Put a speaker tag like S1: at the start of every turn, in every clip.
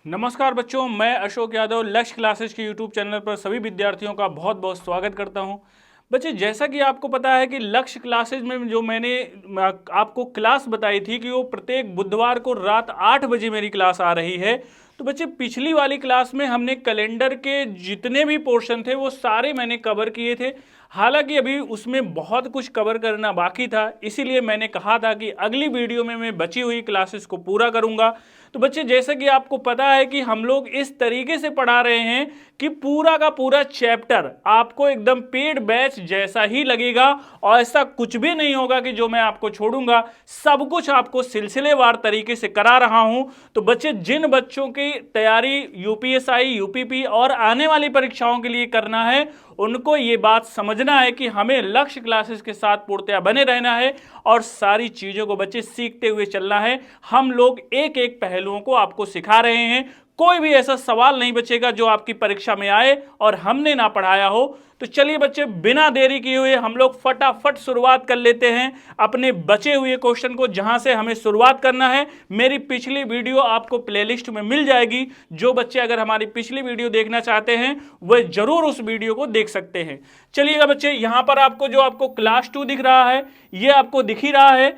S1: नमस्कार बच्चों, मैं अशोक यादव लक्ष्य क्लासेस के यूट्यूब चैनल पर सभी विद्यार्थियों का बहुत बहुत स्वागत करता हूं। बच्चे, जैसा कि आपको पता है कि लक्ष्य क्लासेस में जो मैंने आपको क्लास बताई थी कि वो प्रत्येक बुधवार को रात 8 बजे मेरी क्लास आ रही है। तो बच्चे, पिछली वाली क्लास में हमने कैलेंडर के जितने भी पोर्शन थे वो सारे मैंने कवर किए थे। हालांकि अभी उसमें बहुत कुछ कवर करना बाकी था, इसीलिए मैंने कहा था कि अगली वीडियो में मैं बची हुई क्लासेस को पूरा करूंगा। तो बच्चे, जैसे कि आपको पता है कि हम लोग इस तरीके से पढ़ा रहे हैं कि पूरा का पूरा चैप्टर आपको एकदम पेड बैच जैसा ही लगेगा और ऐसा कुछ भी नहीं होगा कि जो मैं आपको छोड़ूंगा। सब कुछ आपको सिलसिलेवार तरीके से करा रहा हूं। तो बच्चे, जिन बच्चों की तैयारी यूपीएसआई, यूपीपी और आने वाली परीक्षाओं के लिए करना है, उनको ये बात समझना है कि हमें लक्ष्य क्लासेस के साथ पूर्णतया बने रहना है और सारी चीजों को बच्चे सीखते हुए चलना है। हम लोग एक एक पहलुओं को आपको सिखा रहे हैं। कोई भी ऐसा सवाल नहीं बचेगा जो आपकी परीक्षा में आए और हमने ना पढ़ाया हो। तो चलिए बच्चे, बिना देरी किए हुए हम लोग फटाफट शुरुआत कर लेते हैं अपने बचे हुए क्वेश्चन को, जहां से हमें शुरुआत करना है। मेरी पिछली वीडियो आपको प्लेलिस्ट में मिल जाएगी। जो बच्चे अगर हमारी पिछली वीडियो देखना चाहते हैं वह जरूर उस वीडियो को देख सकते हैं। चलिएगा बच्चे, यहां पर आपको क्लास 2 दिख रहा है, यह आपको दिख ही रहा है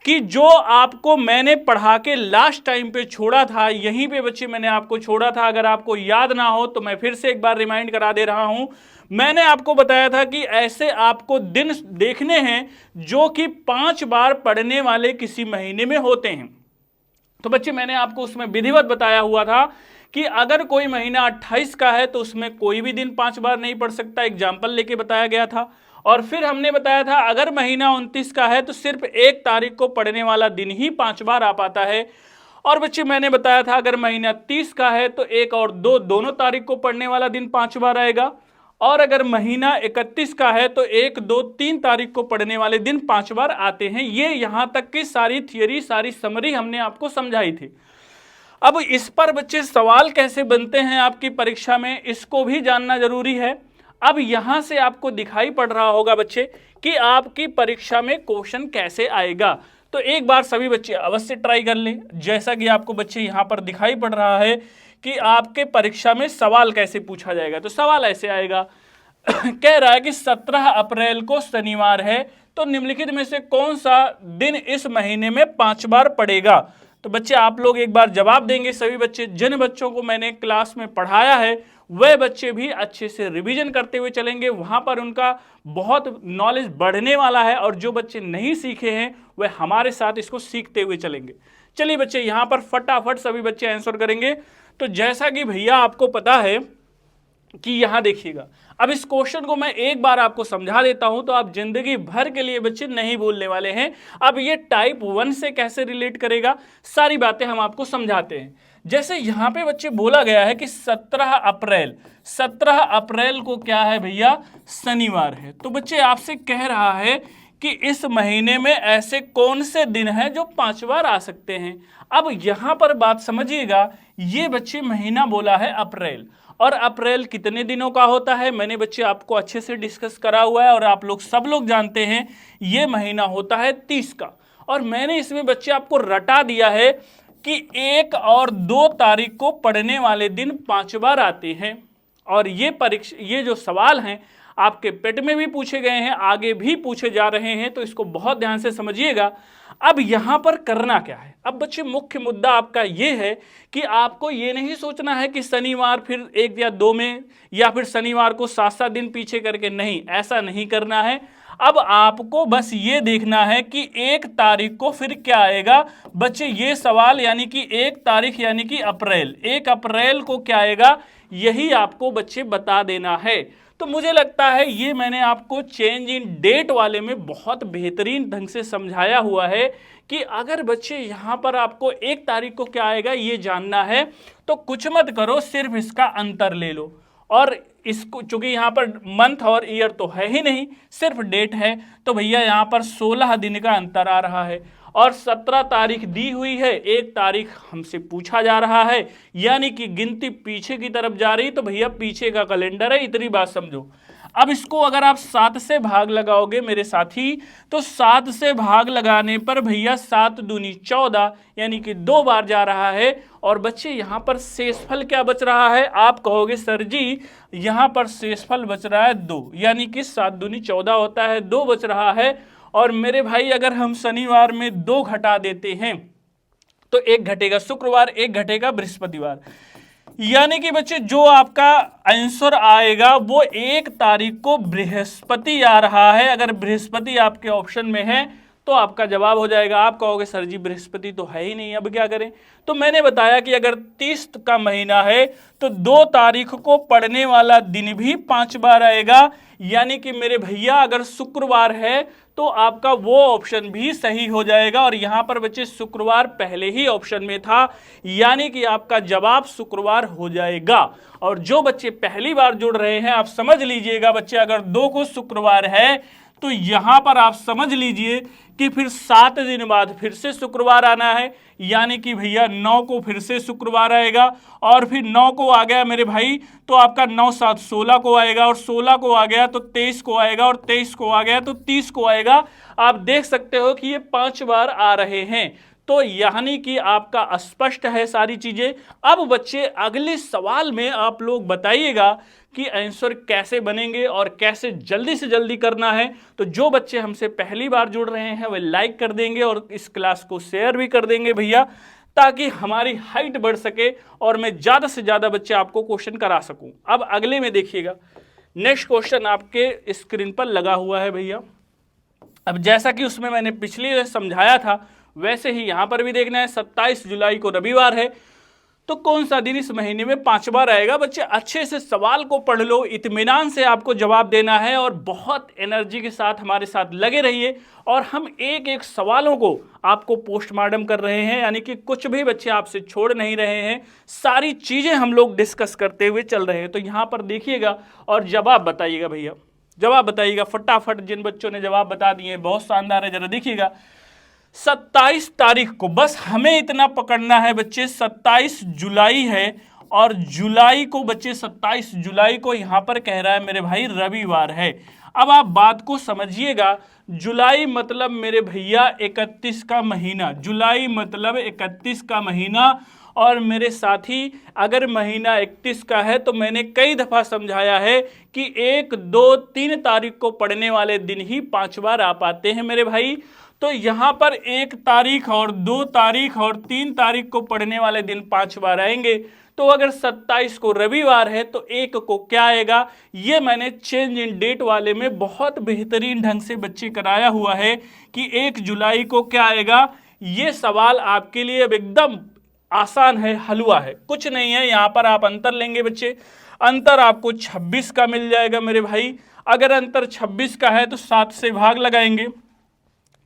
S1: कि जो आपको मैंने पढ़ा के लास्ट टाइम पे छोड़ा था, यहीं पे बच्चे मैंने आपको छोड़ा था। अगर आपको याद ना हो तो मैं फिर से एक बार रिमाइंड करा दे रहा हूं। मैंने आपको बताया था कि ऐसे आपको दिन देखने हैं जो कि 5 बार पढ़ने वाले किसी महीने में होते हैं। तो बच्चे, मैंने आपको उसमें विधिवत बताया हुआ था कि अगर कोई महीना 28 का है तो उसमें कोई भी दिन 5 बार नहीं पढ़ सकता। एग्जाम्पल लेके बताया गया था। और फिर हमने बताया था अगर महीना 29 का है तो सिर्फ 1 तारीख को पढ़ने वाला दिन ही 5 बार आ पाता है। और बच्चे, मैंने बताया था अगर महीना 30 का है तो 1 और 2 दोनों तारीख को पढ़ने वाला दिन 5 बार आएगा। और अगर महीना 31 का है तो 1, 2, 3 तारीख को पढ़ने वाले दिन 5 बार आते हैं। ये यहां तक की सारी थियरी, सारी समरी हमने आपको समझाई थी। अब इस पर बच्चे सवाल कैसे बनते हैं आपकी परीक्षा में, इसको भी जानना जरूरी है। अब यहां से आपको दिखाई पड़ रहा होगा बच्चे कि आपकी परीक्षा में क्वेश्चन कैसे आएगा। तो एक बार सभी बच्चे अवश्य ट्राई कर लें। जैसा कि आपको बच्चे यहां पर दिखाई पड़ रहा है कि आपके परीक्षा में सवाल कैसे पूछा जाएगा। तो सवाल ऐसे आएगा कह रहा है कि 17 अप्रैल को शनिवार है, तो निम्नलिखित में से कौन सा दिन इस महीने में 5 बार पड़ेगा। तो बच्चे, आप लोग एक बार जवाब देंगे। सभी बच्चे, जिन बच्चों को मैंने क्लास में पढ़ाया है वह बच्चे भी अच्छे से रिवीजन करते हुए चलेंगे। वहां पर उनका बहुत नॉलेज बढ़ने वाला है और जो बच्चे नहीं सीखे हैं वह हमारे साथ इसको सीखते हुए चलेंगे। चलिए बच्चे, यहां पर फटाफट सभी बच्चे आंसर करेंगे। तो जैसा कि भैया आपको पता है कि यहां देखिएगा, अब इस क्वेश्चन को मैं एक बार आपको समझा देता हूं तो आप जिंदगी भर के लिए बच्चे नहीं भूलने वाले हैं। अब ये टाइप 1 से कैसे रिलेट करेगा, सारी बातें हम आपको समझाते हैं। जैसे यहां पे बच्चे बोला गया है कि 17 अप्रैल को क्या है भैया, शनिवार है। तो बच्चे आपसे कह रहा है कि इस महीने में ऐसे कौन से दिन हैं जो 5 बार आ सकते हैं। अब यहां पर बात समझिएगा, ये बच्चे महीना बोला है अप्रैल, और अप्रैल कितने दिनों का होता है मैंने बच्चे आपको अच्छे से डिस्कस करा हुआ है और आप लोग सब लोग जानते हैं ये महीना होता है 30 का। और मैंने इसमें बच्चे आपको रटा दिया है कि 1 और 2 तारीख को पढ़ने वाले दिन 5 बार आते हैं। और ये जो सवाल हैं आपके पेट में भी पूछे गए हैं, आगे भी पूछे जा रहे हैं, तो इसको बहुत ध्यान से समझिएगा। अब यहां पर करना क्या है, अब बच्चे मुख्य मुद्दा आपका ये है कि आपको ये नहीं सोचना है कि शनिवार फिर 1 या 2 में, या फिर शनिवार को 7-7 दिन पीछे करके, नहीं, ऐसा नहीं करना है। अब आपको बस ये देखना है कि 1 तारीख को फिर क्या आएगा। बच्चे, ये सवाल यानी कि 1 तारीख यानी कि अप्रैल, 1 अप्रैल को क्या आएगा, यही आपको बच्चे बता देना है। तो मुझे लगता है ये मैंने आपको चेंज इन डेट वाले में बहुत बेहतरीन ढंग से समझाया हुआ है कि अगर बच्चे यहां पर आपको 1 तारीख को क्या आएगा ये जानना है तो कुछ मत करो, सिर्फ इसका अंतर ले लो। और इसको चूंकि यहां पर मंथ और ईयर तो है ही नहीं, सिर्फ डेट है, तो भैया यहां पर 16 दिन का अंतर आ रहा है। और 17 तारीख दी हुई है, 1 तारीख हमसे पूछा जा रहा है, यानी कि गिनती पीछे की तरफ जा रही, तो भैया पीछे का कैलेंडर है। इतनी बात समझो। अब इसको अगर आप 7 से भाग लगाओगे मेरे साथी, तो 7 से भाग लगाने पर भैया 7 दूनी 14 यानी कि 2 बार जा रहा है। और बच्चे यहाँ पर शेषफल क्या बच रहा है? आप कहोगे सर जी यहाँ पर शेषफल बच रहा है 2, यानी कि 7 दूनी 14 होता है, 2 बच रहा है। और मेरे भाई अगर हम शनिवार में 2 घटा देते हैं तो एक घटेगा शुक्रवार, एक घटेगा बृहस्पतिवार, यानी कि बच्चे जो आपका आंसर आएगा वो 1 तारीख को बृहस्पति आ रहा है। अगर बृहस्पति आपके ऑप्शन में है तो आपका जवाब हो जाएगा। आप कहोगे सर जी बृहस्पति तो है ही नहीं, अब क्या करें? तो मैंने बताया कि अगर 30 का महीना है तो 2 तारीख को पड़ने वाला दिन भी 5 बार आएगा, यानी कि मेरे भैया अगर शुक्रवार है तो आपका वो ऑप्शन भी सही हो जाएगा। और यहां पर बच्चे शुक्रवार पहले ही ऑप्शन में था, यानी कि आपका जवाब शुक्रवार हो जाएगा। और जो बच्चे पहली बार जुड़ रहे हैं आप समझ लीजिएगा बच्चे, अगर 2 को शुक्रवार है तो यहां पर आप समझ लीजिए कि फिर 7 दिन बाद फिर से शुक्रवार आना है, यानी कि भैया 9 को फिर से शुक्रवार आएगा। और फिर 9 को आ गया मेरे भाई तो आपका 9 7 16 को आएगा, और 16 को आ गया तो 23 को आएगा, और 23 को आ गया तो 30 को आएगा। आप देख सकते हो कि ये 5 बार आ रहे हैं, तो यानी कि आपका स्पष्ट है सारी चीजें। अब बच्चे अगले सवाल में आप लोग बताइएगा कि आंसर कैसे बनेंगे और कैसे जल्दी से जल्दी करना है। तो जो बच्चे हमसे पहली बार जुड़ रहे हैं वे लाइक कर देंगे और इस क्लास को शेयर भी कर देंगे भैया, ताकि हमारी हाइट बढ़ सके और मैं ज्यादा से ज्यादा बच्चे आपको क्वेश्चन करा सकूं। अब अगले में देखिएगा, नेक्स्ट क्वेश्चन आपके स्क्रीन पर लगा हुआ है भैया। अब जैसा कि उसमें मैंने पिछले समझाया था वैसे ही यहां पर भी देखना है। 27 जुलाई को रविवार है, तो कौन सा दिन इस महीने में 5 बार आएगा? बच्चे अच्छे से सवाल को पढ़ लो, इत्मीनान से आपको जवाब देना है और बहुत एनर्जी के साथ हमारे साथ लगे रहिए। और हम एक एक सवालों को आपको पोस्टमार्टम कर रहे हैं, यानी कि कुछ भी बच्चे आपसे छोड़ नहीं रहे हैं, सारी चीजें हम लोग डिस्कस करते हुए चल रहे हैं। तो यहां पर देखिएगा और जवाब बताइएगा भैया, जवाब बताइएगा फटाफट। जिन बच्चों ने जवाब बता दिए बहुत शानदार है, जरा देखिएगा। 27 तारीख को, बस हमें इतना पकड़ना है बच्चे, 27 जुलाई है और जुलाई को बच्चे 27 जुलाई को यहां पर कह रहा है मेरे भाई रविवार है। अब आप बात को समझिएगा, जुलाई मतलब मेरे भैया 31 का महीना, जुलाई मतलब 31 का महीना। और मेरे साथी अगर महीना 31 का है तो मैंने कई दफा समझाया है कि 1 2 3 तारीख को पड़ने वाले दिन ही 5 बार आ पाते हैं मेरे भाई। तो यहां पर 1 तारीख और 2 तारीख और 3 तारीख को पड़ने वाले दिन 5 बार आएंगे। तो अगर 27 को रविवार है तो 1 को क्या आएगा? ये मैंने चेंज इन डेट वाले में बहुत बेहतरीन ढंग से बच्चे कराया हुआ है कि 1 जुलाई को क्या आएगा। ये सवाल आपके लिए अब एकदम आसान है, हलवा है, कुछ नहीं है। यहां पर आप अंतर लेंगे बच्चे, अंतर आपको 26 का मिल जाएगा मेरे भाई। अगर अंतर 26 का है तो 7 से भाग लगाएंगे,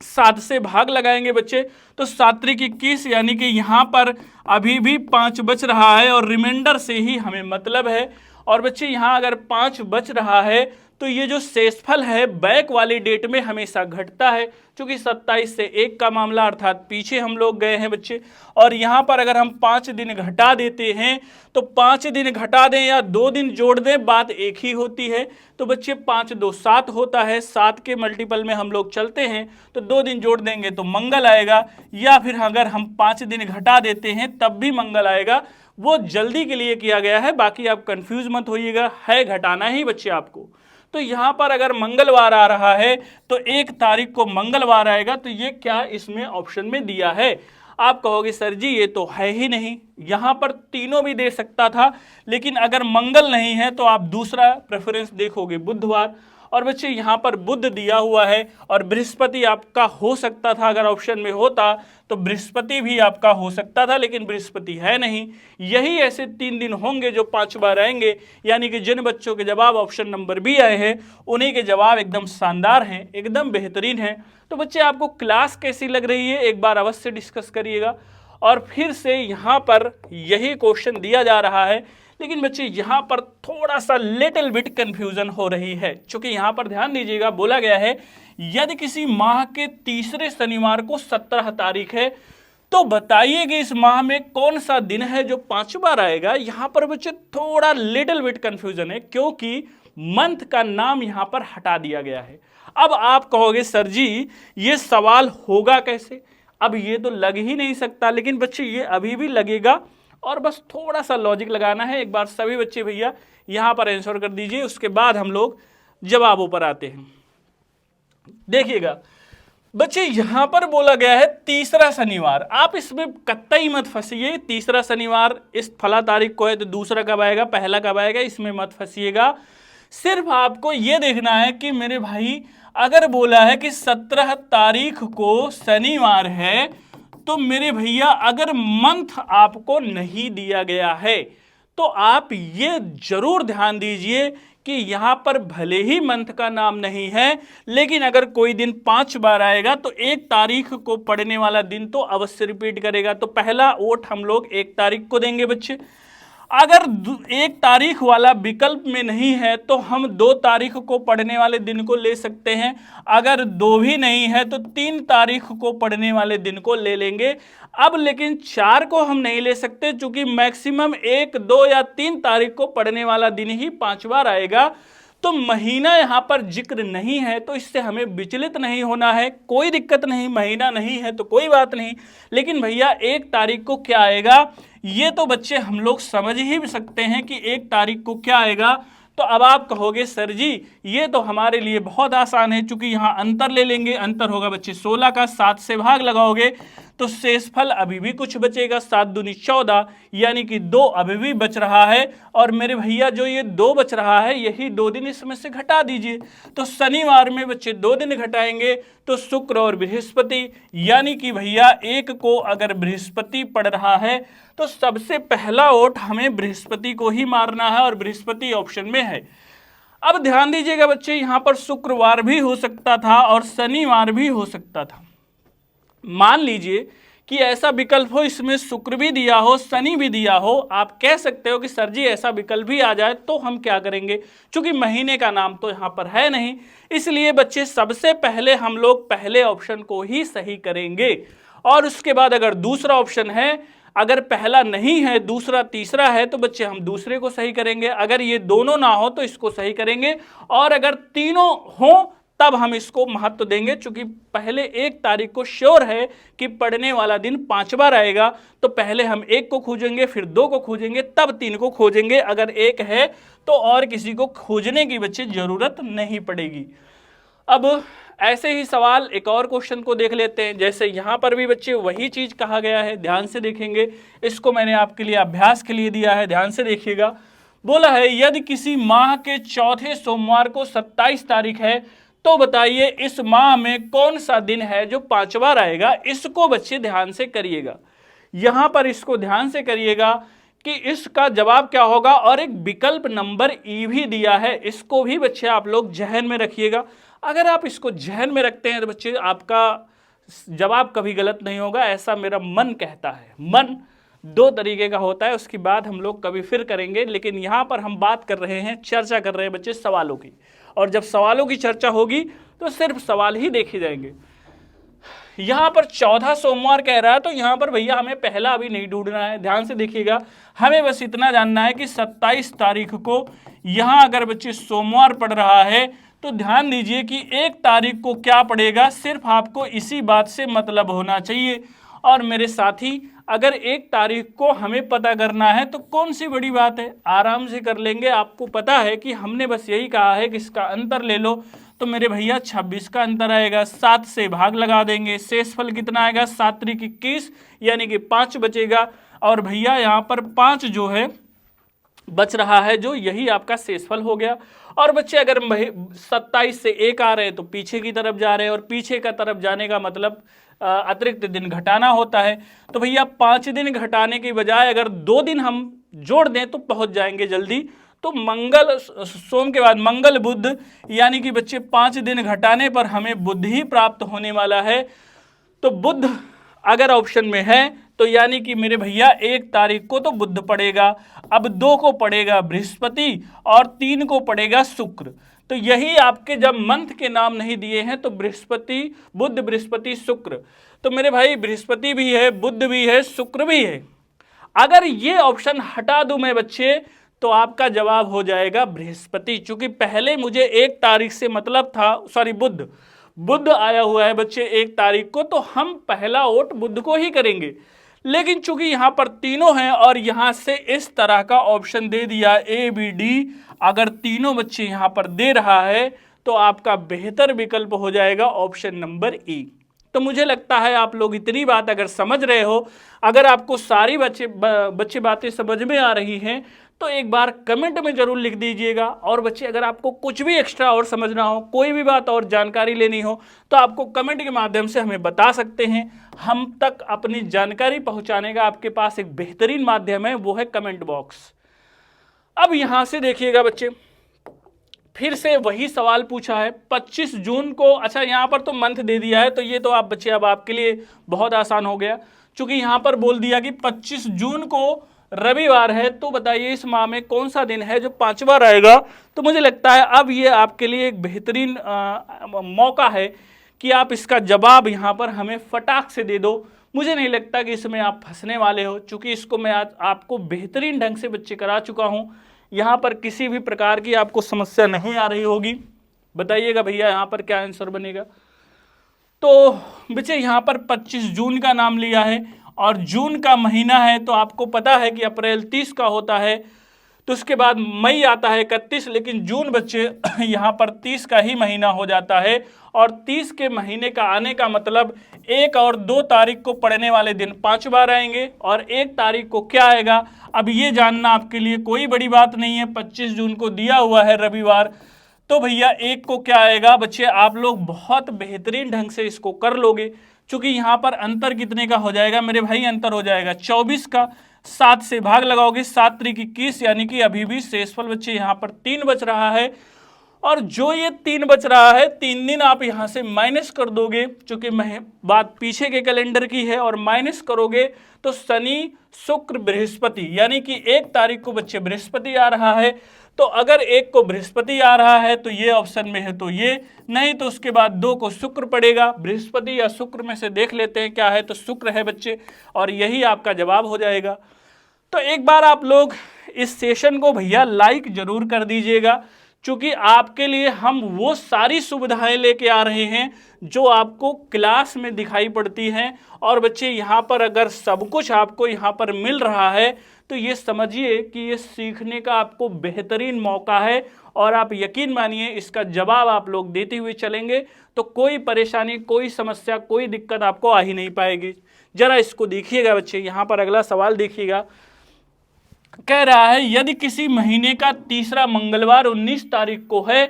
S1: 7 से भाग लगाएंगे बच्चे तो 7 त्रिक 21, यानी कि यहां पर अभी भी 5 बच रहा है और रिमाइंडर से ही हमें मतलब है। और बच्चे यहां अगर 5 बच रहा है तो ये जो शेषफल है बैक वाली डेट में हमेशा घटता है, क्योंकि 27 से 1 का मामला अर्थात पीछे हम लोग गए हैं बच्चे। और यहां पर अगर हम 5 दिन घटा देते हैं तो 5 दिन घटा दें या 2 दिन जोड़ दें, बात एक ही होती है। तो बच्चे 5 2 7 होता है, 7 के मल्टीपल में हम लोग चलते हैं तो 2 दिन जोड़ देंगे तो मंगल आएगा, या फिर अगर हम 5 दिन घटा देते हैं तब भी मंगल आएगा। वो जल्दी के लिए किया गया है, बाकी आप कंफ्यूज मत होइएगा, है घटाना ही बच्चे आपको। तो यहां पर अगर मंगलवार आ रहा है तो 1 तारीख को मंगलवार आएगा, तो ये क्या इसमें ऑप्शन में दिया है? आप कहोगे सर जी ये तो है ही नहीं, यहां पर तीनों भी दे सकता था, लेकिन अगर मंगल नहीं है तो आप दूसरा प्रेफरेंस देखोगे बुधवार। और बच्चे यहां पर बुध दिया हुआ है और बृहस्पति आपका हो सकता था, अगर ऑप्शन में होता तो बृहस्पति भी आपका हो सकता था, लेकिन बृहस्पति है नहीं। यही ऐसे 3 दिन होंगे जो 5 बार आएंगे, यानी कि जिन बच्चों के जवाब ऑप्शन नंबर बी आए हैं उन्हीं के जवाब एकदम शानदार हैं, एकदम बेहतरीन हैं। तो बच्चे आपको क्लास कैसी लग रही है एक बार अवश्य डिस्कस करिएगा। और फिर से यहाँ पर यही क्वेश्चन दिया जा रहा है, लेकिन बच्चे यहाँ पर थोड़ा सा लिटिल बिट कंफ्यूजन हो रही है, क्योंकि यहाँ पर ध्यान दीजिएगा बोला गया है यदि किसी माह के तीसरे शनिवार को 17 तारीख है तो बताइए कि इस माह में कौन सा दिन है जो 5 बार आएगा। यहाँ पर बच्चे थोड़ा लिटिल बिट कंफ्यूजन है, क्योंकि मंथ का नाम यहां पर हटा दिया गया है। अब आप कहोगे सर जी ये सवाल होगा कैसे, अब ये तो लग ही नहीं सकता, लेकिन बच्चे ये अभी भी लगेगा और बस थोड़ा सा लॉजिक लगाना है। एक बार सभी बच्चे भैया यहां पर आंसर कर दीजिए, उसके बाद हम लोग जवाबों पर आते हैं। देखिएगा बच्चे यहां पर बोला गया है तीसरा शनिवार, आप इसमें कतई मत फंसिए। तीसरा शनिवार इस फला तारीख को है तो दूसरा कब आएगा, पहला कब आएगा, इसमें मत फंसिएगा। सिर्फ आपको यह देखना है कि मेरे भाई अगर बोला है कि 17 तारीख को शनिवार है तो मेरे भैया अगर मंथ आपको नहीं दिया गया है तो आप ये जरूर ध्यान दीजिए कि यहां पर भले ही मंथ का नाम नहीं है, लेकिन अगर कोई दिन 5 बार आएगा तो 1 तारीख को पड़ने वाला दिन तो अवश्य रिपीट करेगा। तो पहला वोट हम लोग 1 तारीख को देंगे बच्चे। अगर 1 तारीख वाला विकल्प में नहीं है तो हम 2 तारीख को पढ़ने वाले दिन को ले सकते हैं। अगर 2 भी नहीं है तो 3 तारीख को पढ़ने वाले दिन को ले लेंगे। अब लेकिन 4 को हम नहीं ले सकते, चूंकि मैक्सिमम 1, 2 या 3 तारीख को पढ़ने वाला दिन ही 5 बार आएगा। तो महीना यहां पर जिक्र नहीं है तो इससे हमें विचलित नहीं होना है, कोई दिक्कत नहीं। महीना नहीं है तो कोई बात नहीं, लेकिन भैया 1 तारीख को क्या आएगा ये तो बच्चे हम लोग समझ ही सकते हैं कि 1 तारीख को क्या आएगा। तो अब आप कहोगे सर जी ये तो हमारे लिए बहुत आसान है, चूंकि यहां अंतर ले लेंगे। अंतर होगा बच्चे 16 का, 7 से भाग लगाओगे तो शेषफल अभी भी कुछ बचेगा, 7 दूनी 14, यानी कि 2 अभी भी बच रहा है। और मेरे भैया जो ये 2 बच रहा है यही 2 दिन इसमें से घटा दीजिए। तो शनिवार में बच्चे 2 दिन घटाएंगे तो शुक्र और बृहस्पति, यानी कि भैया 1 को अगर बृहस्पति पड़ रहा है तो सबसे पहला वोट हमें बृहस्पति को ही मारना है और बृहस्पति ऑप्शन में है। अब ध्यान दीजिएगा बच्चे यहां पर शुक्रवार भी हो सकता था और शनिवार भी हो सकता था। मान लीजिए कि ऐसा विकल्प हो, इसमें शुक्र भी दिया हो, शनि भी दिया हो, आप कह सकते हो कि सर जी ऐसा विकल्प भी आ जाए तो हम क्या करेंगे, क्योंकि महीने का नाम तो यहां पर है नहीं। इसलिए बच्चे सबसे पहले हम लोग पहले ऑप्शन को ही सही करेंगे और उसके बाद अगर दूसरा ऑप्शन है, अगर पहला नहीं है दूसरा तीसरा है तो बच्चे हम दूसरे को सही करेंगे। अगर ये दोनों ना हो तो इसको सही करेंगे और अगर तीनों हो तब हम इसको महत्व देंगे, क्योंकि पहले 1 तारीख को श्योर है कि पढ़ने वाला दिन 5 बार आएगा। तो पहले हम 1 को खोजेंगे, फिर 2 को खोजेंगे, तब 3 को खोजेंगे। अगर 1 है तो और किसी को खोजने की बच्चे जरूरत नहीं पड़ेगी। अब ऐसे ही सवाल एक और क्वेश्चन को देख लेते हैं। जैसे यहाँ पर भी बच्चे वही चीज कहा गया है, ध्यान से देखेंगे। इसको मैंने आपके लिए अभ्यास के लिए दिया है, ध्यान से देखिएगा। बोला है यदि किसी माह के चौथे सोमवार को 27 तारीख है तो बताइए इस माह में कौन सा दिन है जो 5 बार आएगा। इसको बच्चे ध्यान से करिएगा, यहां पर इसको ध्यान से करिएगा कि इसका जवाब क्या होगा। और एक विकल्प नंबर ई भी दिया है, इसको भी बच्चे आप लोग जहन में रखिएगा। अगर आप इसको जहन में रखते हैं तो बच्चे आपका जवाब कभी गलत नहीं होगा, ऐसा मेरा मन कहता है। मन 2 तरीके का होता है, उसकी बात हम लोग कभी फिर करेंगे, लेकिन यहाँ पर हम बात कर रहे हैं, चर्चा कर रहे हैं बच्चे सवालों की। और जब सवालों की चर्चा होगी तो सिर्फ सवाल ही देखे जाएंगे। यहां पर 14 सोमवार कह रहा है तो यहां पर भैया हमें पहला अभी नहीं ढूंढना है, ध्यान से देखिएगा। हमें बस इतना जानना है कि 27 तारीख को यहां अगर बच्चे सोमवार पड़ रहा है तो ध्यान दीजिए कि 1 तारीख को क्या पड़ेगा, सिर्फ आपको इसी बात से मतलब होना चाहिए। और मेरे साथी अगर 1 तारीख को हमें पता करना है तो कौन सी बड़ी बात है, आराम से कर लेंगे। आपको पता है कि हमने बस यही कहा है कि इसका अंतर ले लो, तो मेरे भैया 26 का अंतर आएगा, 7 से भाग लगा देंगे, शेषफल कितना आएगा 7 त्रिक 21, यानी कि 5 बचेगा। और भैया यहाँ पर 5 जो है बच रहा है, जो यही आपका शेषफल हो गया। और बच्चे अगर 27 से 1 आ रहे हैं तो पीछे की तरफ जा रहे हैं, और पीछे का तरफ जाने का मतलब अतिरिक्त दिन घटाना होता है। तो भैया 5 दिन घटाने की बजाय अगर 2 दिन हम जोड़ दें तो पहुंच जाएंगे जल्दी। तो मंगल, सोम के बाद मंगल बुध, यानी कि बच्चे 5 दिन घटाने पर हमें बुध ही प्राप्त होने वाला है। तो बुध अगर ऑप्शन में है तो यानी कि मेरे भैया 1 तारीख को तो बुध पड़ेगा, अब 2 को पड़ेगा बृहस्पति और 3 को पड़ेगा शुक्र। तो यही आपके जब मंथ के नाम नहीं दिए हैं तो बृहस्पति, बुध, बृहस्पति, शुक्र। तो मेरे भाई बृहस्पति भी है, बुध भी है, शुक्र भी है। अगर ये ऑप्शन हटा दूं मैं बच्चे तो आपका जवाब हो जाएगा बृहस्पति। चूंकि पहले मुझे 1 तारीख से मतलब था, सॉरी बुध आया हुआ है बच्चे 1 तारीख को, तो हम पहला वोट बुध को ही करेंगे। लेकिन चूंकि यहां पर तीनों हैं और यहां से इस तरह का ऑप्शन दे दिया ABD, अगर तीनों बच्चे यहां पर दे रहा है तो आपका बेहतर विकल्प हो जाएगा ऑप्शन नंबर E। तो मुझे लगता है आप लोग इतनी बात अगर समझ रहे हो, अगर आपको सारी बच्चे बातें समझ में आ रही हैं, तो एक बार कमेंट में जरूर लिख दीजिएगा। और बच्चे अगर आपको कुछ भी एक्स्ट्रा और समझना हो, कोई भी बात और जानकारी लेनी हो, तो आपको कमेंट के माध्यम से हमें बता सकते हैं। हम तक अपनी जानकारी पहुंचाने का आपके पास एक बेहतरीन माध्यम है, वो है कमेंट बॉक्स। अब यहां से देखिएगा बच्चे, फिर से वही सवाल पूछा है 25 जून को। अच्छा, यहाँ पर तो मंथ दे दिया है, तो ये तो आप बच्चे अब आपके लिए बहुत आसान हो गया, क्योंकि यहाँ पर बोल दिया कि 25 जून को रविवार है। तो बताइए इस माह में कौन सा दिन है जो 5वां रहेगा। तो मुझे लगता है अब ये आपके लिए एक बेहतरीन मौका है कि आप इसका जवाब यहाँ पर हमें फटाक से दे दो। मुझे नहीं लगता कि इसमें आप फंसने वाले हो, चूँकि इसको मैं आज आपको बेहतरीन ढंग से बच्चे करा चुका हूँ। यहाँ पर किसी भी प्रकार की आपको समस्या नहीं आ रही होगी। बताइएगा भैया यहाँ पर क्या आंसर बनेगा। तो बच्चे यहाँ पर 25 जून का नाम लिया है और जून का महीना है, तो आपको पता है कि अप्रैल 30 का होता है, तो उसके बाद मई आता है 31, लेकिन जून बच्चे यहाँ पर 30 का ही महीना हो जाता है। और 30 के महीने का आने का मतलब 1 और 2 तारीख को पड़ने वाले दिन 5 बार आएंगे और 1 तारीख को क्या आएगा, अब ये जानना आपके लिए कोई बड़ी बात नहीं है। 25 जून को दिया हुआ है रविवार, तो भैया 1 को क्या आएगा बच्चे, आप लोग बहुत बेहतरीन ढंग से इसको कर लोगे। चूंकि यहाँ पर अंतर कितने का हो जाएगा मेरे भाई, अंतर हो जाएगा 24 का। 7 से भाग लगाओगे, 7 त्रिक 21, यानी कि अभी भी शेषफल बच्चे यहाँ पर 3 बच रहा है। और जो ये 3 बच रहा है, 3 दिन आप यहाँ से माइनस कर दोगे, चूंकि बात पीछे के कैलेंडर की है, और माइनस करोगे तो शनि शुक्र बृहस्पति, यानी कि 1 तारीख को बच्चे बृहस्पति आ रहा है। तो अगर 1 को बृहस्पति आ रहा है तो ये ऑप्शन में है, तो ये नहीं, तो उसके बाद 2 को शुक्र पड़ेगा। बृहस्पति या शुक्र में से देख लेते हैं क्या है, तो शुक्र है बच्चे, और यही आपका जवाब हो जाएगा। तो एक बार आप लोग इस सेशन को भैया लाइक जरूर कर दीजिएगा, क्योंकि आपके लिए हम वो सारी सुविधाएं लेके आ रहे हैं जो आपको क्लास में दिखाई पड़ती हैं। और बच्चे यहाँ पर अगर सब कुछ आपको यहाँ पर मिल रहा है, तो ये समझिए कि ये सीखने का आपको बेहतरीन मौका है। और आप यकीन मानिए इसका जवाब आप लोग देते हुए चलेंगे तो कोई परेशानी, कोई समस्या, कोई दिक्कत आपको आ ही नहीं पाएगी। जरा इसको देखिएगा बच्चे, यहाँ पर अगला सवाल देखिएगा। कह रहा है यदि किसी महीने का तीसरा मंगलवार 19 तारीख को है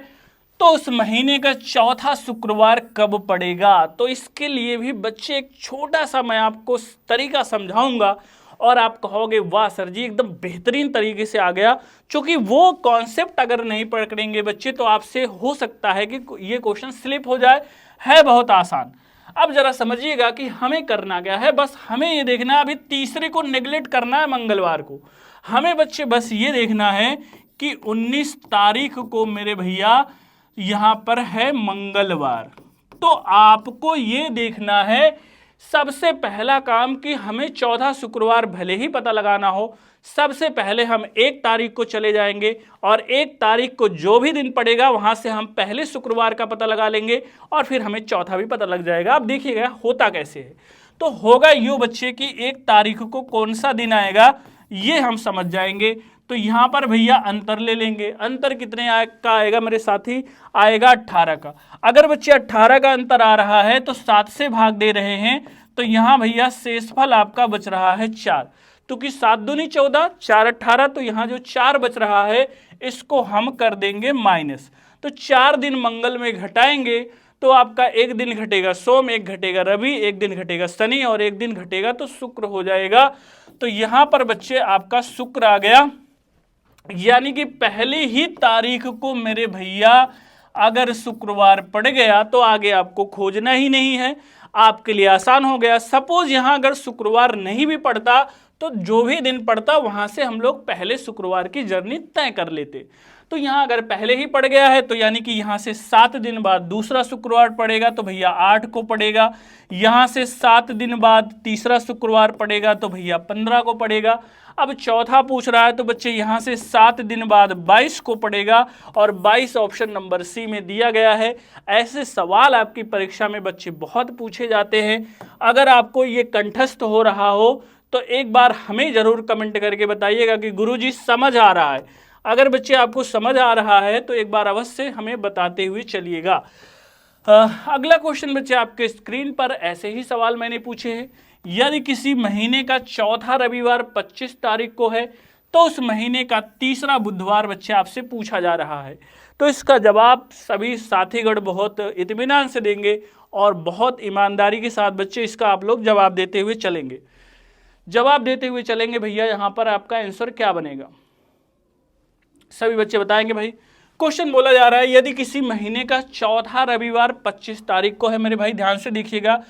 S1: तो उस महीने का चौथा शुक्रवार कब पड़ेगा। तो इसके लिए भी बच्चे एक छोटा सा मैं आपको तरीका समझाऊंगा और आप कहोगे वाह सर जी एकदम बेहतरीन तरीके से आ गया। क्योंकि वो कॉन्सेप्ट अगर नहीं पकड़ेंगे बच्चे तो आपसे हो सकता है कि ये क्वेश्चन स्लिप हो जाए। है बहुत आसान। अब जरा समझिएगा कि हमें करना क्या है। बस हमें ये देखना है, अभी तीसरे को नेग्लेक्ट करना है, मंगलवार को। हमें बच्चे बस ये देखना है कि 19 तारीख को मेरे भैया यहाँ पर है मंगलवार। तो आपको ये देखना है सबसे पहला काम कि हमें चौथा शुक्रवार भले ही पता लगाना हो, सबसे पहले हम 1 तारीख को चले जाएंगे और 1 तारीख को जो भी दिन पड़ेगा वहां से हम पहले शुक्रवार का पता लगा लेंगे और फिर हमें चौथा भी पता लग जाएगा। अब देखिएगा होता कैसे है। तो होगा यूं बच्चे कि 1 तारीख को कौन सा दिन आएगा ये हम समझ जाएंगे। तो यहां पर भैया अंतर ले लेंगे। अंतर कितने का आएगा मेरे साथी, आएगा 18 का। अगर बच्चे 18 का अंतर आ रहा है तो 7 से भाग दे रहे हैं, तो यहां भैया शेषफल आपका बच रहा है 4। तो कि 7 दूनी 14, 4 18, तो यहाँ जो 4 बच रहा है इसको हम कर देंगे माइनस। तो 4 दिन मंगल में घटाएंगे तो आपका 1 दिन घटेगा सोम, 1 घटेगा रवि, 1 दिन घटेगा शनि और 1 दिन घटेगा तो शुक्र हो जाएगा। तो यहां पर बच्चे आपका शुक्र आ गया, यानी कि पहली ही तारीख को मेरे भैया अगर शुक्रवार पड़ गया तो आगे आपको खोजना ही नहीं है, आपके लिए आसान हो गया। सपोज यहां अगर शुक्रवार नहीं भी पड़ता तो जो भी दिन पड़ता वहां से हम लोग पहले शुक्रवार की जर्नी तय कर लेते। तो यहाँ अगर पहले ही पड़ गया है तो यानी कि यहाँ से 7 दिन बाद दूसरा शुक्रवार पड़ेगा तो भैया 8 को पड़ेगा, यहाँ से 7 दिन बाद तीसरा शुक्रवार पड़ेगा तो भैया 15 को पड़ेगा। अब चौथा पूछ रहा है तो बच्चे यहाँ से 7 दिन बाद 22 को पड़ेगा और 22 ऑप्शन नंबर सी में दिया गया है। ऐसे सवाल आपकी परीक्षा में बच्चे बहुत पूछे जाते हैं। अगर आपको ये कंठस्थ हो रहा हो तो एक बार हमें जरूर कमेंट करके बताइएगा कि गुरुजी समझ आ रहा है। अगर बच्चे आपको समझ आ रहा है तो एक बार अवश्य हमें बताते हुए चलिएगा। अगला क्वेश्चन बच्चे आपके स्क्रीन पर ऐसे ही सवाल मैंने पूछे हैं। यदि किसी महीने का चौथा रविवार 25 तारीख को है तो उस महीने का तीसरा बुधवार बच्चे आपसे पूछा जा रहा है। तो इसका जवाब सभी साथीगण बहुत इत्मीनान से देंगे और बहुत ईमानदारी के साथ बच्चे इसका आप लोग जवाब देते हुए चलेंगे। जवाब देते हुए चलेंगे भैया, यहाँ पर आपका आंसर क्या बनेगा सभी बच्चे बताएंगे। भाई क्वेश्चन बोला जा रहा है यदि किसी महीने का चौथा रविवार 25 तारीख को है, मेरे भाई ध्यान से देखिएगा,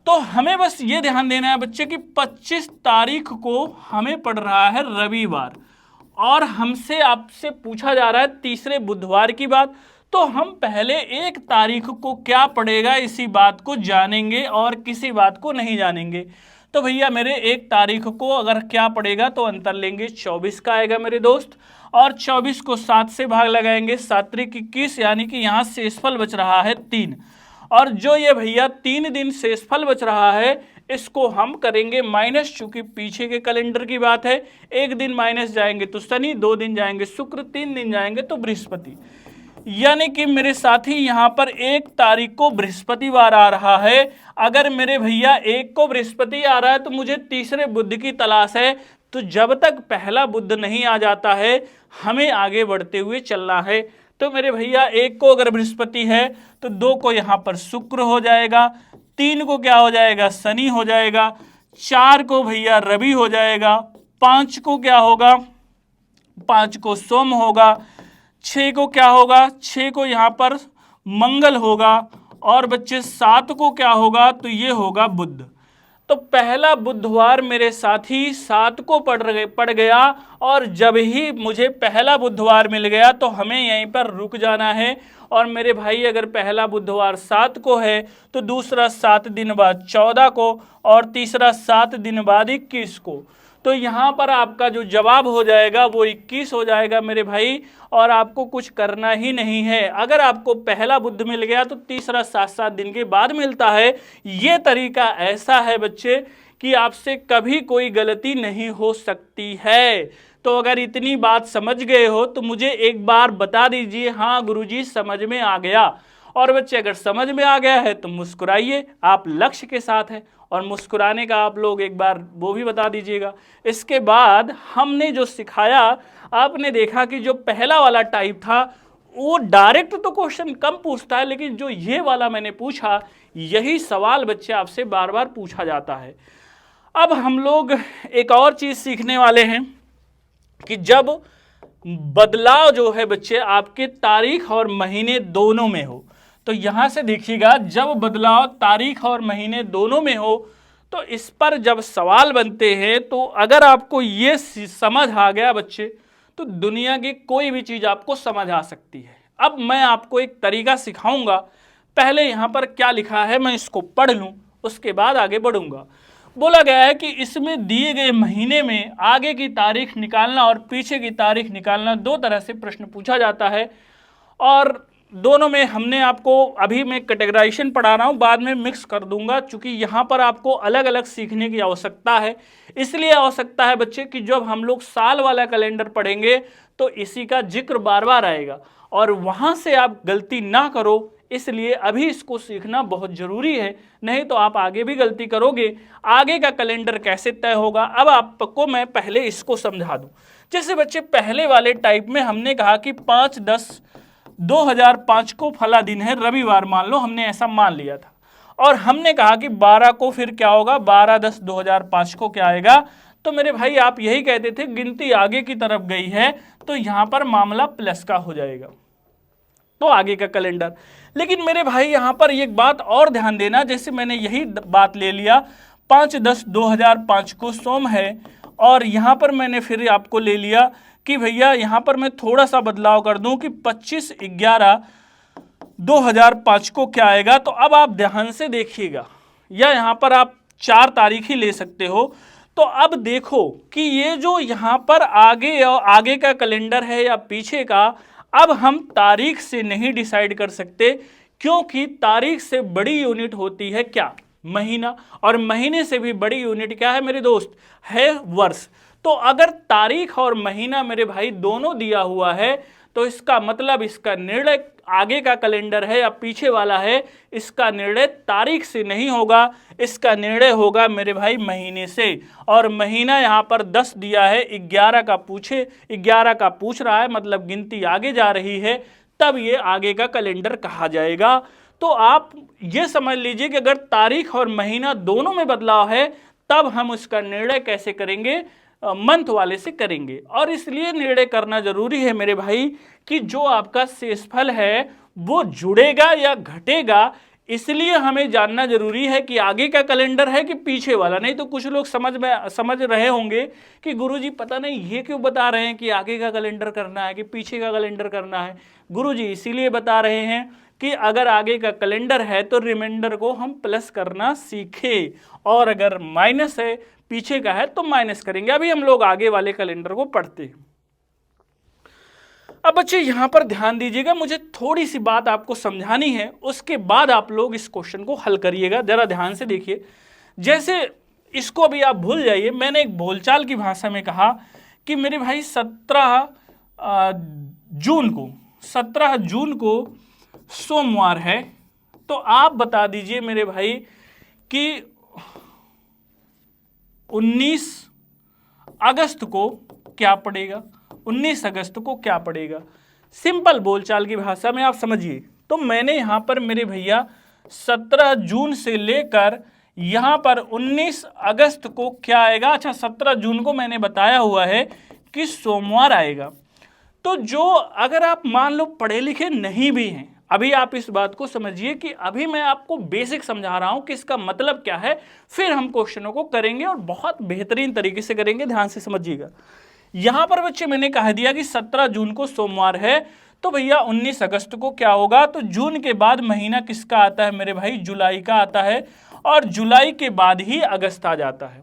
S1: तो हमें बस ये ध्यान देना है बच्चे कि 25 तारीख को हमें पड़ रहा है रविवार और हमसे आपसे पूछा जा रहा है तीसरे बुधवार की बात। तो हम पहले 1 तारीख को क्या पड़ेगा इसी बात को जानेंगे और किसी बात को नहीं जानेंगे। तो भैया मेरे 1 तारीख को अगर क्या पड़ेगा तो अंतर लेंगे 24 का आएगा मेरे दोस्त, और 24 को 7 से भाग लगाएंगे, 7 त्रिक 21, यानी कि यहाँ शेषफल बच रहा है 3। और जो ये भैया 3 दिन शेषफल बच रहा है इसको हम करेंगे माइनस, चूंकि पीछे के कैलेंडर की बात है। 1 दिन माइनस जाएंगे तो शनि, 2 दिन जाएंगे शुक्र, 3 दिन जाएंगे तो बृहस्पति, यानी कि मेरे साथी यहाँ पर 1 तारीख को बृहस्पतिवार आ रहा है। अगर मेरे भैया 1 को बृहस्पति आ रहा है तो मुझे तीसरे बुध की तलाश है। तो जब तक पहला बुध नहीं आ जाता है हमें आगे बढ़ते हुए चलना है। तो मेरे भैया 1 को अगर बृहस्पति है तो 2 को यहाँ पर शुक्र हो जाएगा, 3 को क्या हो जाएगा शनि हो जाएगा, 4 को भैया रवि हो जाएगा, 5 को क्या होगा 5 को सोम होगा, 6 को क्या होगा 6 को यहाँ पर मंगल होगा, और बच्चे 7 को क्या होगा तो ये होगा बुध। तो पहला बुधवार मेरे साथी 7 को पड़ गया और जब ही मुझे पहला बुधवार मिल गया तो हमें यहीं पर रुक जाना है। और मेरे भाई अगर पहला बुधवार 7 को है तो दूसरा 7 दिन बाद 14 को और तीसरा 7 दिन बाद 21 को। तो यहाँ पर आपका जो जवाब हो जाएगा वो 21 हो जाएगा मेरे भाई, और आपको कुछ करना ही नहीं है। अगर आपको पहला बुध मिल गया तो तीसरा 7-7 दिन के बाद मिलता है। ये तरीका ऐसा है बच्चे कि आपसे कभी कोई गलती नहीं हो सकती है। तो अगर इतनी बात समझ गए हो तो मुझे एक बार बता दीजिए हाँ गुरुजी समझ में आ गया। और बच्चे अगर समझ में आ गया है तो मुस्कुराइए, आप लक्ष्य के साथ हैं, और मुस्कुराने का आप लोग एक बार वो भी बता दीजिएगा। इसके बाद हमने जो सिखाया आपने देखा कि जो पहला वाला टाइप था वो डायरेक्ट तो क्वेश्चन कम पूछता है, लेकिन जो ये वाला मैंने पूछा यही सवाल बच्चे आपसे बार बार पूछा जाता है। अब हम लोग एक और चीज़ सीखने वाले हैं कि जब बदलाव जो है बच्चे आपके तारीख और महीने दोनों में हो, तो यहां से देखिएगा जब बदलाव तारीख और महीने दोनों में हो तो इस पर जब सवाल बनते हैं तो अगर आपको ये समझ आ गया बच्चे तो दुनिया की कोई भी चीज़ आपको समझ आ सकती है। अब मैं आपको एक तरीका सिखाऊंगा, पहले यहाँ पर क्या लिखा है मैं इसको पढ़ लूँ उसके बाद आगे बढ़ूंगा। बोला गया है कि इसमें दिए गए महीने में आगे की तारीख निकालना और पीछे की तारीख निकालना 2 तरह से प्रश्न पूछा जाता है, और दोनों में हमने आपको अभी मैं कैटेगराइजेशन पढ़ा रहा हूँ, बाद में मिक्स कर दूंगा, क्योंकि यहाँ पर आपको अलग अलग सीखने की आवश्यकता है। इसलिए आवश्यकता है बच्चे कि जब हम लोग साल वाला कैलेंडर पढ़ेंगे तो इसी का जिक्र बार बार आएगा और वहाँ से आप गलती ना करो, इसलिए अभी इसको सीखना बहुत ज़रूरी है, नहीं तो आप आगे भी गलती करोगे। आगे का कैलेंडर कैसे तय होगा अब आपको मैं पहले इसको समझा दूँ। जैसे बच्चे पहले वाले टाइप में हमने कहा कि 5/10/2005 को फला दिन है रविवार, मान लो हमने ऐसा मान लिया था, और हमने कहा कि 12 को फिर क्या होगा 12/10/2005 को क्या आएगा। तो मेरे भाई आप यही कहते थे गिनती आगे की तरफ गई है तो यहाँ पर मामला प्लस का हो जाएगा, तो आगे का कैलेंडर। लेकिन मेरे भाई यहाँ पर एक बात और ध्यान देना, जैसे मैंने यही बात ले लिया 5/10/2005 को सोम है और यहाँ पर मैंने फिर आपको ले लिया कि भैया यहाँ पर मैं थोड़ा सा बदलाव कर दूं कि 25/11/2005 को क्या आएगा। तो अब आप ध्यान से देखिएगा, या यहाँ पर आप 4 तारीख ही ले सकते हो। तो अब देखो कि ये जो यहाँ पर आगे का कैलेंडर है या पीछे का, अब हम तारीख से नहीं डिसाइड कर सकते, क्योंकि तारीख से बड़ी यूनिट होती है क्या, महीना, और महीने से भी बड़ी यूनिट क्या है मेरे दोस्त, है वर्ष। तो अगर तारीख और महीना मेरे भाई दोनों दिया हुआ है, तो इसका मतलब इसका निर्णय आगे का कैलेंडर है या पीछे वाला है, इसका निर्णय तारीख से नहीं होगा, इसका निर्णय होगा मेरे भाई महीने से। और महीना यहाँ पर 10 दिया है, 11 का पूछ रहा है, मतलब गिनती आगे जा रही है, तब ये आगे का कैलेंडर कहा जाएगा। तो आप ये समझ लीजिए कि अगर तारीख और महीना दोनों में बदलाव है, तब हम उसका निर्णय कैसे करेंगे, मंथ वाले से करेंगे। और इसलिए निर्णय करना जरूरी है मेरे भाई कि जो आपका शेषफल है वो जुड़ेगा या घटेगा, इसलिए हमें जानना जरूरी है कि आगे का कैलेंडर है कि पीछे वाला। नहीं तो कुछ लोग समझ रहे होंगे कि गुरुजी पता नहीं ये क्यों बता रहे हैं कि आगे का कैलेंडर करना है कि पीछे का कैलेंडर करना है। गुरुजी इसीलिए बता रहे हैं कि अगर आगे का कैलेंडर है तो रिमाइंडर को हम प्लस करना सीखें, और अगर माइनस है, पीछे का है, तो माइनस करेंगे। अभी हम लोग आगे वाले कैलेंडर को पढ़ते हैं। अब बच्चे यहां पर ध्यान दीजिएगा, मुझे थोड़ी सी बात आपको समझानी है, उसके बाद आप लोग इस क्वेश्चन को हल करिएगा। जरा ध्यान से देखिए, जैसे इसको अभी आप भूल जाइए, मैंने एक बोलचाल की भाषा में कहा कि मेरे भाई 17 जून को सोमवार है, तो आप बता दीजिए मेरे भाई कि 19 अगस्त को क्या पड़ेगा, 19 अगस्त को क्या पड़ेगा। सिंपल बोलचाल की भाषा में आप समझिए। तो मैंने यहां पर मेरे भैया 17 जून से लेकर यहां पर 19 अगस्त को क्या आएगा। अच्छा, 17 जून को मैंने बताया हुआ है कि सोमवार आएगा। तो जो अगर आप मान लो पढ़े लिखे नहीं भी हैं, अभी आप इस बात को समझिए कि अभी मैं आपको बेसिक समझा रहा हूं कि इसका मतलब क्या है, फिर हम क्वेश्चनों को करेंगे और बहुत बेहतरीन तरीके से करेंगे। ध्यान से समझिएगा। यहां पर बच्चे मैंने कह दिया कि 17 जून को सोमवार है, तो भैया 19 अगस्त को क्या होगा। तो जून के बाद महीना किसका आता है मेरे भाई, जुलाई का आता है, और जुलाई के बाद ही अगस्त आ जाता है।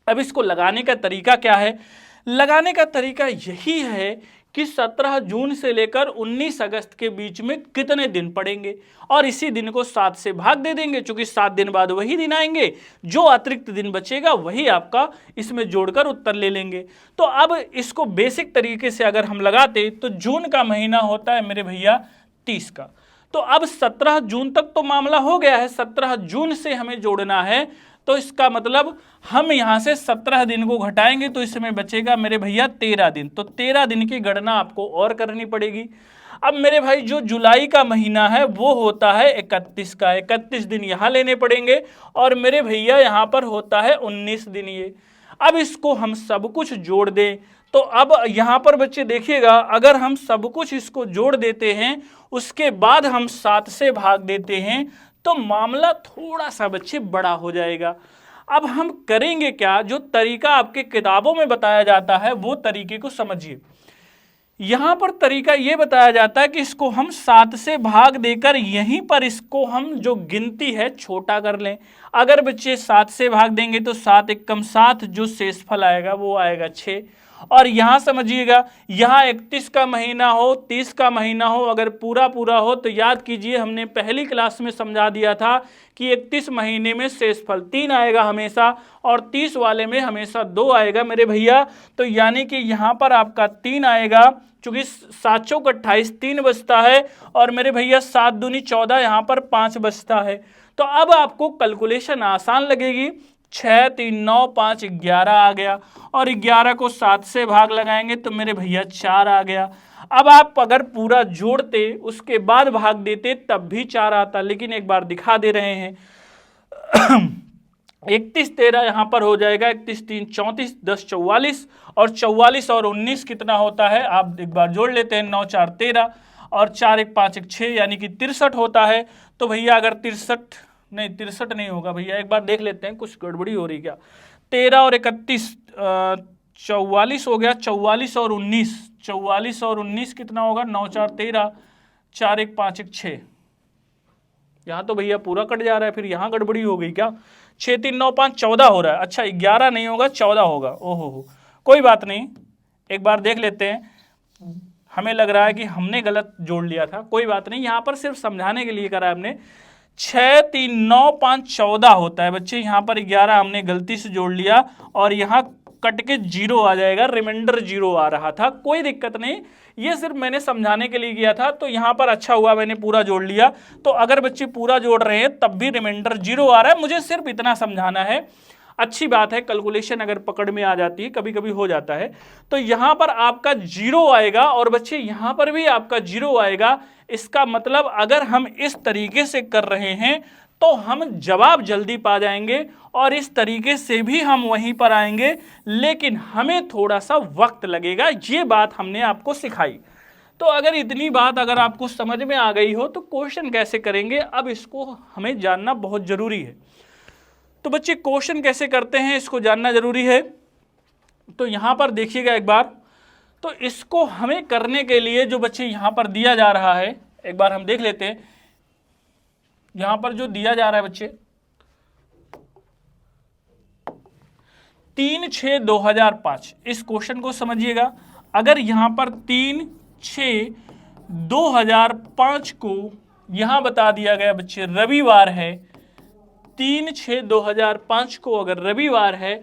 S1: अब इसको लगाने का तरीका क्या है, लगाने का तरीका यही है कि 17 जून से लेकर 19 अगस्त के बीच में कितने दिन पड़ेंगे, और इसी दिन को 7 से भाग दे देंगे, क्योंकि 7 दिन बाद वही दिन आएंगे, जो अतिरिक्त दिन बचेगा वही आपका इसमें जोड़कर उत्तर ले लेंगे। तो अब इसको बेसिक तरीके से अगर हम लगाते तो जून का महीना होता है मेरे भैया 30 का। तो अब 17 जून तक तो मामला हो गया है, 17 जून से हमें जोड़ना है, तो इसका मतलब हम यहां से 17 दिन को घटाएंगे तो इसमें बचेगा मेरे भैया 13 दिन। तो 13 दिन की गणना आपको और करनी पड़ेगी। अब मेरे भाई जो जुलाई का महीना है वो होता है 31 का, 31 दिन यहां लेने पड़ेंगे, और मेरे भैया यहां पर होता है 19 दिन ये। अब इसको हम सब कुछ जोड़ दें, तो अब यहां पर बच्चे देखिएगा, अगर हम सब कुछ इसको जोड़ देते हैं, उसके बाद हम 7 से भाग देते हैं, तो मामला थोड़ा सा बच्चे बड़ा हो जाएगा। अब हम करेंगे क्या, जो तरीका आपके किताबों में बताया जाता है वो तरीके को समझिए। यहां पर तरीका ये बताया जाता है कि इसको हम 7 से भाग देकर यहीं पर इसको हम जो गिनती है छोटा कर लें। अगर बच्चे 7 से भाग देंगे तो 7 एकम 7, जो शेषफल आएगा वो आएगा 6। और यहां समझिएगा, यहां 31 का महीना हो, 30 का महीना हो, अगर पूरा पूरा हो तो याद कीजिए हमने पहली क्लास में समझा दिया था कि 31 महीने में शेषफल 3 आएगा हमेशा, और 30 वाले में हमेशा 2 आएगा मेरे भैया। तो यानी कि यहां पर आपका 3 आएगा, चूंकि 7 चौक 28 3 बचता है, और मेरे भैया 7 दूनी 14 यहां पर 5 बचता है। तो अब आपको कैलकुलेशन आसान लगेगी। 6 3 9 5 11 आ गया, और 11 को 7 से भाग लगाएंगे तो मेरे भैया 4 आ गया। अब आप अगर पूरा जोड़ते उसके बाद भाग देते तब भी 4 आता, लेकिन एक बार दिखा दे रहे हैं 31 13 यहां पर हो जाएगा, 31 3 34, 10 44, और 44 और 19 कितना होता है, आप एक बार जोड़ लेते हैं, 9 4 13, और 4 1 5 1 6, यानी कि 63 होता है। तो भैया अगर 63 नहीं होगा भैया, एक बार देख लेते हैं कुछ गड़बड़ी हो रही क्या। 13 और 31 44 हो गया, 44 और 19, 44 और 19 कितना होगा, 9 4 13, 4 1 5 1 6। यहाँ तो भैया पूरा कट जा रहा है, फिर यहाँ गड़बड़ी हो गई क्या, 6 3 9 5 14 हो रहा है। अच्छा 11 नहीं होगा, 14 होगा। ओहो, कोई बात नहीं, एक बार देख लेते हैं। हमें लग रहा है कि हमने गलत जोड़ लिया था, कोई बात नहीं, यहाँ पर सिर्फ समझाने के लिए करा है हमने। 6 3 9 5 14 होता है बच्चे, यहाँ पर 11 हमने गलती से जोड़ लिया और यहाँ कट के 0 आ जाएगा, रिमाइंडर 0 आ रहा था, कोई दिक्कत नहीं, ये सिर्फ मैंने समझाने के लिए किया था। तो यहाँ पर अच्छा हुआ मैंने पूरा जोड़ लिया। तो अगर बच्चे पूरा जोड़ रहे हैं तब भी रिमाइंडर 0 आ रहा है, मुझे सिर्फ इतना समझाना है। अच्छी बात है, कैलकुलेशन अगर पकड़ में आ जाती है, कभी कभी हो जाता है। तो यहां पर आपका 0 आएगा और बच्चे यहां पर भी आपका 0 आएगा। इसका मतलब अगर हम इस तरीके से कर रहे हैं तो हम जवाब जल्दी पा जाएंगे और इस तरीके से भी हम वहीं पर आएंगे, लेकिन हमें थोड़ा सा वक्त लगेगा। ये बात हमने आपको सिखाई। तो अगर इतनी बात अगर आपको समझ में आ गई हो तो क्वेश्चन कैसे करेंगे, अब इसको हमें जानना बहुत जरूरी है। तो बच्चे क्वेश्चन कैसे करते हैं इसको जानना जरूरी है। तो यहां पर देखिएगा एक बार, तो इसको हमें करने के लिए जो बच्चे यहां पर दिया जा रहा है, एक बार हम देख लेते हैं। यहां पर जो दिया जा रहा है बच्चे 3 6 2005, इस क्वेश्चन को समझिएगा। अगर यहां पर 3 6 2005 को यहां बता दिया गया बच्चे रविवार है, 3 6 2005 को अगर रविवार है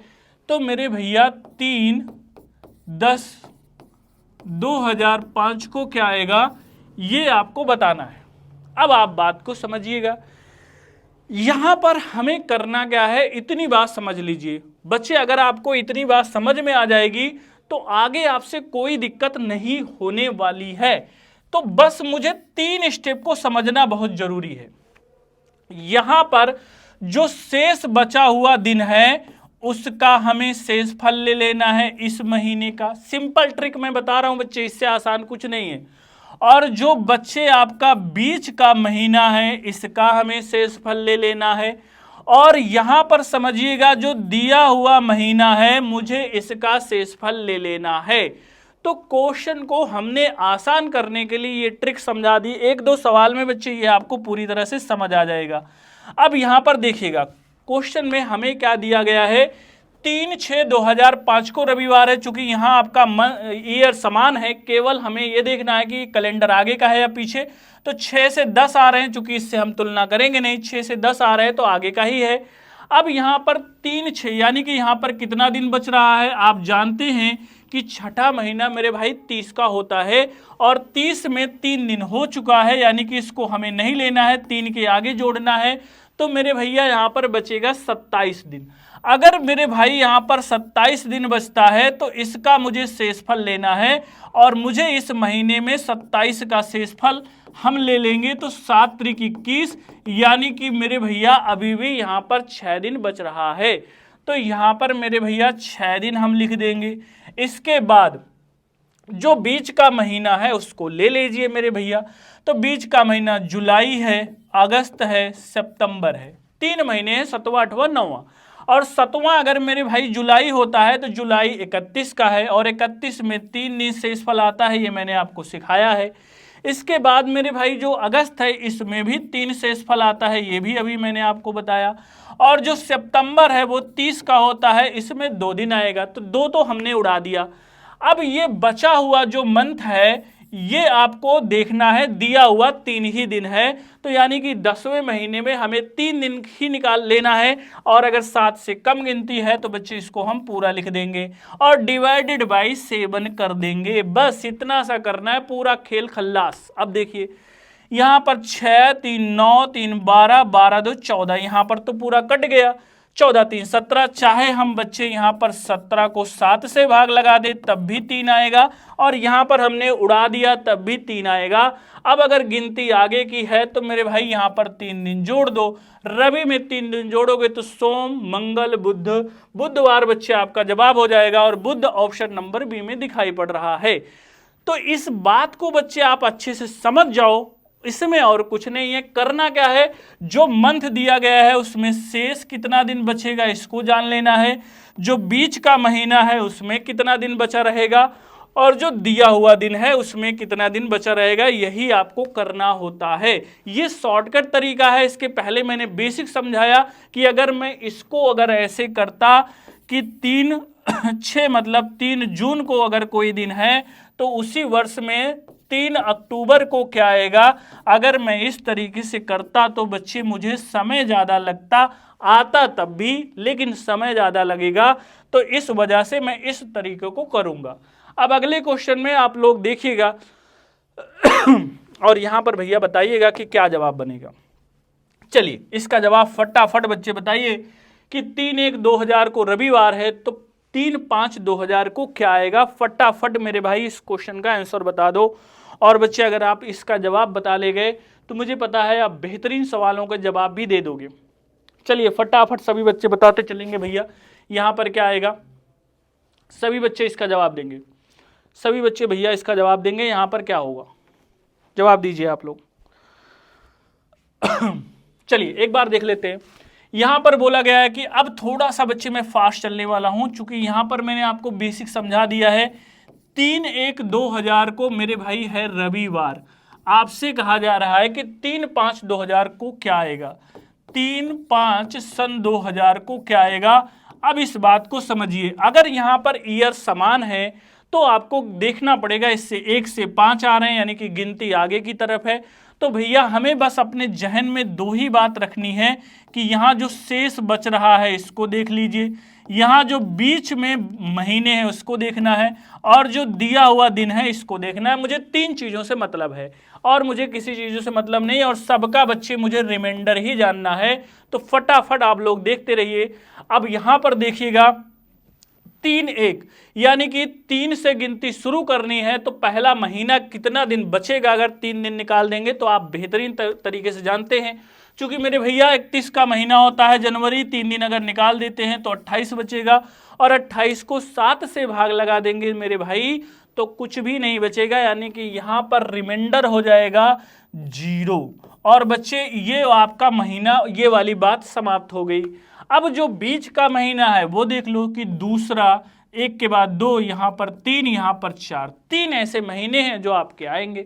S1: तो मेरे भैया 3 10 2005 को क्या आएगा, ये आपको बताना है। अब आप बात को समझिएगा, यहां पर हमें करना क्या है, इतनी बात समझ लीजिए बच्चे। अगर आपको इतनी बात समझ में आ जाएगी तो आगे आपसे कोई दिक्कत नहीं होने वाली है। तो बस मुझे 3 स्टेप को समझना बहुत जरूरी है। यहां पर जो शेष बचा हुआ दिन है उसका हमें शेषफल ले लेना है इस महीने का। सिंपल ट्रिक मैं बता रहा हूं बच्चे, इससे आसान कुछ नहीं है। और जो बच्चे आपका बीच का महीना है इसका हमें शेषफल ले लेना है। और यहां पर समझिएगा जो दिया हुआ महीना है मुझे इसका शेषफल ले लेना है। तो क्वेश्चन को हमने आसान करने के लिए ये ट्रिक समझा दी। 1-2 सवाल में बच्चे ये आपको पूरी तरह से समझ आ जाएगा। अब यहां पर देखिएगा क्वेश्चन में हमें क्या दिया गया है, 3 6 2005 को रविवार है। चूंकि यहां आपका ईयर समान है, केवल हमें यह देखना है कि कैलेंडर आगे का है या पीछे। तो 6 से 10 आ रहे हैं, चूंकि इससे हम तुलना करेंगे नहीं, 6 से 10 आ रहे हैं तो आगे का ही है। अब यहां पर 3 6 यानी कि यहां पर कितना दिन बच रहा है, आप जानते हैं कि छठा महीना मेरे भाई 30 का होता है और 30 में 3 दिन हो चुका है, यानी कि इसको हमें नहीं लेना है, 3 के आगे जोड़ना है। तो मेरे भैया यहां पर बचेगा 27 दिन। अगर मेरे भाई यहां पर 27 दिन बचता है तो इसका मुझे शेषफल लेना है और मुझे इस महीने में 27 का शेषफल हम ले लेंगे। तो 7 त्रिक 21, यानी कि मेरे भैया अभी भी यहां पर 6 दिन बच रहा है। तो यहां पर मेरे भैया 6 दिन हम लिख देंगे। इसके बाद जो बीच का महीना है उसको ले लीजिए मेरे भैया। तो बीच का महीना जुलाई है, अगस्त है, सितंबर है, 3 महीने हैं, 7वां 8वां 9वां। और 7वां अगर मेरे भाई जुलाई होता है तो जुलाई 31 का है और 31 में 3 दिन शेषफल आता है, ये मैंने आपको सिखाया है। इसके बाद मेरे भाई जो अगस्त है इसमें भी 3 शेषफल आता है, ये भी अभी मैंने आपको बताया। और जो सितंबर है वो 30 का होता है, इसमें 2 दिन आएगा, तो 2 तो हमने उड़ा दिया। अब ये बचा हुआ जो मंथ है ये आपको देखना है, दिया हुआ 3 ही दिन है। तो यानी कि 10वें महीने में हमें 3 दिन ही निकाल लेना है और अगर 7 से कम गिनती है तो बच्चे इसको हम पूरा लिख देंगे और डिवाइडेड बाई 7 कर देंगे। बस इतना सा करना है, पूरा खेल खल्लास। अब देखिए यहां पर 6 3 9 3 12 12 2 14, यहां पर तो पूरा कट गया। 14 3 17, चाहे हम बच्चे यहां पर 17 को 7 से भाग लगा दे तब भी 3 आएगा और यहां पर हमने उड़ा दिया तब भी 3 आएगा। अब अगर गिनती आगे की है तो मेरे भाई यहां पर 3 दिन जोड़ दो। रवि में 3 दिन जोड़ोगे तो सोम मंगल बुध, बुधवार बच्चे आपका जवाब हो जाएगा और बुध ऑप्शन नंबर बी में दिखाई पड़ रहा है। तो इस बात को बच्चे आप अच्छे से समझ जाओ, इसमें और कुछ नहीं है। करना क्या है, जो मंथ दिया गया है उसमें शेष कितना दिन बचेगा इसको जान लेना है, जो बीच का महीना है उसमें कितना दिन बचा रहेगा, और जो दिया हुआ दिन है उसमें कितना दिन बचा रहेगा, यही आपको करना होता है। ये शॉर्टकट तरीका है। इसके पहले मैंने बेसिक समझाया कि अगर मैं इसको अगर ऐसे करता कि 3/6 मतलब 3 जून को अगर कोई दिन है तो उसी वर्ष में 3 अक्टूबर को क्या आएगा। अगर मैं इस तरीके से करता तो बच्चे मुझे समय ज़्यादा लगता, आता तब भी लेकिन समय ज़्यादा लगेगा, तो इस वजह से मैं इस तरीके को करूँगा। अब अगले क्वेश्चन में आप लोग देखिएगा और यहाँ पर भैया बताइएगा कि क्या जवाब बनेगा। चलिए इसका जवाब फटाफट बच्चे बताइए कि 3/1/2000 को रविवार है तो 3/5/2000 को क्या आएगा। फटाफट मेरे भाई इस क्वेश्चन का आंसर बता दो। और बच्चे अगर आप इसका जवाब बता ले गए तो मुझे पता है आप बेहतरीन सवालों का जवाब भी दे दोगे। चलिए फटाफट सभी बच्चे बताते चलेंगे भैया यहाँ पर क्या आएगा। सभी बच्चे इसका जवाब देंगे, सभी बच्चे भैया इसका जवाब देंगे। यहाँ पर क्या होगा, जवाब दीजिए आप लोग। चलिए एक बार देख लेते हैं। यहां पर बोला गया है कि अब थोड़ा सा बच्चे मैं फास्ट चलने वाला हूं, चूंकि यहां पर मैंने आपको बेसिक समझा दिया है। 3/1/2000 को मेरे भाई है रविवार। आपसे कहा जा रहा है कि 3/5/2000 को क्या आएगा, 3/5 सन 2000 को क्या आएगा। अब इस बात को समझिए, अगर यहां पर ईयर समान है तो आपको देखना पड़ेगा इससे 1 से 5 आ रहे हैं यानी कि गिनती आगे की तरफ है। तो भैया हमें बस अपने जहन में दो ही बात रखनी है कि यहाँ जो शेष बच रहा है इसको देख लीजिए, यहाँ जो बीच में महीने हैं उसको देखना है, और जो दिया हुआ दिन है इसको देखना है। मुझे 3 चीज़ों से मतलब है और मुझे किसी चीज़ों से मतलब नहीं, और सबका बच्चे मुझे रिमाइंडर ही जानना है। तो फटाफट आप लोग देखते रहिए। अब यहाँ पर देखिएगा 3/1 यानी कि 3 से गिनती शुरू करनी है तो पहला महीना कितना दिन बचेगा। अगर 3 दिन निकाल देंगे तो आप बेहतरीन तरीके से जानते हैं, क्योंकि मेरे भैया 31 का महीना होता है जनवरी, 3 दिन अगर निकाल देते हैं तो 28 बचेगा, और 28 को 7 से भाग लगा देंगे मेरे भाई तो कुछ भी नहीं बचेगा, यानी कि यहाँ पर रिमाइंडर हो जाएगा 0। और बच्चे ये आपका महीना, ये वाली बात समाप्त हो गई। अब जो बीच का महीना है वो देख लो कि दूसरा, 1 के बाद 2, यहाँ पर 3, यहाँ पर 4, 3 ऐसे महीने हैं जो आपके आएंगे।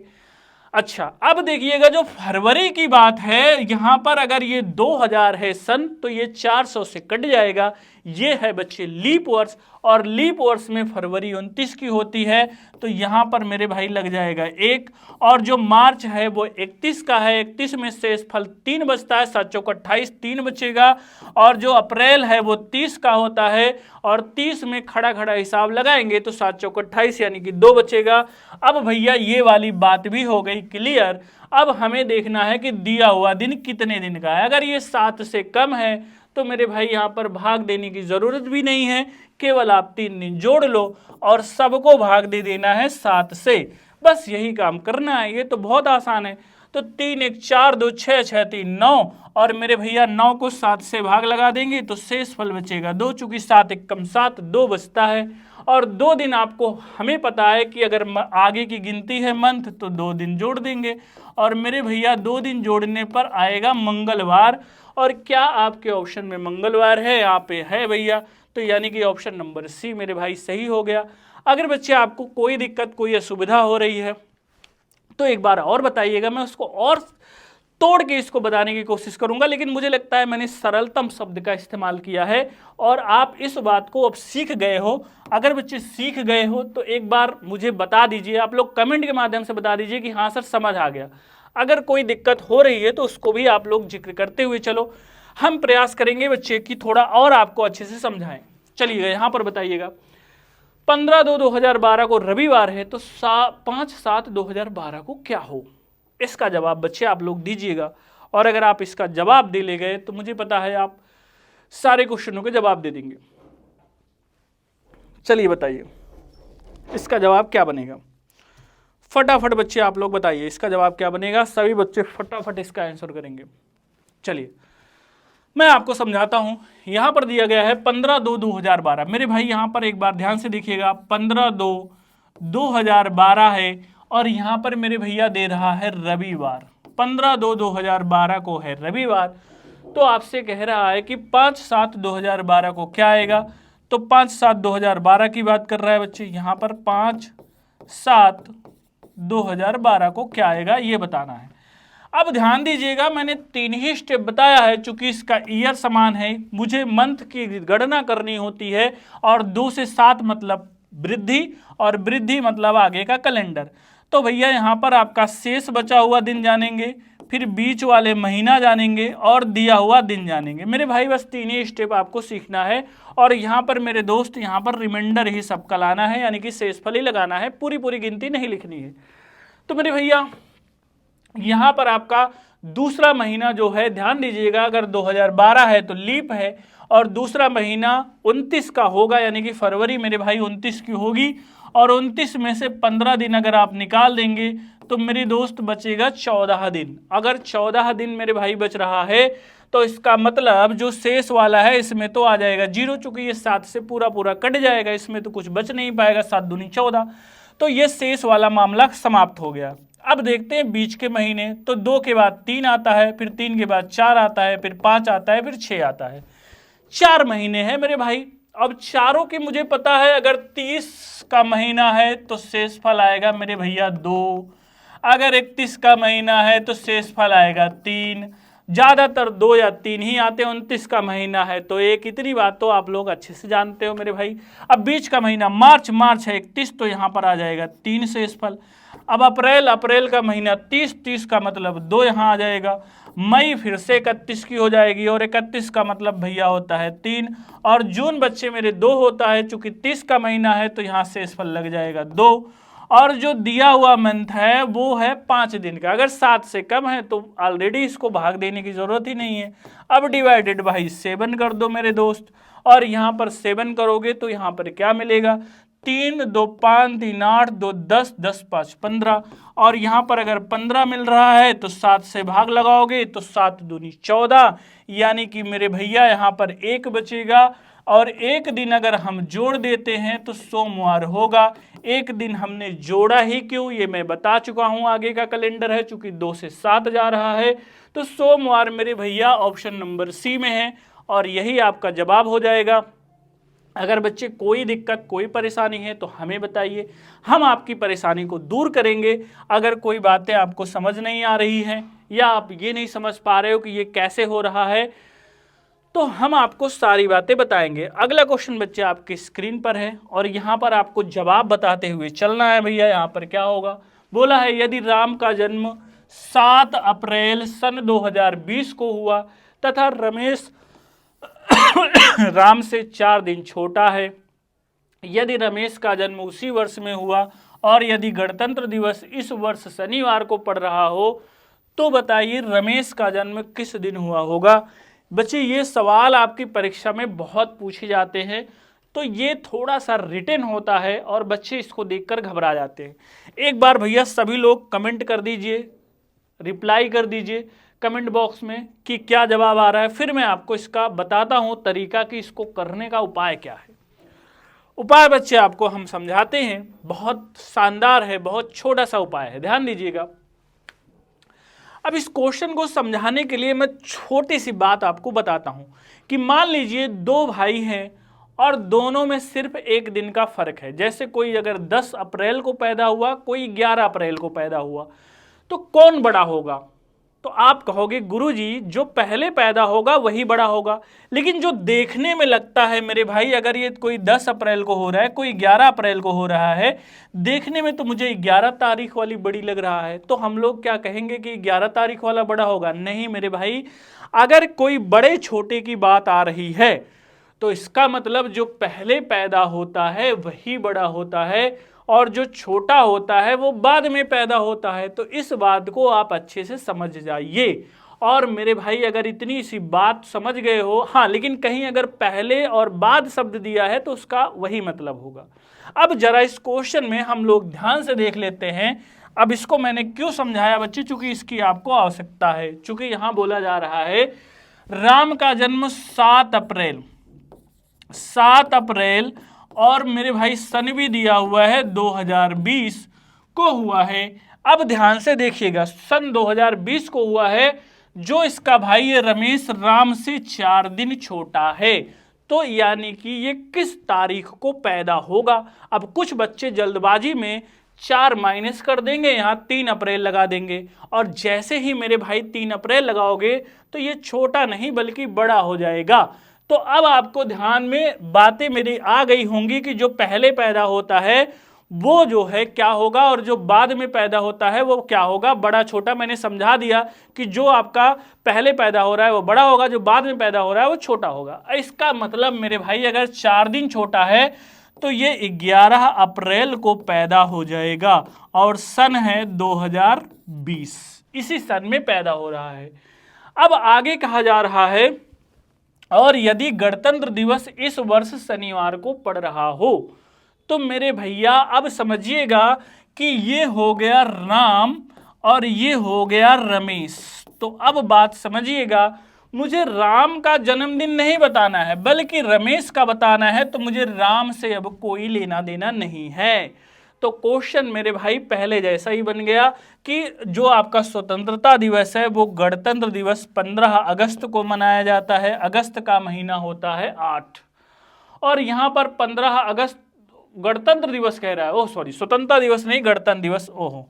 S1: अच्छा अब देखिएगा जो फरवरी की बात है, यहां पर अगर ये 2000 है सन तो ये 400 से कट जाएगा। ये है बच्चे लीप वर्ष, और लीप वर्ष में फरवरी 29 की होती है तो यहां पर मेरे भाई लग जाएगा 1। और जो मार्च है वो 31 का है, 31 में शेष फल 3 बचता है, 7 चौक 28, 3 बचेगा। और जो अप्रैल है वो 30 का होता है, और 30 में खड़ा खड़ा हिसाब लगाएंगे तो 7 चौक 28 यानी कि 2 बचेगा। अब भैया ये वाली बात भी हो गई क्लियर। अब हमें देखना है कि दिया हुआ दिन कितने दिन का है। अगर ये 7 से कम है तो मेरे भाई यहाँ पर भाग देने की जरूरत भी नहीं है, केवल आप 3 दिन जोड़ लो और सबको भाग दे देना है 7 से। बस यही काम करना है, ये तो बहुत आसान है। तो 3 1 4 2 6 6 3 9, और मेरे भैया 9 को 7 से भाग लगा देंगे तो शेष फल बचेगा 2, चूंकि 7 1 कम 7, 2 बचता है। और 2 दिन आपको हमें पता है कि अगर आगे की गिनती है मंथ तो 2 दिन जोड़ देंगे, और मेरे भैया 2 दिन जोड़ने पर आएगा मंगलवार। और क्या आपके ऑप्शन में मंगलवार है, यहाँ पे है भैया, तो यानी कि ऑप्शन नंबर सी मेरे भाई सही हो गया। अगर बच्चे आपको कोई दिक्कत, कोई असुविधा हो रही है तो एक बार और बताइएगा, मैं उसको और तोड़ के इसको बताने की कोशिश करूंगा। लेकिन मुझे लगता है मैंने सरलतम शब्द का इस्तेमाल किया है और आप इस बात को अब सीख गए हो। अगर बच्चे सीख गए हो तो एक बार मुझे बता दीजिए, आप लोग कमेंट के माध्यम से बता दीजिए कि हाँ सर समझ आ गया। अगर कोई दिक्कत हो रही है तो उसको भी आप लोग जिक्र करते हुए चलो। हम प्रयास करेंगे बच्चे की थोड़ा और आपको अच्छे से समझाएं। चलिए यहाँ पर बताइएगा 15/2/2012 को रविवार है तो 5/7/2012 को क्या हो। इसका जवाब बच्चे आप लोग दीजिएगा, और अगर आप इसका जवाब दे ले गए तो मुझे पता है आप सारे क्वेश्चनों के जवाब दे देंगे। चलिए बताइए इसका जवाब क्या बनेगा। फटाफट बच्चे आप लोग बताइए इसका जवाब क्या बनेगा। सभी बच्चे फटाफट इसका आंसर करेंगे। चलिए मैं आपको समझाता हूं। यहां पर दिया गया है 15/2/2012। मेरे भाई यहां पर एक बार ध्यान से देखिएगा, 15/2/2012 है, और यहां पर मेरे भैया दे रहा है रविवार। 15/2/2012 को है रविवार। तो आपसे कह रहा है कि 5/7/2012 को क्या आएगा, तो 5/7/2012 की बात कर रहा है बच्चे। यहाँ पर 5/7/2012 को क्या आएगा ये बताना है। अब ध्यान दीजिएगा, मैंने 3 ही स्टेप बताया है, चूंकि इसका ईयर समान है, मुझे मंथ की गणना करनी होती है, और 2 से 7 मतलब वृद्धि, और वृद्धि मतलब आगे का कैलेंडर। तो भैया यहाँ पर आपका शेष बचा हुआ दिन जानेंगे, फिर बीच वाले महीना जानेंगे, और दिया हुआ दिन जानेंगे। मेरे भाई बस 3 ही स्टेप आपको सीखना है, और यहाँ पर मेरे दोस्त यहाँ पर रिमाइंडर ही सबका लाना है, यानी कि शेषफल ही लगाना है, पूरी पूरी गिनती नहीं लिखनी है। तो मेरे भैया यहाँ पर आपका दूसरा महीना जो है, ध्यान दीजिएगा, अगर 2012 है तो लीप है, और दूसरा महीना 29 का होगा, यानी कि फरवरी मेरे भाई 29 की होगी, और 29 में से 15 दिन अगर आप निकाल देंगे तो मेरे दोस्त बचेगा 14 दिन। अगर 14 दिन मेरे भाई बच रहा है तो इसका मतलब जो शेष वाला है इसमें तो आ जाएगा 0, चूंकि ये 7 से पूरा पूरा कट जाएगा, इसमें तो कुछ बच नहीं पाएगा, 7 दूनी 14। तो ये शेष वाला मामला समाप्त हो गया। अब देखते हैं बीच के महीने, तो 2 के बाद 3 आता है, फिर 3 के बाद 4 आता है, फिर 5 आता है, फिर 6 आता है। 4 महीने हैं मेरे भाई। अब चारों की मुझे पता है, अगर 30 का महीना है तो शेषफल आएगा मेरे भैया 2, अगर 31 का महीना है तो शेषफल आएगा 3, ज्यादातर 2 या 3 ही आते हैं। 29 का महीना है तो 1, इतनी बात तो आप लोग अच्छे से जानते हो मेरे भाई। अब बीच का महीना मार्च है 31, तो यहाँ पर आ जाएगा 3 शेषफल। अब अप्रैल का महीना 30 का मतलब 2 यहाँ आ जाएगा। मई फिर से 31 की हो जाएगी, और 31 का मतलब भैया होता है 3, और जून बच्चे मेरे 2 होता है, चूंकि 30 का महीना है तो यहाँ शेषफल लग जाएगा 2, और जो दिया हुआ मंथ है वो है 5 दिन का। अगर 7 से कम है तो ऑलरेडी इसको भाग देने की जरूरत ही नहीं है। अब डिवाइडेड बाई 7 कर दो मेरे दोस्त, और यहाँ पर 7 करोगे तो यहाँ पर क्या मिलेगा, 3 2 5 3 8 2 10 10 5 15, और यहाँ पर अगर 15 मिल रहा है तो 7 से भाग लगाओगे तो 7 दूनी 14, यानी कि मेरे भैया यहाँ पर 1 बचेगा। और एक दिन अगर हम जोड़ देते हैं तो सोमवार होगा। एक दिन हमने जोड़ा ही क्यों, ये मैं बता चुका हूं, आगे का कैलेंडर है, चूंकि 2 से 7 जा रहा है, तो सोमवार मेरे भैया ऑप्शन नंबर सी में है, और यही आपका जवाब हो जाएगा। अगर बच्चे कोई दिक्कत कोई परेशानी है तो हमें बताइए, हम आपकी परेशानी को दूर करेंगे। अगर कोई बातें आपको समझ नहीं आ रही हैं, या आप ये नहीं समझ पा रहे हो कि ये कैसे हो रहा है, तो हम आपको सारी बातें बताएंगे। अगला क्वेश्चन बच्चे आपकी स्क्रीन पर है, और यहाँ पर आपको जवाब बताते हुए चलना है भैया। यहाँ पर क्या होगा, बोला है यदि राम का जन्म 7 अप्रैल सन 2020 को हुआ तथा रमेश राम से 4 दिन छोटा है, यदि रमेश का जन्म उसी वर्ष में हुआ, और यदि गणतंत्र दिवस इस वर्ष शनिवार को पड़ रहा हो, तो बताइए रमेश का जन्म किस दिन हुआ होगा। बच्चे ये सवाल आपकी परीक्षा में बहुत पूछे जाते हैं, तो ये थोड़ा सा रिटन होता है, और बच्चे इसको देखकर घबरा जाते हैं। एक बार भैया सभी लोग कमेंट कर दीजिए, रिप्लाई कर दीजिए कमेंट बॉक्स में कि क्या जवाब आ रहा है, फिर मैं आपको इसका बताता हूं तरीका कि इसको करने का उपाय क्या है। उपाय बच्चे आपको हम समझाते हैं, बहुत शानदार है, बहुत छोटा सा उपाय है, ध्यान दीजिएगा। अब इस क्वेश्चन को समझाने के लिए मैं छोटी सी बात आपको बताता हूं कि मान लीजिए 2 भाई हैं, और दोनों में सिर्फ 1 दिन का फर्क है। जैसे कोई अगर 10 अप्रैल को पैदा हुआ, कोई 11 अप्रैल को पैदा हुआ, तो कौन बड़ा होगा। तो आप कहोगे गुरुजी जो पहले पैदा होगा वही बड़ा होगा, लेकिन जो देखने में लगता है मेरे भाई, अगर ये कोई 10 अप्रैल को हो रहा है, कोई 11 अप्रैल को हो रहा है, देखने में तो मुझे 11 तारीख वाली बड़ी लग रहा है, तो हम लोग क्या कहेंगे कि 11 तारीख वाला बड़ा होगा। नहीं मेरे भाई, अगर कोई बड़े छोटे की बात आ रही है तो इसका मतलब जो पहले पैदा होता है वही बड़ा होता है, और जो छोटा होता है वो बाद में पैदा होता है। तो इस बात को आप अच्छे से समझ जाइए। और मेरे भाई अगर इतनी सी बात समझ गए हो, हाँ, लेकिन कहीं अगर पहले और बाद शब्द दिया है तो उसका वही मतलब होगा। अब जरा इस क्वेश्चन में हम लोग ध्यान से देख लेते हैं। अब इसको मैंने क्यों समझाया बच्चे, चूंकि इसकी आपको आवश्यकता है। चूंकि यहां बोला जा रहा है राम का जन्म 7 अप्रैल, और मेरे भाई सन भी दिया हुआ है 2020 को हुआ है। अब ध्यान से देखिएगा, सन 2020 को हुआ है, जो इसका भाई है रमेश राम से 4 दिन छोटा है, तो यानी कि ये किस तारीख को पैदा होगा। अब कुछ बच्चे जल्दबाजी में 4 माइनस कर देंगे, यहाँ 3 अप्रैल लगा देंगे, और जैसे ही मेरे भाई 3 अप्रैल लगाओगे तो ये छोटा नहीं बल्कि बड़ा हो जाएगा। तो अब आपको ध्यान में बातें मेरी आ गई होंगी कि जो पहले पैदा होता है वो जो है क्या होगा, और जो बाद में पैदा होता है वो क्या होगा, बड़ा छोटा। मैंने समझा दिया कि जो आपका पहले पैदा हो रहा है वो बड़ा होगा, जो बाद में पैदा हो रहा है वो छोटा होगा। इसका मतलब मेरे भाई अगर 4 दिन छोटा है तो ये 11 अप्रैल को पैदा हो जाएगा, और सन है 2020, इसी सन में पैदा हो रहा है। अब आगे कहा जा रहा है, और यदि गणतंत्र दिवस इस वर्ष शनिवार को पड़ रहा हो, तो मेरे भैया अब समझिएगा कि ये हो गया राम और ये हो गया रमेश। तो अब बात समझिएगा, मुझे राम का जन्मदिन नहीं बताना है बल्कि रमेश का बताना है, तो मुझे राम से अब कोई लेना देना नहीं है। तो क्वेश्चन मेरे भाई पहले जैसा ही बन गया कि जो आपका स्वतंत्रता दिवस है वो गणतंत्र दिवस 15 अगस्त को मनाया जाता है। अगस्त का महीना होता है 8, और यहाँ पर 15 अगस्त गणतंत्र दिवस कह रहा है, ओह सॉरी, स्वतंत्रता दिवस नहीं, गणतंत्र दिवस। ओहो,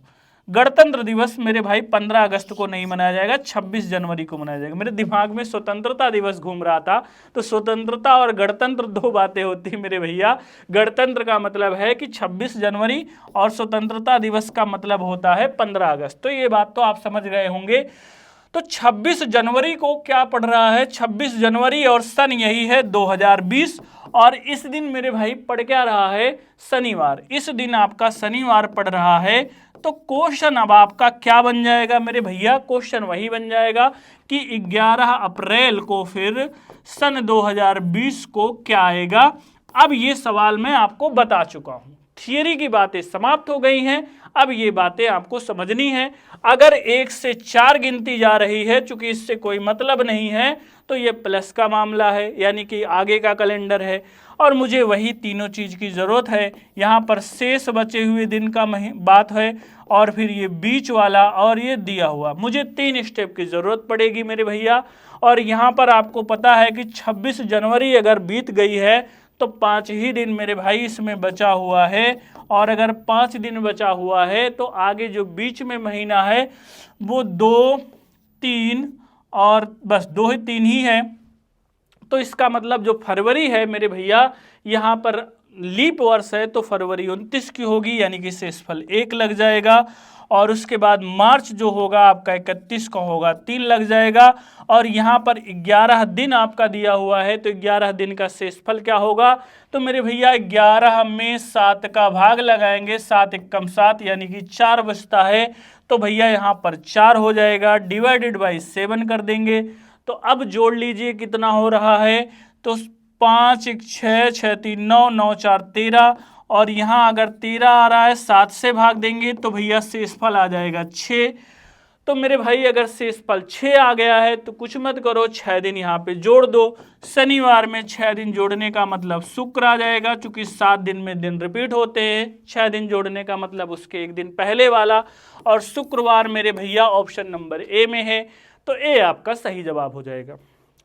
S1: गणतंत्र दिवस मेरे भाई 15 अगस्त को नहीं मनाया जाएगा, 26 जनवरी को मनाया जाएगा। मेरे दिमाग में स्वतंत्रता दिवस घूम रहा था, तो स्वतंत्रता और गणतंत्र दो बातें होती है मेरे भैया। गणतंत्र का मतलब है कि 26 जनवरी और स्वतंत्रता दिवस का मतलब होता है 15 अगस्त। तो ये बात तो आप समझ गए होंगे। तो 26 जनवरी को क्या पड़ रहा है, 26 जनवरी और सन यही है 2020, और इस दिन मेरे भाई पड़ क्या रहा है, शनिवार। इस दिन आपका शनिवार पड़ रहा है। तो क्वेश्चन अब आपका क्या बन जाएगा मेरे भैया, क्वेश्चन वही बन जाएगा कि 11 अप्रैल को फिर सन 2020 को क्या आएगा। अब ये सवाल मैं आपको बता चुका हूं, थियरी की बातें समाप्त हो गई हैं, अब ये बातें आपको समझनी है। अगर 1 से 4 गिनती जा रही है, चूंकि इससे कोई मतलब नहीं है, तो ये प्लस का मामला है, यानी कि आगे का कैलेंडर है, और मुझे वही तीनों चीज की जरूरत है। यहाँ पर शेष बचे हुए दिन का बात है, और फिर ये बीच वाला, और ये दिया हुआ। मुझे 3 स्टेप की जरूरत पड़ेगी मेरे भैया। और यहाँ पर आपको पता है कि 26 जनवरी अगर बीत गई है तो 5 ही दिन मेरे भाई इसमें बचा हुआ है, और अगर 5 दिन बचा हुआ है तो आगे जो बीच में महीना है वो 2, 3 और बस 2 ही 3 ही है। तो इसका मतलब जो फरवरी है मेरे भैया, यहाँ पर लीप वर्ष है तो फरवरी 29 की होगी, यानी कि शेषफल 1 लग जाएगा। और उसके बाद मार्च जो होगा आपका 31 का होगा, 3 लग जाएगा। और यहाँ पर 11 दिन आपका दिया हुआ है, तो 11 दिन का शेषफल क्या होगा, तो मेरे भैया 11 में 7 का भाग लगाएंगे, 7 एकम 7 यानी कि 4 बचता है, तो भैया यहाँ पर 4 हो जाएगा, डिवाइडेड बाई 7 कर देंगे। तो अब जोड़ लीजिए कितना हो रहा है, तो 5 1 6 6 3 9 9 4 13, और यहाँ अगर 13 आ रहा है 7 से भाग देंगे तो भैया शेषफल आ जाएगा 6। तो मेरे भाई अगर शेषफल 6 आ गया है तो कुछ मत करो, 6 दिन यहाँ पे जोड़ दो। शनिवार में 6 दिन जोड़ने का मतलब शुक्र आ जाएगा, चूंकि 7 दिन में दिन रिपीट होते हैं, 6 दिन जोड़ने का मतलब उसके एक दिन पहले वाला, और शुक्रवार मेरे भैया ऑप्शन नंबर ए में है, तो ए आपका सही जवाब हो जाएगा।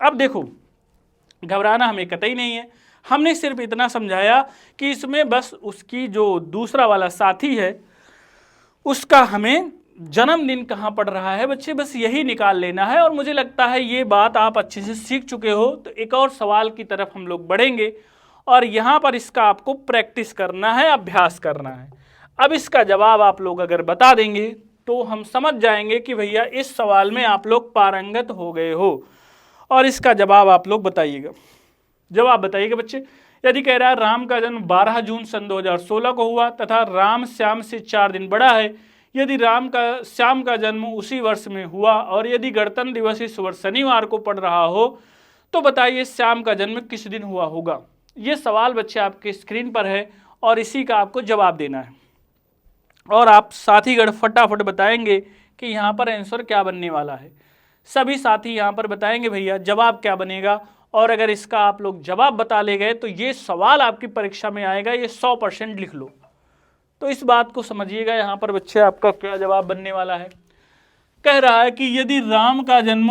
S1: अब देखो, घबराना हमें कतई नहीं है, हमने सिर्फ इतना समझाया कि इसमें बस उसकी जो दूसरा वाला साथी है उसका हमें जन्मदिन कहाँ पड़ रहा है बच्चे, बस यही निकाल लेना है। और मुझे लगता है ये बात आप अच्छे से सीख चुके हो। तो एक और सवाल की तरफ हम लोग बढ़ेंगे, और यहाँ पर इसका आपको प्रैक्टिस करना है, अभ्यास करना है। अब इसका जवाब आप लोग अगर बता देंगे तो हम समझ जाएंगे कि भैया इस सवाल में आप लोग पारंगत हो गए हो। और इसका जवाब आप लोग बताइएगा, जवाब बताइएगा बच्चे। यदि कह रहा है राम का जन्म 12 जून सन 2016 को हुआ तथा राम श्याम से 4 दिन बड़ा है, यदि श्याम का जन्म उसी वर्ष में हुआ, और यदि गणतंत्र दिवस इस वर्ष शनिवार को पड़ रहा हो, तो बताइए श्याम का जन्म किस दिन हुआ होगा। ये सवाल बच्चे आपके स्क्रीन पर है, और इसी का आपको जवाब देना है। और आप साथीगण फटाफट बताएंगे कि यहाँ पर आंसर क्या बनने वाला है। सभी साथी यहाँ पर बताएंगे भैया जवाब क्या बनेगा, और अगर इसका आप लोग जवाब बता ले गए तो ये सवाल आपकी परीक्षा में आएगा, ये 100% लिख लो। तो इस बात को समझिएगा यहाँ पर बच्चे आपका क्या जवाब बनने वाला है। कह रहा है कि यदि राम का जन्म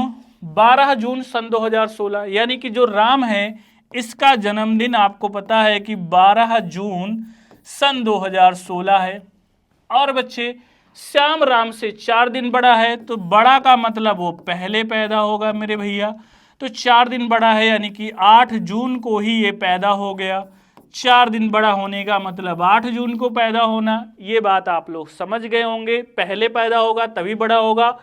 S1: 12 जून सन 2016, यानी कि जो राम है इसका जन्मदिन आपको पता है कि 12 जून सन 2016 है, और बच्चे श्याम राम से 4 दिन बड़ा है, तो बड़ा का मतलब वो पहले पैदा होगा मेरे भैया, तो 4 दिन बड़ा है यानी कि 8 जून को ही ये पैदा हो गया। 4 दिन बड़ा होने का मतलब 8 जून को पैदा होना, ये बात आप लोग समझ गए होंगे, पहले पैदा होगा तभी बड़ा होगा।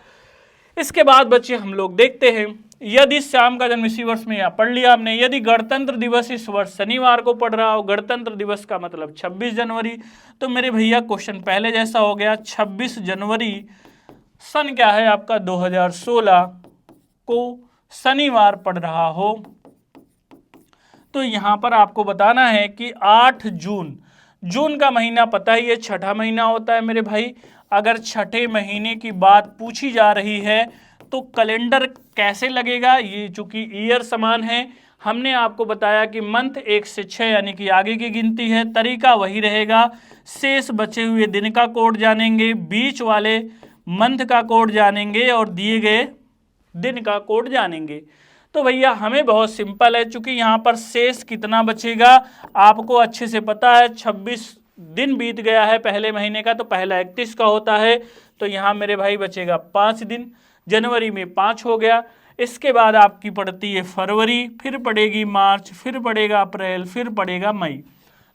S1: इसके बाद बच्चे हम लोग देखते हैं, यदि श्याम का जन्म इसी वर्ष में, या पढ़ लिया आपने, यदि गणतंत्र दिवस इस वर्ष शनिवार को पड़ रहा हो, गणतंत्र दिवस का मतलब 26 जनवरी, तो मेरे भैया क्वेश्चन पहले जैसा हो गया, 26 जनवरी सन क्या है आपका 2016 को शनिवार पड़ रहा हो, तो यहां पर आपको बताना है कि 8 जून, जून का महीना पता ही है छठा महीना होता है मेरे भाई। अगर छठे महीने की बात पूछी जा रही है तो कैलेंडर कैसे लगेगा, ये चूंकि ईयर समान है, हमने आपको बताया कि मंथ 1 से 6 यानी कि आगे की गिनती है, तरीका वही रहेगा, शेष बचे हुए दिन का कोड जानेंगे, बीच वाले मंथ का कोड जानेंगे और दिए गए दिन का कोड जानेंगे। तो भैया हमें बहुत सिंपल है, चूंकि यहाँ पर शेष कितना बचेगा आपको अच्छे से पता है, 26 दिन बीत गया है पहले महीने का, तो पहला 31 का होता है, तो यहाँ मेरे भाई बचेगा 5 दिन, जनवरी में 5 हो गया। इसके बाद आपकी पड़ती है फरवरी, फिर पड़ेगी मार्च, फिर पड़ेगा अप्रैल, फिर पड़ेगा मई।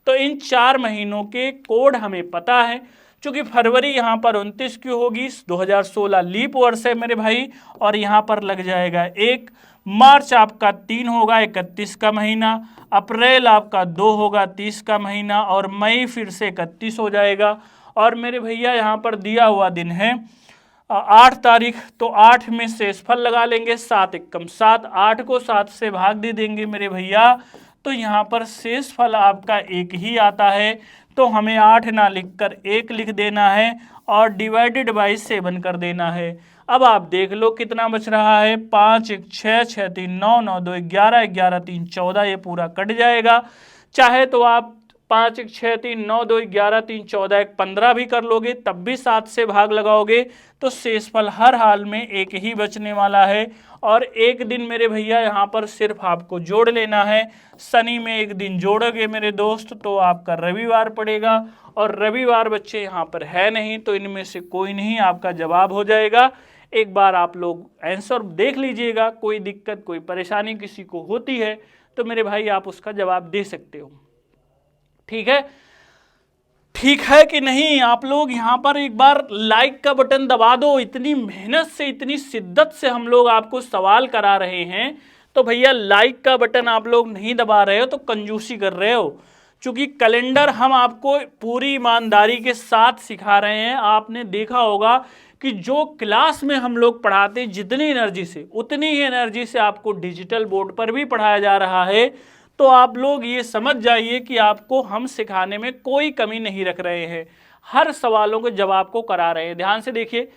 S1: तो इन 4 महीनों के कोड हमें पता है। चूंकि फरवरी यहाँ पर 29 की होगी, 2016 लीप वर्ष है मेरे भाई, और यहाँ पर लग जाएगा 1, मार्च आपका 3 होगा 31 का महीना, अप्रैल आपका 2 होगा 30 का महीना, और मई फिर से 31 हो जाएगा। और मेरे भैया यहाँ पर दिया हुआ दिन है 8 तारीख, तो 8 में शेषफल लगा लेंगे, 7 एकम 7, 8 को 7 से भाग दे देंगे मेरे भैया, तो यहाँ पर शेषफल आपका 1 ही आता है, तो हमें 8 ना लिखकर 1 लिख देना है और डिवाइडेड बाई 7 कर देना है। अब आप देख लो कितना बच रहा है, 5 1 6 6 3 9 9 2 11 11 3 14, ये पूरा कट जाएगा। चाहे तो आप 5 1 6 3 9 2 11 3 14 1 15 भी कर लोगे, तब भी 7 से भाग लगाओगे, तो शेषफल हर हाल में 1 ही बचने वाला है। और एक दिन मेरे भैया यहाँ पर सिर्फ आपको जोड़ लेना है, शनि में एक दिन जोड़ोगे मेरे दोस्त तो आपका रविवार पड़ेगा, और रविवार बच्चे यहाँ पर है नहीं, तो इनमें से कोई नहीं आपका जवाब हो जाएगा। एक बार आप लोग आंसर देख लीजिएगा, कोई दिक्कत कोई परेशानी किसी को होती है तो मेरे भाई आप उसका जवाब दे सकते हो। ठीक है, ठीक है कि नहीं? आप लोग यहाँ पर एक बार लाइक का बटन दबा दो, इतनी मेहनत से इतनी शिद्दत से हम लोग आपको सवाल करा रहे हैं, तो भैया लाइक का बटन आप लोग नहीं दबा रहे हो तो कंजूसी कर रहे हो। चूंकि कैलेंडर हम आपको पूरी ईमानदारी के साथ सिखा रहे हैं। आपने देखा होगा कि जो क्लास में हम लोग पढ़ाते हैं जितनी एनर्जी से, उतनी ही एनर्जी से आपको डिजिटल बोर्ड पर भी पढ़ाया जा रहा है। तो आप लोग ये समझ जाइए कि आपको हम सिखाने में कोई कमी नहीं रख रहे हैं, हर सवालों के जवाब को करा रहे हैं। ध्यान से देखिए,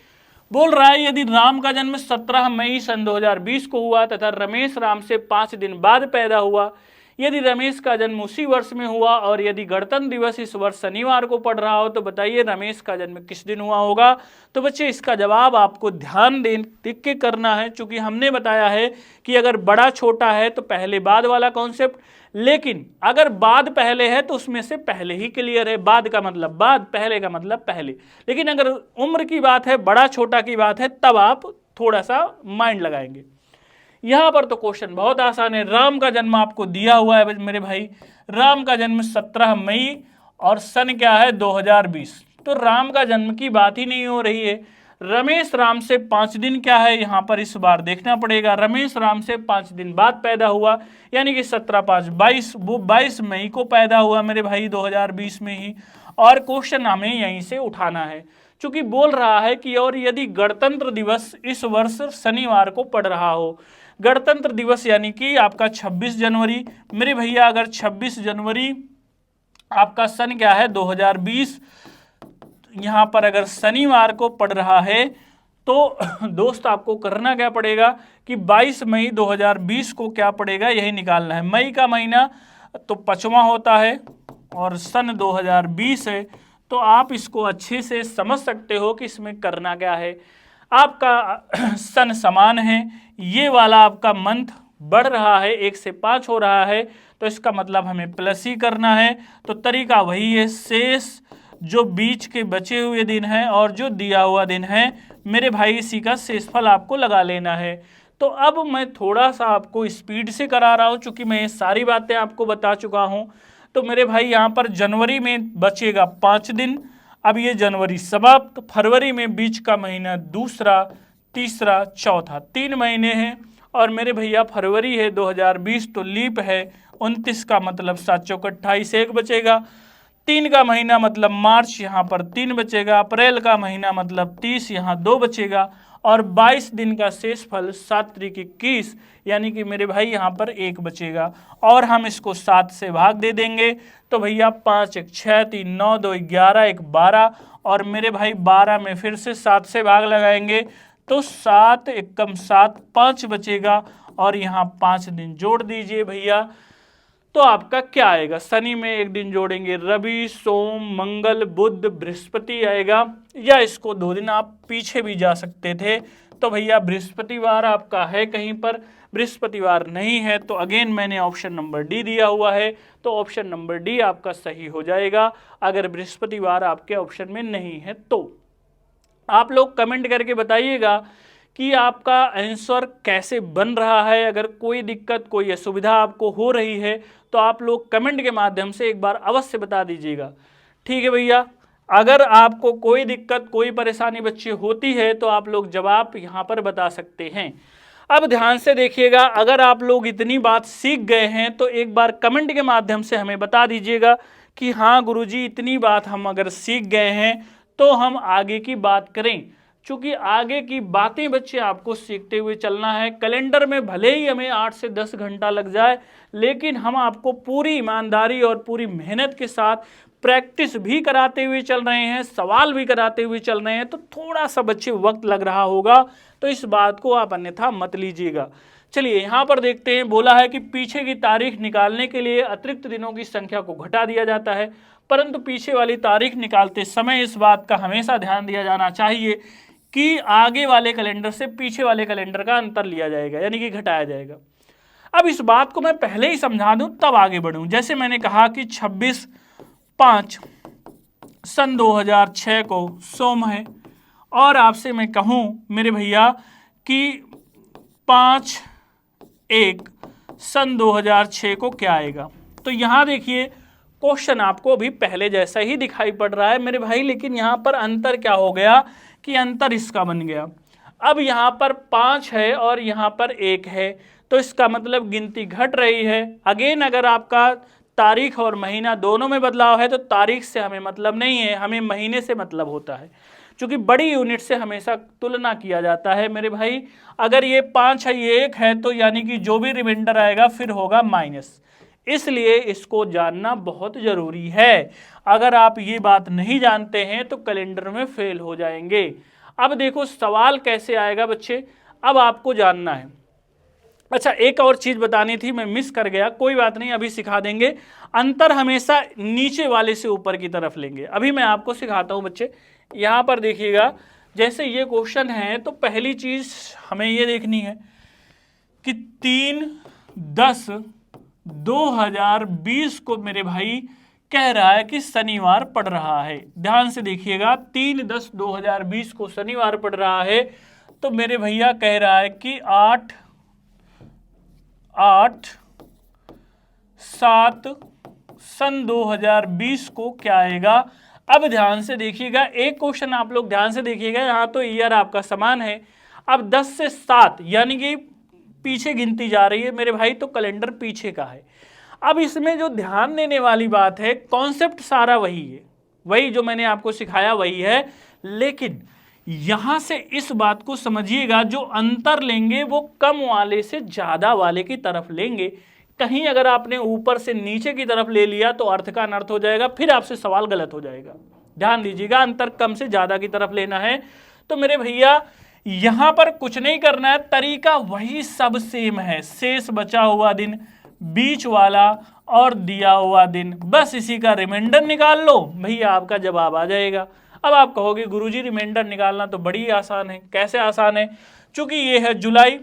S1: बोल रहा है यदि राम का जन्म 17 मई सन 2020 को हुआ तथा रमेश राम से 5 दिन बाद पैदा हुआ, यदि रमेश का जन्म उसी वर्ष में हुआ और यदि गणतंत्र दिवस इस वर्ष शनिवार को पड़ रहा हो, तो बताइए रमेश का जन्म किस दिन हुआ होगा। तो बच्चे इसका जवाब आपको ध्यान देख के करना है, क्योंकि हमने बताया है कि अगर बड़ा छोटा है तो पहले बाद वाला कॉन्सेप्ट, लेकिन अगर बाद पहले है तो उसमें से पहले ही क्लियर है। बाद का मतलब बाद, पहले का मतलब पहले। लेकिन अगर उम्र की बात है, बड़ा छोटा की बात है, तब आप थोड़ा सा माइंड लगाएंगे। यहां पर तो क्वेश्चन बहुत आसान है। राम का जन्म आपको दिया हुआ है मेरे भाई, राम का जन्म 17 मई और सन क्या है 2020, तो राम का जन्म की बात ही नहीं हो रही है। रमेश राम से 5 दिन क्या है यहाँ पर इस बार देखना पड़ेगा। रमेश राम से 5 दिन बाद पैदा हुआ, यानी कि 17 5 22, वो 22 मई को पैदा हुआ मेरे भाई 2020 में ही। और क्वेश्चन हमें यहीं से उठाना है, चूंकि बोल रहा है कि और यदि गणतंत्र दिवस इस वर्ष शनिवार को पड़ रहा हो, गणतंत्र दिवस यानी कि आपका 26 जनवरी मेरे भैया, अगर 26 जनवरी आपका सन क्या है 2020, यहाँ पर अगर शनिवार को पड़ रहा है तो दोस्त आपको करना क्या पड़ेगा कि 22 मई 2020 को क्या पड़ेगा यही निकालना है। मई का महीना तो 5वां होता है और सन 2020 है, तो आप इसको अच्छे से समझ सकते हो कि इसमें करना क्या है। आपका सन समान है, ये वाला आपका मंथ बढ़ रहा है, 1 से 5 हो रहा है, तो इसका मतलब हमें प्लस ही करना है। तो तरीका वही है, शेष जो बीच के बचे हुए दिन हैं और जो दिया हुआ दिन है मेरे भाई, इसी का शेषफल आपको लगा लेना है। तो अब मैं थोड़ा सा आपको स्पीड से करा रहा हूँ, चूंकि मैं ये सारी बातें आपको बता चुका हूँ। तो मेरे भाई यहाँ पर जनवरी में बचेगा 5 दिन, अब ये जनवरी समाप्त, फरवरी में बीच का महीना दूसरा, तीसरा, चौथा, 3 महीने हैं। और मेरे भैया फरवरी है 2020, तो लीप है 29 का मतलब 7 चौक 28, 1 बचेगा। 3 का महीना मतलब मार्च, यहाँ पर 3 बचेगा। अप्रैल का महीना मतलब 30, यहाँ 2 बचेगा। और 22 दिन का शेषफल 7 त्रिक 21, यानी कि मेरे भाई यहाँ पर 1 बचेगा। और हम इसको 7 से भाग दे देंगे, तो भैया 5 1 6 3 9 2 11 1 12, और मेरे भाई 12 में फिर से 7 से भाग लगाएंगे, तो 7 एकम 7, 5 बचेगा। और यहाँ 5 दिन जोड़ दीजिए भैया, तो आपका क्या आएगा। शनि में 1 दिन जोड़ेंगे, रवि, सोम, मंगल, बुध, बृहस्पति आएगा, या इसको 2 दिन आप पीछे भी जा सकते थे। तो भैया बृहस्पतिवार आपका है कहीं पर, बृहस्पतिवार नहीं है, तो अगेन मैंने ऑप्शन नंबर डी दिया हुआ है, तो ऑप्शन नंबर डी आपका सही हो जाएगा अगर बृहस्पतिवार आपके ऑप्शन में नहीं है तो। आप लोग कमेंट करके बताइएगा कि आपका आंसर कैसे बन रहा है। अगर कोई दिक्कत, कोई असुविधा आपको हो रही है तो आप लोग कमेंट के माध्यम से एक बार अवश्य बता दीजिएगा। ठीक है भैया, अगर आपको कोई दिक्कत, कोई परेशानी बच्चे होती है तो आप लोग जवाब यहाँ पर बता सकते हैं। अब ध्यान से देखिएगा, अगर आप लोग इतनी बात सीख गए हैं तो एक बार कमेंट के माध्यम से हमें बता दीजिएगा कि हाँ गुरुजी इतनी बात हम अगर सीख गए हैं तो हम आगे की बात करें। चूंकि आगे की बातें बच्चे आपको सीखते हुए चलना है। कैलेंडर में भले ही हमें 8 से 10 घंटा लग जाए, लेकिन हम आपको पूरी ईमानदारी और पूरी मेहनत के साथ प्रैक्टिस भी कराते हुए चल रहे हैं, सवाल भी कराते हुए चल रहे हैं। तो थोड़ा सा बच्चे वक्त लग रहा होगा, तो इस बात को आप अन्यथा मत लीजिएगा। चलिए यहाँ पर देखते हैं, बोला है कि पीछे की तारीख निकालने के लिए अतिरिक्त दिनों की संख्या को घटा दिया जाता है, परंतु पीछे वाली तारीख निकालते समय इस बात का हमेशा ध्यान दिया जाना चाहिए कि आगे वाले कैलेंडर से पीछे वाले कैलेंडर का अंतर लिया जाएगा, यानी कि घटाया जाएगा। अब इस बात को मैं पहले ही समझा दूं तब आगे बढ़ूं। जैसे मैंने कहा कि 26/5 सन 2006 को सोम है, और आपसे मैं कहूं मेरे भैया कि 5/1 सन 2006 को क्या आएगा। तो यहां देखिए क्वेश्चन आपको अभी पहले जैसा ही दिखाई पड़ रहा है मेरे भाई, लेकिन यहां पर अंतर क्या हो गया कि अंतर इसका बन गया। अब यहाँ पर 5 है और यहाँ पर 1 है, तो इसका मतलब गिनती घट रही है। अगेन अगर आपका तारीख और महीना दोनों में बदलाव है तो तारीख से हमें मतलब नहीं है, हमें महीने से मतलब होता है, क्योंकि बड़ी यूनिट से हमेशा तुलना किया जाता है मेरे भाई। अगर ये 5 है, ये 1 है, तो यानी कि जो भी रिमाइंडर आएगा फिर होगा माइनस। इसलिए इसको जानना बहुत जरूरी है। अगर आप ये बात नहीं जानते हैं तो कैलेंडर में फेल हो जाएंगे। अब देखो सवाल कैसे आएगा बच्चे, अब आपको जानना है। अच्छा, एक और चीज बतानी थी, मैं मिस कर गया, कोई बात नहीं, अभी सिखा देंगे। अंतर हमेशा नीचे वाले से ऊपर की तरफ लेंगे। अभी मैं आपको सिखाता हूं बच्चे। यहां पर देखिएगा, जैसे ये क्वेश्चन है तो पहली चीज हमें ये देखनी है कि 3/10/2020 को मेरे भाई कह रहा है कि शनिवार पड़ रहा है। ध्यान से देखिएगा, 3/10/2020 को शनिवार पड़ रहा है, तो मेरे भैया कह रहा है कि 8/7 सन 2020 को क्या आएगा। अब ध्यान से देखिएगा, एक क्वेश्चन आप लोग ध्यान से देखिएगा, यहाँ तो ईयर आपका समान है। अब 10 से 7 यानी कि पीछे गिनती जा रही है मेरे भाई, तो कैलेंडर पीछे का है। अब इसमें जो ध्यान देने वाली बात है, कॉन्सेप्ट सारा वही है, वही जो मैंने आपको सिखाया वही है, लेकिन यहां से इस बात को समझिएगा, जो अंतर लेंगे वो कम वाले से ज्यादा वाले की तरफ लेंगे। कहीं अगर आपने ऊपर से नीचे की तरफ ले लिया तो अर्थ का अनर्थ हो जाएगा, फिर आपसे सवाल गलत हो जाएगा। ध्यान दीजिएगा, अंतर कम से ज्यादा की तरफ लेना है। तो मेरे भैया यहां पर कुछ नहीं करना है, तरीका वही सब सेम है। शेष बचा हुआ दिन, बीच वाला और दिया हुआ दिन, बस इसी का रिमाइंडर निकाल लो, भैया आपका जवाब आ जाएगा। अब आप कहोगे गुरुजी रिमाइंडर निकालना तो बड़ी आसान है। कैसे आसान है? चूंकि ये है जुलाई,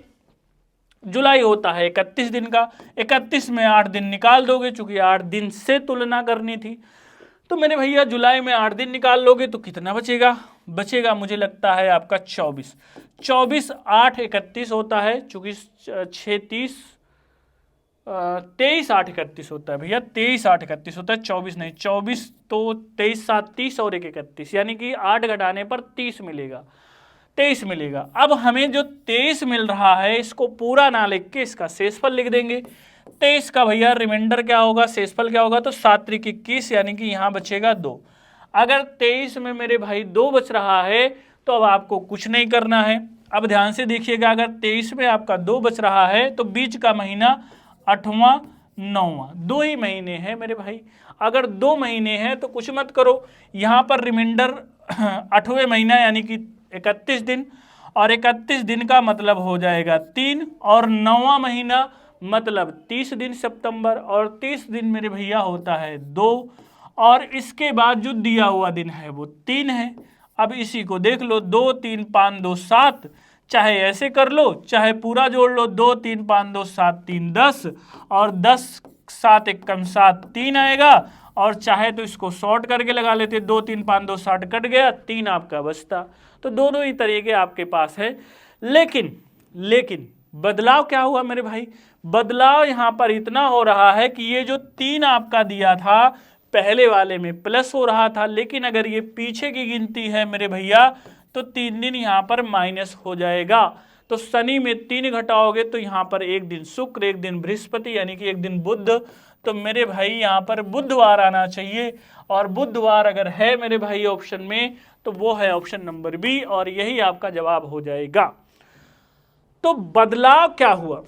S1: जुलाई होता है 31 दिन का, 31 में 8 दिन निकाल दोगे, चूंकि 8 दिन से तुलना करनी थी, तो मेरे भैया जुलाई में 8 दिन निकाल लोगे तो कितना बचेगा? बचेगा मुझे लगता है आपका 24। 24 8 31 होता है, चूंकि 6 30 23 8 31 होता है भैया, 23 8 31 होता है, 24 नहीं। 24 तो 23 7 30 और 1 31, यानी कि 8 घटाने पर 30 मिलेगा, 23 मिलेगा। अब हमें जो 23 मिल रहा है इसको पूरा ना लिख के इसका शेषफल लिख देंगे। 23 का भैया रिमाइंडर क्या होगा, शेषफल क्या होगा? तो 7 त्रिक 21, यानी कि यहाँ बचेगा 2। अगर 23 में मेरे भाई 2 बच रहा है तो अब आपको कुछ नहीं करना है। अब ध्यान से देखिएगा, अगर 23 में आपका 2 बच रहा है तो बीच का महीना 8वां 9वां, 2 ही महीने हैं मेरे भाई। अगर 2 महीने हैं तो कुछ मत करो, यहाँ पर रिमाइंडर 8वें महीना यानी कि 31 दिन, और 31 दिन का मतलब हो जाएगा 3, और 9वां महीना मतलब 30 दिन सितंबर, और 30 दिन मेरे भैया होता है 2, और इसके बाद जो दिया हुआ दिन है वो 3 है। अब इसी को देख लो, 2 3 5 2 7, चाहे ऐसे कर लो चाहे पूरा जोड़ लो, 2 3 5 2 7 3 10, और 10 7 1 7 3 आएगा, और चाहे तो इसको शॉर्ट करके लगा लेते, 2 3 5 2 60 कट गया, 3 आपका बचता। तो दोनों ही तरीके आपके पास है। लेकिन बदलाव क्या हुआ मेरे भाई? बदलाव यहाँ पर इतना हो रहा है कि ये जो 3 आपका दिया था पहले वाले में प्लस हो रहा था, लेकिन अगर ये पीछे की गिनती है मेरे भैया तो 3 दिन यहाँ पर माइनस हो जाएगा। तो शनि में 3 घटाओगे तो यहाँ पर 1 दिन शुक्र, 1 दिन बृहस्पति, यानी कि 1 दिन बुध। तो मेरे भाई यहाँ पर बुधवार आना चाहिए, और बुधवार अगर है मेरे भाई ऑप्शन में तो वो है ऑप्शन नंबर बी, और यही आपका जवाब हो जाएगा। तो बदलाव क्या हुआ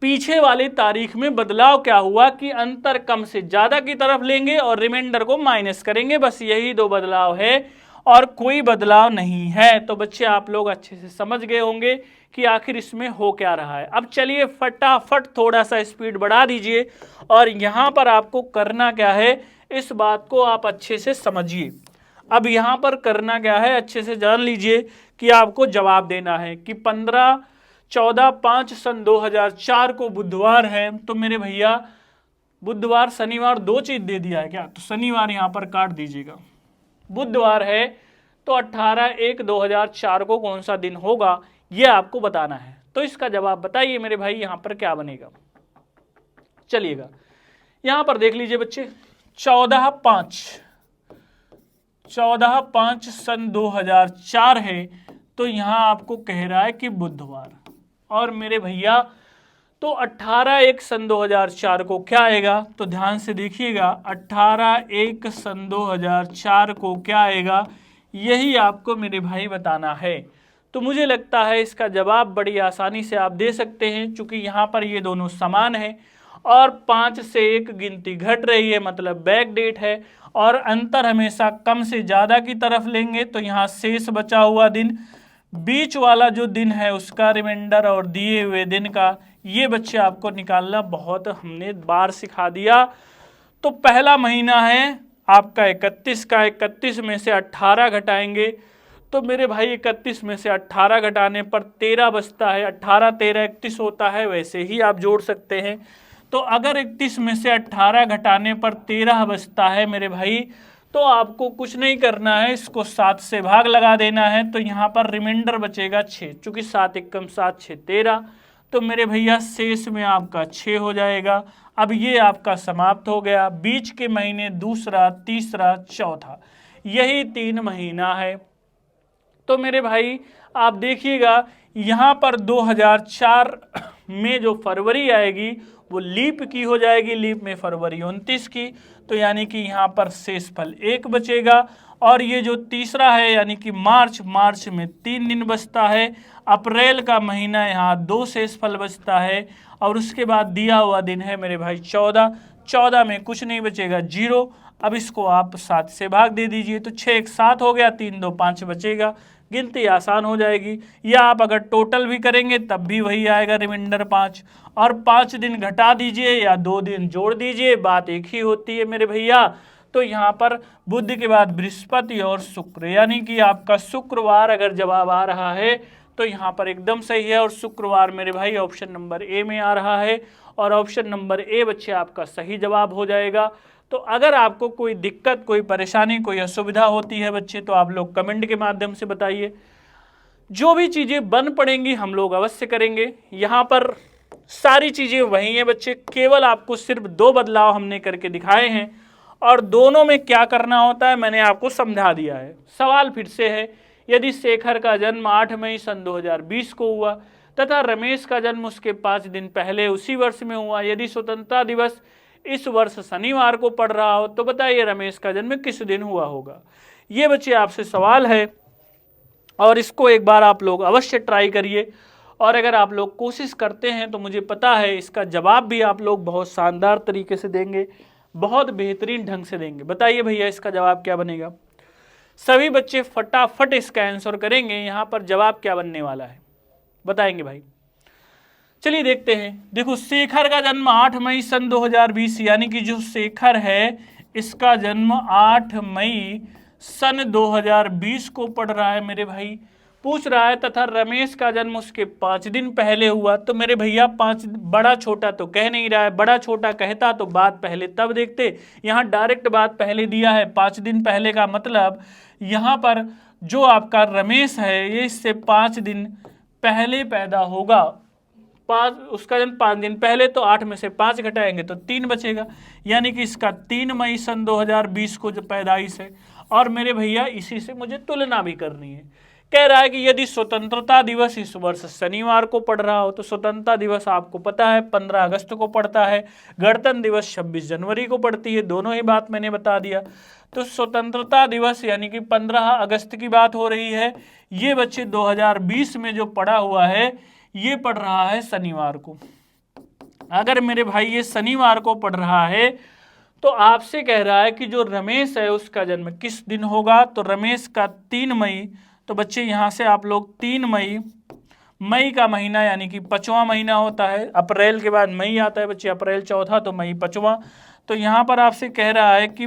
S1: पीछे वाली तारीख में? बदलाव क्या हुआ कि अंतर कम से ज्यादा की तरफ लेंगे और रिमाइंडर को माइनस करेंगे, बस यही 2 बदलाव है और कोई बदलाव नहीं है। तो बच्चे आप लोग अच्छे से समझ गए होंगे कि आखिर इसमें हो क्या रहा है। अब चलिए फटाफट थोड़ा सा स्पीड बढ़ा दीजिए, और यहाँ पर आपको करना क्या है इस बात को आप अच्छे से समझिए। अब यहाँ पर करना क्या है अच्छे से जान लीजिए कि आपको जवाब देना है कि 15/14/5/2004 को बुधवार है, तो मेरे भैया बुधवार शनिवार 2 चीज दे दिया है क्या? तो शनिवार यहाँ पर काट दीजिएगा। बुधवार है तो 18/1/2004 को कौन सा दिन होगा ये आपको बताना है। तो इसका जवाब बताइए मेरे भाई यहाँ पर क्या बनेगा। चलिएगा यहाँ पर देख लीजिए बच्चे, 14/5/2004 है, तो यहाँ आपको कह रहा है कि बुधवार, और मेरे भैया तो 18/1/2004 को क्या आएगा? तो ध्यान से देखिएगा, 18/1/2004 को क्या आएगा यही आपको मेरे भाई बताना है। तो मुझे लगता है इसका जवाब बड़ी आसानी से आप दे सकते हैं, क्योंकि यहाँ पर ये दोनों समान है और 5 से 1 गिनती घट रही है, मतलब बैक डेट है, और अंतर हमेशा कम से ज़्यादा की तरफ लेंगे। तो यहाँ शेष बचा हुआ दिन, बीच वाला जो दिन है उसका रिमाइंडर, और दिए हुए दिन का, ये बच्चे आपको निकालना बहुत हमने बार सिखा दिया। तो पहला महीना है आपका 31 का, 31 में से 18 घटाएंगे तो मेरे भाई 31 में से 18 घटाने पर 13 बचता है, 18 13 31 होता है, वैसे ही आप जोड़ सकते हैं। तो अगर 31 में से 18 घटाने पर 13 बचता है मेरे भाई, तो आपको कुछ नहीं करना है, इसको 7 से भाग लगा देना है। तो यहाँ पर रिमाइंडर बचेगा 6, चूंकि 7 एकम 7 6 13, तो मेरे भैया शेष में आपका 6 हो जाएगा। अब ये आपका समाप्त हो गया। बीच के महीने दूसरा, तीसरा, चौथा, यही 3 महीना है। तो मेरे भाई आप देखिएगा यहाँ पर 2004 में जो फरवरी आएगी वो लीप की हो जाएगी, लीप में फरवरी 29 की, तो यानी कि यहाँ पर शेषफल 1 बचेगा। और ये जो तीसरा है यानी कि मार्च, मार्च में 3 दिन बचता है। अप्रैल का महीना यहाँ 2 शेषफल बचता है, और उसके बाद दिया हुआ दिन है मेरे भाई 14, 14 में कुछ नहीं बचेगा 0। अब इसको आप 7 से भाग दे दीजिए, तो 6 एक 7 हो गया, 3 2 5 बचेगा, गिनती आसान हो जाएगी। या आप अगर टोटल भी करेंगे तब भी वही आएगा, रिमाइंडर 5, और 5 दिन घटा दीजिए या 2 दिन जोड़ दीजिए, बात एक ही होती है मेरे भैया। तो यहाँ पर बुध के बाद बृहस्पति और शुक्र, यानी कि आपका शुक्रवार अगर जवाब आ रहा है तो यहाँ पर एकदम सही है, और शुक्रवार मेरे भाई ऑप्शन नंबर ए में आ रहा है, और ऑप्शन नंबर ए बच्चे आपका सही जवाब हो जाएगा। तो अगर आपको कोई दिक्कत, कोई परेशानी, कोई असुविधा होती है बच्चे, तो आप लोग कमेंट के माध्यम से बताइए। जो भी चीज़ें बन पड़ेंगी हम लोग अवश्य करेंगे। यहाँ पर सारी चीज़ें वही हैं बच्चे, केवल आपको सिर्फ 2 बदलाव हमने करके दिखाए हैं, और दोनों में क्या करना होता है मैंने आपको समझा दिया है। सवाल फिर से है, यदि शेखर का जन्म 8 मई सन 2020 को हुआ तथा रमेश का जन्म उसके 5 दिन पहले उसी वर्ष में हुआ, यदि स्वतंत्रता दिवस इस वर्ष शनिवार को पड़ रहा हो, तो बताइए रमेश का जन्म किस दिन हुआ होगा। ये बच्चे आपसे सवाल है, और इसको एक बार आप लोग अवश्य ट्राई करिए, और अगर आप लोग कोशिश करते हैं तो मुझे पता है इसका जवाब भी आप लोग बहुत शानदार तरीके से देंगे, बहुत बेहतरीन ढंग से देंगे। बताइए भैया इसका जवाब क्या बनेगा। सभी बच्चे फटाफट इसका आंसर करेंगे। यहाँ पर जवाब क्या बनने वाला है बताएंगे भाई। चलिए देखते हैं। देखो, शेखर का जन्म 8 मई सन 2020, यानी कि जो शेखर है इसका जन्म 8 मई सन 2020 को पड़ रहा है मेरे भाई। पूछ रहा है तथा रमेश का जन्म उसके 5 दिन पहले हुआ, तो मेरे भैया 5 बड़ा छोटा तो कह नहीं रहा है, बड़ा छोटा कहता तो बात पहले तब देखते, यहाँ डायरेक्ट बात पहले दिया है 5 दिन पहले का मतलब यहाँ पर जो आपका रमेश है ये इससे 5 दिन पहले पैदा होगा। 5 उसका जन्म 5 दिन पहले, तो 8 में से 5 घटाएंगे तो 3 बचेगा, यानी कि इसका 3 मई सन 2020 को जो पैदाइश है। और मेरे भैया इसी से मुझे तुलना भी करनी है। कह रहा है कि यदि स्वतंत्रता दिवस इस वर्ष शनिवार को पड़ रहा हो, तो स्वतंत्रता दिवस आपको पता है 15 अगस्त को पड़ता है, गणतंत्र दिवस 26 जनवरी को पड़ती है, दोनों ही बात मैंने बता दिया। तो स्वतंत्रता दिवस यानी कि 15 अगस्त की बात हो रही है। ये बच्चे 2020 में जो पड़ा हुआ है ये पड़ रहा है शनिवार को। अगर मेरे भाई ये शनिवार को पड़ रहा है तो आपसे कह रहा है कि जो रमेश है उसका जन्म किस दिन होगा, तो रमेश का 3 मई। तो बच्चे यहाँ से आप लोग 3 मई का महीना यानी कि 5वां महीना होता है, अप्रैल के बाद मई आता है बच्चे, अप्रैल चौथा तो मई 5वां। तो यहाँ पर आपसे कह रहा है कि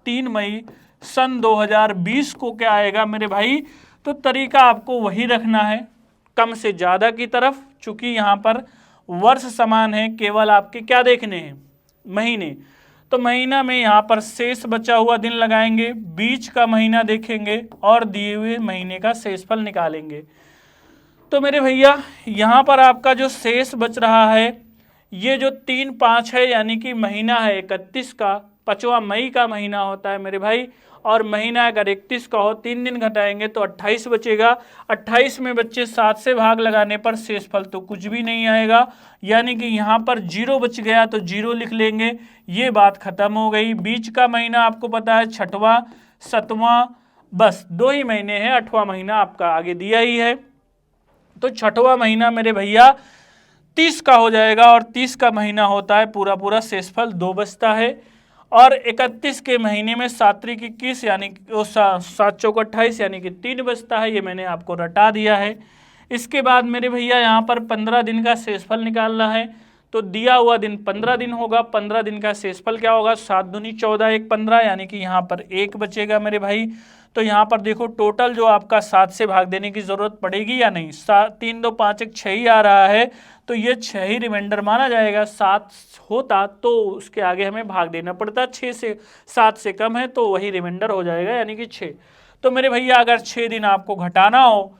S1: 3 मई सन 2020 को क्या आएगा मेरे भाई। तो तरीका आपको वही रखना है, कम से ज़्यादा की तरफ, चूंकि यहाँ पर वर्ष समान है, केवल आपके क्या देखने हैं महीने। तो महीना में यहाँ पर शेष बचा हुआ दिन लगाएंगे, बीच का महीना देखेंगे और दिए हुए महीने का शेषफल निकालेंगे। तो मेरे भैया यहाँ पर आपका जो शेष बच रहा है ये जो 3-5 है यानी कि महीना है 31 का, 5वां मई का महीना होता है मेरे भाई, और महीना अगर 31 का हो 3 दिन घटाएंगे तो 28 बचेगा। 28 में बच्चे 7 से भाग लगाने पर शेषफल तो कुछ भी नहीं आएगा, यानी कि यहाँ पर 0 बच गया तो 0 लिख लेंगे, ये बात खत्म हो गई। बीच का महीना आपको पता है 6वां 7वां, बस 2 ही महीने हैं, 8वां महीना आपका आगे दिया ही है। तो 6वां महीना मेरे भैया 30 का हो जाएगा, और 30 का महीना होता है पूरा शेषफल 2 बचता है। और 31 के महीने में 7 त्रिक 21 यानी 7 चौक 28 यानी कि 3 बचता है, ये मैंने आपको रटा दिया है। इसके बाद मेरे भैया यहाँ पर 15 दिन का शेषफल निकालना है, तो दिया हुआ दिन 15 दिन होगा, 15 दिन का शेषफल क्या होगा 7 दूनी 14 1 15, यानी कि यहाँ पर 1 बचेगा मेरे भाई। तो यहाँ पर देखो टोटल जो आपका 7 से भाग देने की जरूरत पड़ेगी या नहीं, 3 2 5 1 6 ही आ रहा है, तो ये 6 ही रिमाइंडर माना जाएगा। 7 होता तो उसके आगे हमें भाग देना पड़ता, 6 से 7 से कम है तो वही रिमाइंडर हो जाएगा यानी कि 6। तो मेरे भैया अगर 6 दिन आपको घटाना हो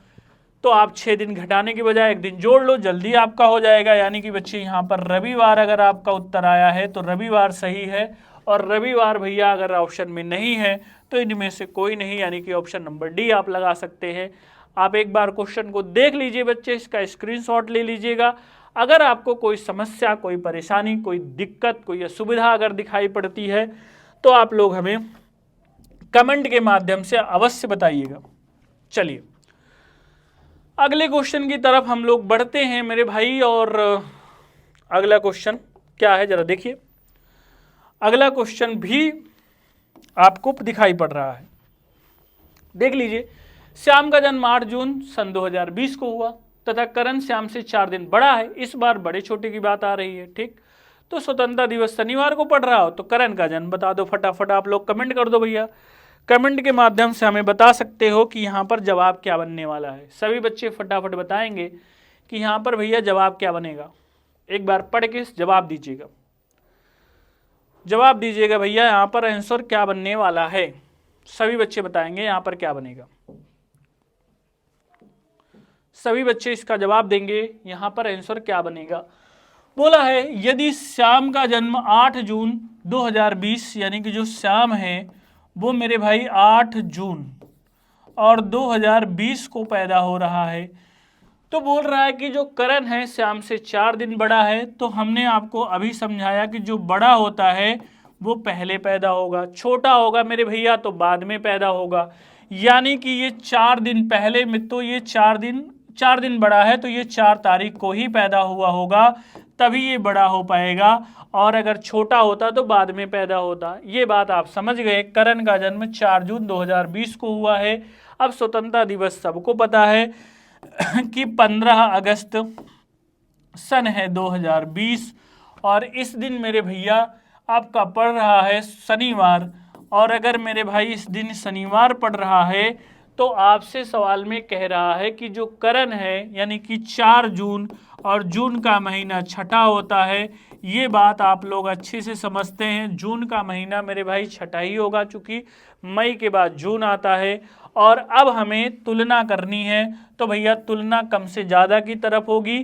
S1: तो आप 6 दिन घटाने की बजाय 1 दिन जोड़ लो, जल्दी आपका हो जाएगा। यानी कि बच्चे यहाँ पर रविवार अगर आपका उत्तर आया है तो रविवार सही है, और रविवार भैया अगर ऑप्शन में नहीं है तो इनमें से कोई नहीं, यानी कि ऑप्शन नंबर डी आप लगा सकते हैं। आप एक बार क्वेश्चन को देख लीजिए बच्चे, इसका स्क्रीनशॉट ले लीजिएगा। अगर आपको कोई समस्या, कोई परेशानी, कोई दिक्कत, कोई असुविधा अगर दिखाई पड़ती है तो आप लोग हमें कमेंट के माध्यम से अवश्य बताइएगा। चलिए अगले क्वेश्चन की तरफ हम लोग बढ़ते हैं मेरे भाई, और अगला क्वेश्चन क्या है जरा देखिए। अगला क्वेश्चन भी आपको दिखाई पड़ रहा है। देख लीजिए, श्याम का जन्म 8 जून सन 2020 को हुआ तथा करण श्याम से 4 दिन बड़ा है। इस बार बड़े छोटे की बात आ रही है, ठीक। तो स्वतंत्रता दिवस शनिवार को पड़ रहा हो तो करण का जन्म बता दो। फटाफट आप लोग कमेंट कर दो भैया। कमेंट के माध्यम से हमें बता सकते हो कि यहाँ पर जवाब क्या बनने वाला है। सभी बच्चे फटाफट बताएंगे कि यहाँ पर भैया जवाब क्या बनेगा। एक बार पढ़ के जवाब दीजिएगा, जवाब दीजिएगा भैया, यहाँ पर आंसर क्या बनने वाला है। सभी बच्चे बताएंगे यहाँ पर क्या बनेगा। सभी बच्चे इसका जवाब देंगे, यहाँ पर आंसर क्या बनेगा। बोला है यदि श्याम का जन्म 8 जून 2020, यानी कि जो श्याम है वो मेरे भाई 8 जून और 2020 को पैदा हो रहा है, तो बोल रहा है कि जो करण है श्याम से 4 दिन बड़ा है। तो हमने आपको अभी समझाया कि जो बड़ा होता है वो पहले पैदा होगा, छोटा होगा मेरे भैया तो बाद में पैदा होगा। यानी कि ये 4 दिन पहले में, तो ये 4 दिन बड़ा है तो ये 4 तारीख को ही पैदा हुआ होगा, तभी ये बड़ा हो पाएगा। और अगर छोटा होता तो बाद में पैदा होता। ये बात आप समझ गए। करण का जन्म 4 जून 2020 को हुआ है। अब स्वतंत्रता दिवस सबको पता है कि 15 अगस्त सन है 2020 और इस दिन मेरे भैया आपका पड़ रहा है शनिवार। और अगर मेरे भाई इस दिन शनिवार पड़ रहा है तो आपसे सवाल में कह रहा है कि जो करण है यानी कि 4 जून और जून का महीना छठा होता है। ये बात आप लोग अच्छे से समझते हैं। जून का महीना मेरे भाई छठा ही होगा, चूंकि मई के बाद जून आता है। और अब हमें तुलना करनी है तो भैया तुलना कम से ज़्यादा की तरफ होगी।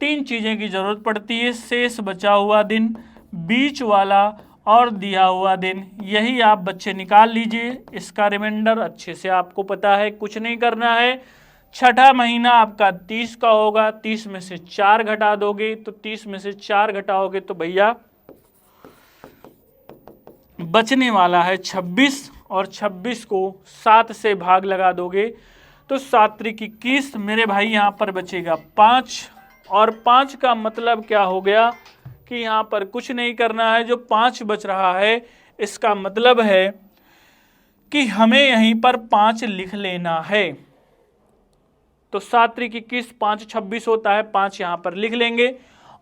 S1: 3 चीज़ें की ज़रूरत पड़ती है, शेष बचा हुआ दिन, बीच वाला और दिया हुआ दिन। यही आप बच्चे निकाल लीजिए। इसका रिमाइंडर अच्छे से आपको पता है, कुछ नहीं करना है। छठा महीना आपका 30 का होगा, 30 में से 4 घटा दोगे तो 30 में से 4 घटाओगे तो भैया बचने वाला है 26 और 26 को 7 से भाग लगा दोगे तो 7 त्रिक 21 मेरे भाई यहाँ पर बचेगा 5। और 5 का मतलब क्या हो गया कि यहाँ पर कुछ नहीं करना है। जो 5 बच रहा है इसका मतलब है कि हमें यहीं पर 5 लिख लेना है। तो 7 त्रिक 21, 5 26 होता है, 5 यहाँ पर लिख लेंगे।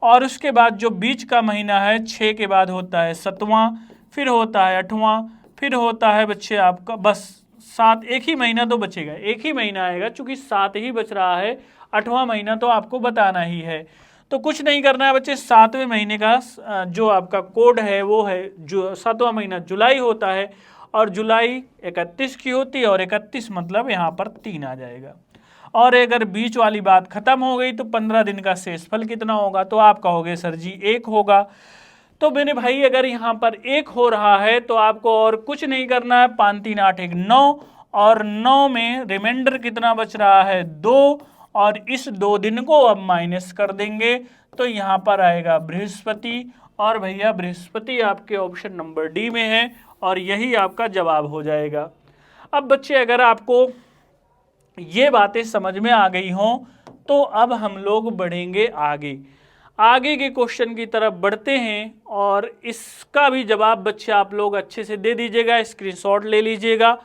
S1: और उसके बाद जो बीच का महीना है 6 के बाद होता है 7वां, फिर होता है 8वां, फिर होता है बच्चे आपका बस 7। एक ही महीना तो बचेगा, एक ही महीना आएगा, चूंकि 7 ही बच रहा है। 8वां महीना तो आपको बताना ही है। तो कुछ नहीं करना है बच्चे। 7वें महीने का जो आपका कोड है वो है जो 7वां महीना जुलाई होता है और जुलाई 31 की होती है और 31 मतलब यहाँ पर 3 आ जाएगा। और अगर बीच वाली बात खत्म हो गई तो 15 दिन का शेषफल कितना होगा तो आप कहोगे सर जी 1 होगा। तो मेरे भाई अगर यहाँ पर 1 हो रहा है तो आपको और कुछ नहीं करना है। 5 3 8 1 9 और 9 में रिमाइंडर कितना बच रहा है 2 और इस 2 दिन को अब माइनस कर देंगे तो यहाँ पर आएगा बृहस्पति। और भैया बृहस्पति आपके ऑप्शन नंबर डी में है और यही आपका जवाब हो जाएगा। अब बच्चे अगर आपको ये बातें समझ में आ गई हों तो अब हम लोग बढ़ेंगे आगे के क्वेश्चन की तरफ बढ़ते हैं। और इसका भी जवाब बच्चे आप लोग अच्छे से दे दीजिएगा, स्क्रीनशॉट ले लीजिएगा।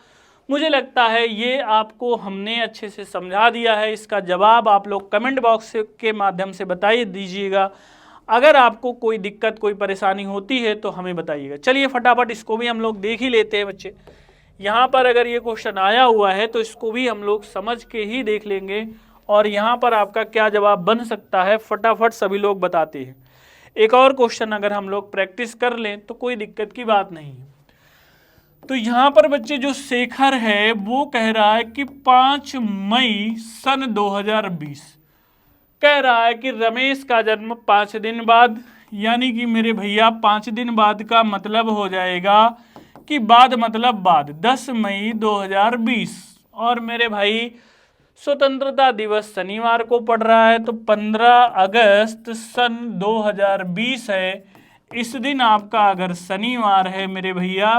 S1: मुझे लगता है ये आपको हमने अच्छे से समझा दिया है। इसका जवाब आप लोग कमेंट बॉक्स के माध्यम से बताइए दीजिएगा। अगर आपको कोई दिक्कत कोई परेशानी होती है तो हमें बताइएगा। चलिए फटाफट इसको भी हम लोग देख ही लेते हैं बच्चे। यहाँ पर अगर ये क्वेश्चन आया हुआ है तो इसको भी हम लोग समझ के ही देख लेंगे और यहाँ पर आपका क्या जवाब बन सकता है फटाफट सभी लोग बताते हैं। एक और क्वेश्चन अगर हम लोग प्रैक्टिस कर लें तो कोई दिक्कत की बात नहीं है। तो यहाँ पर बच्चे जो शेखर है वो कह रहा है कि 5 मई सन 2020 कह रहा है कि रमेश का जन्म 5 दिन बाद, यानी कि मेरे भैया 5 दिन बाद का मतलब हो जाएगा कि बाद मतलब बाद 10 मई 2020। और मेरे भाई स्वतंत्रता दिवस शनिवार को पड़ रहा है तो 15 अगस्त सन 2020 है। इस दिन आपका अगर शनिवार है मेरे भैया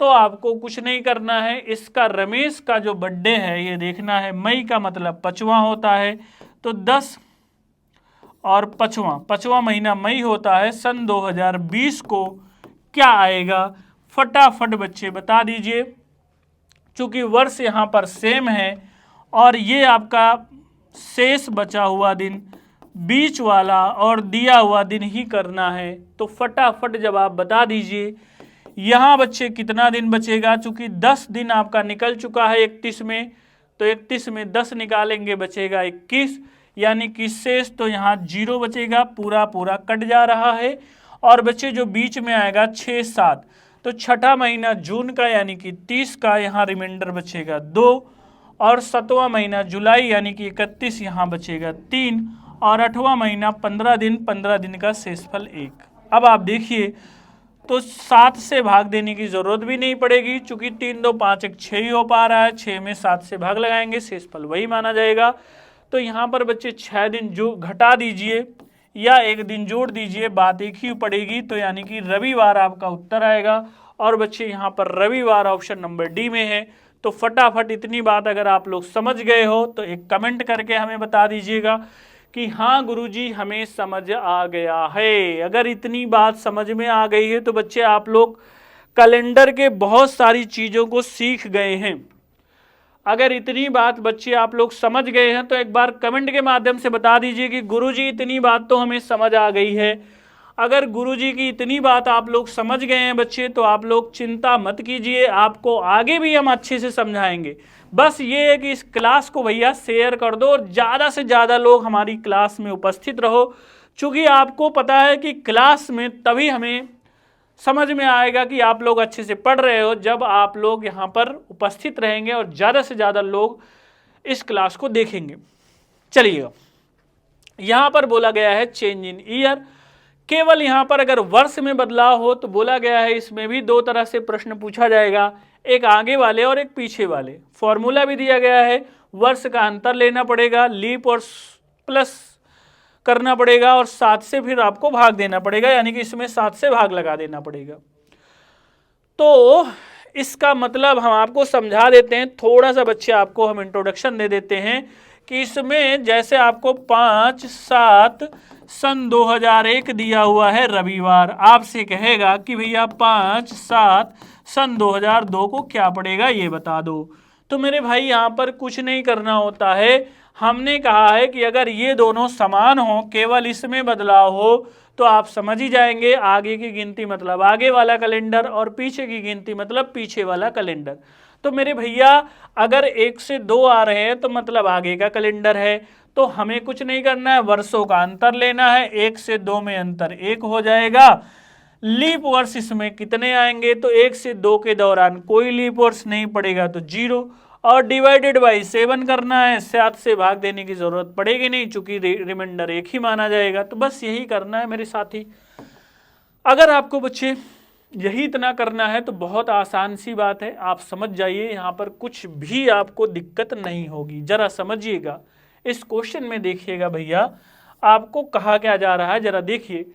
S1: तो आपको कुछ नहीं करना है। इसका रमेश का जो बर्थडे है ये देखना है। मई का मतलब 5वां होता है तो 10 और 5वां महीना मई होता है। सन 2020 को क्या आएगा फटाफट बच्चे बता दीजिए, चूंकि वर्ष यहाँ पर सेम है और ये आपका शेष बचा हुआ दिन, बीच वाला और दिया हुआ दिन ही करना है। तो फटाफट जवाब बता दीजिए। यहाँ बच्चे कितना दिन बचेगा, चूंकि 10 दिन आपका निकल चुका है 31 में, तो 31 में 10 निकालेंगे बचेगा 21, यानी कि शेष तो यहाँ 0 बचेगा, पूरा पूरा कट जा रहा है। और बच्चे जो बीच में आएगा 6 7, तो छठा महीना जून का यानी कि 30 का यहाँ रिमाइंडर बचेगा 2, और 7वां महीना जुलाई यानी कि 31 यहाँ बचेगा 3, और 8वां महीना 15 दिन का शेषफल 1। अब आप देखिए तो 7 से भाग देने की जरूरत भी नहीं पड़ेगी, चूंकि 3 2 5 1 6 ही हो पा रहा है, 6 में 7 से भाग लगाएंगे, शेषफल वही माना जाएगा। तो यहाँ पर बच्चे 6 दिन जो घटा दीजिए या 1 दिन जोड़ दीजिए, बात एक ही पड़ेगी। तो यानी कि रविवार आपका उत्तर आएगा। और बच्चे यहाँ पर रविवार ऑप्शन नंबर डी में है। तो फटाफट इतनी बात अगर आप लोग समझ गए हो तो एक कमेंट करके हमें बता दीजिएगा कि हाँ गुरुजी हमें समझ आ गया है। अगर इतनी बात समझ में आ गई है तो बच्चे आप लोग कैलेंडर के बहुत सारी चीज़ों को सीख गए हैं। अगर इतनी बात बच्चे आप लोग समझ गए हैं तो एक बार कमेंट के माध्यम से बता दीजिए कि गुरुजी इतनी बात तो हमें समझ आ गई है। अगर गुरुजी की इतनी बात आप लोग समझ गए हैं बच्चे, तो आप लोग चिंता मत कीजिए, आपको आगे भी हम अच्छे से समझाएंगे। बस ये है कि इस क्लास को भैया शेयर कर दो और ज़्यादा से ज़्यादा लोग हमारी क्लास में उपस्थित रहो, क्योंकि आपको पता है कि क्लास में तभी हमें समझ में आएगा कि आप लोग अच्छे से पढ़ रहे हो जब आप लोग यहाँ पर उपस्थित रहेंगे और ज़्यादा से ज़्यादा लोग इस क्लास को देखेंगे। चलिएगा, यहाँ पर बोला गया है चेंज इन ईयर, केवल यहाँ पर अगर वर्ष में बदलाव हो तो बोला गया है इसमें भी 2 तरह से प्रश्न पूछा जाएगा, एक आगे वाले और एक पीछे वाले। फॉर्मूला भी दिया गया है, वर्ष का अंतर लेना पड़ेगा, लीप और प्लस करना पड़ेगा और 7 से फिर आपको भाग देना पड़ेगा, यानी कि इसमें 7 से भाग लगा देना पड़ेगा। तो इसका मतलब हम आपको समझा देते हैं, थोड़ा सा बच्चे आपको हम इंट्रोडक्शन दे देते हैं कि इसमें जैसे आपको 5 7 सन 2001 दिया हुआ है रविवार, आपसे कहेगा कि भैया 5 7 सन 2002 को क्या पड़ेगा ये बता दो। तो मेरे भाई यहाँ पर कुछ नहीं करना होता है, हमने कहा है कि अगर ये दोनों समान हो, केवल इसमें बदलाव हो, तो आप समझ ही जाएंगे आगे की गिनती मतलब आगे वाला कैलेंडर और पीछे की गिनती मतलब पीछे वाला कैलेंडर। तो मेरे भैया अगर 1 से 2 आ रहे हैं तो मतलब आगे का कैलेंडर है, तो हमें कुछ नहीं करना है, वर्षों का अंतर लेना है, 1 से 2 में अंतर 1 हो जाएगा। लीप वर्ष इसमें कितने आएंगे, तो 1 से 2 के दौरान कोई लीप वर्ष नहीं पड़ेगा तो 0, और डिवाइडेड बाई 7 करना है, 7 से भाग देने की जरूरत पड़ेगी नहीं चूंकि रिमाइंडर 1 ही माना जाएगा। तो बस यही करना है मेरे साथी। अगर आपको बच्चे यही इतना करना है तो बहुत आसान सी बात है, आप समझ जाइए, यहाँ पर कुछ भी आपको दिक्कत नहीं होगी। जरा समझिएगा, इस क्वेश्चन में देखिएगा भैया आपको कहा क्या जा रहा है, जरा देखिए।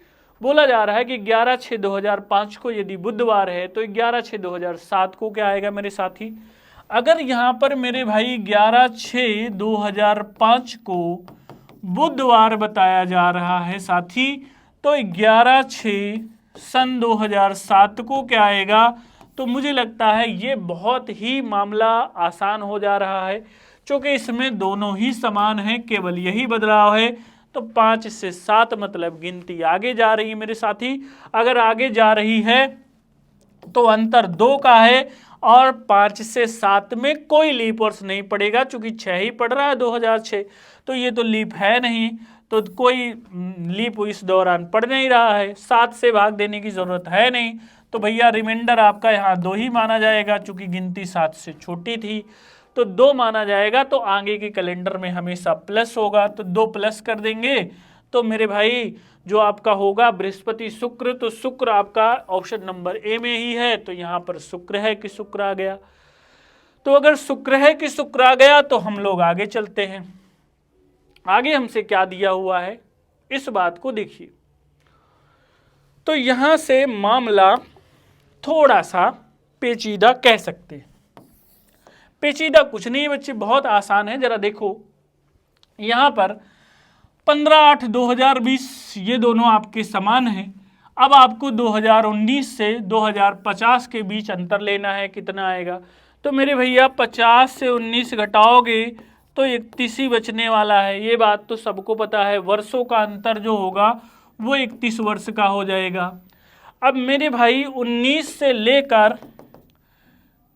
S1: बोला जा रहा है कि 11/6/2005 को यदि बुधवार है तो 11/6/2007 को क्या आएगा मेरे साथी। अगर यहाँ पर मेरे भाई 11/6/2005 को बुधवार बताया जा रहा है साथी, तो 11/6 सन 2007 को क्या आएगा। तो मुझे लगता है ये बहुत ही मामला आसान हो जा रहा है, क्योंकि इसमें दोनों ही समान हैं, केवल यही बदलाव है। तो 5 से 7 मतलब गिनती आगे जा रही है मेरे साथी। अगर आगे जा रही है तो अंतर 2 का है, और 5 से 7 में कोई लीप वर्ष नहीं पड़ेगा, चूंकि 6 ही पड़ रहा है 2006, तो ये तो लीप है नहीं, तो कोई लीप इस दौरान पड़ नहीं रहा है, 7 से भाग देने की जरूरत है नहीं। तो भैया रिमाइंडर आपका यहाँ 2 ही माना जाएगा, चूंकि गिनती 7 से छोटी थी तो 2 माना जाएगा। तो आगे के कैलेंडर में हमेशा प्लस होगा, तो 2 प्लस कर देंगे। तो मेरे भाई जो आपका होगा बृहस्पति शुक्र, तो शुक्र आपका ऑप्शन नंबर ए में ही है, तो यहाँ पर शुक्र है कि शुक्र आ गया। तो अगर शुक्र है कि शुक्र आ गया तो हम लोग आगे चलते हैं। आगे हमसे क्या दिया हुआ है इस बात को देखिए। तो यहां से मामला थोड़ा सा पेचीदा कह सकते हैं। पेचीदा कुछ नहीं बच्चे, बहुत आसान है। जरा देखो यहां पर 15/8/2020 ये दोनों आपके समान हैं। अब आपको 2019 से 2050 के बीच अंतर लेना है, कितना आएगा? तो मेरे भैया 50 से 19 घटाओगे तो 31 ही बचने वाला है। ये बात तो सबको पता है, वर्षों का अंतर जो होगा वो 31 वर्ष का हो जाएगा। अब मेरे भाई 19 से लेकर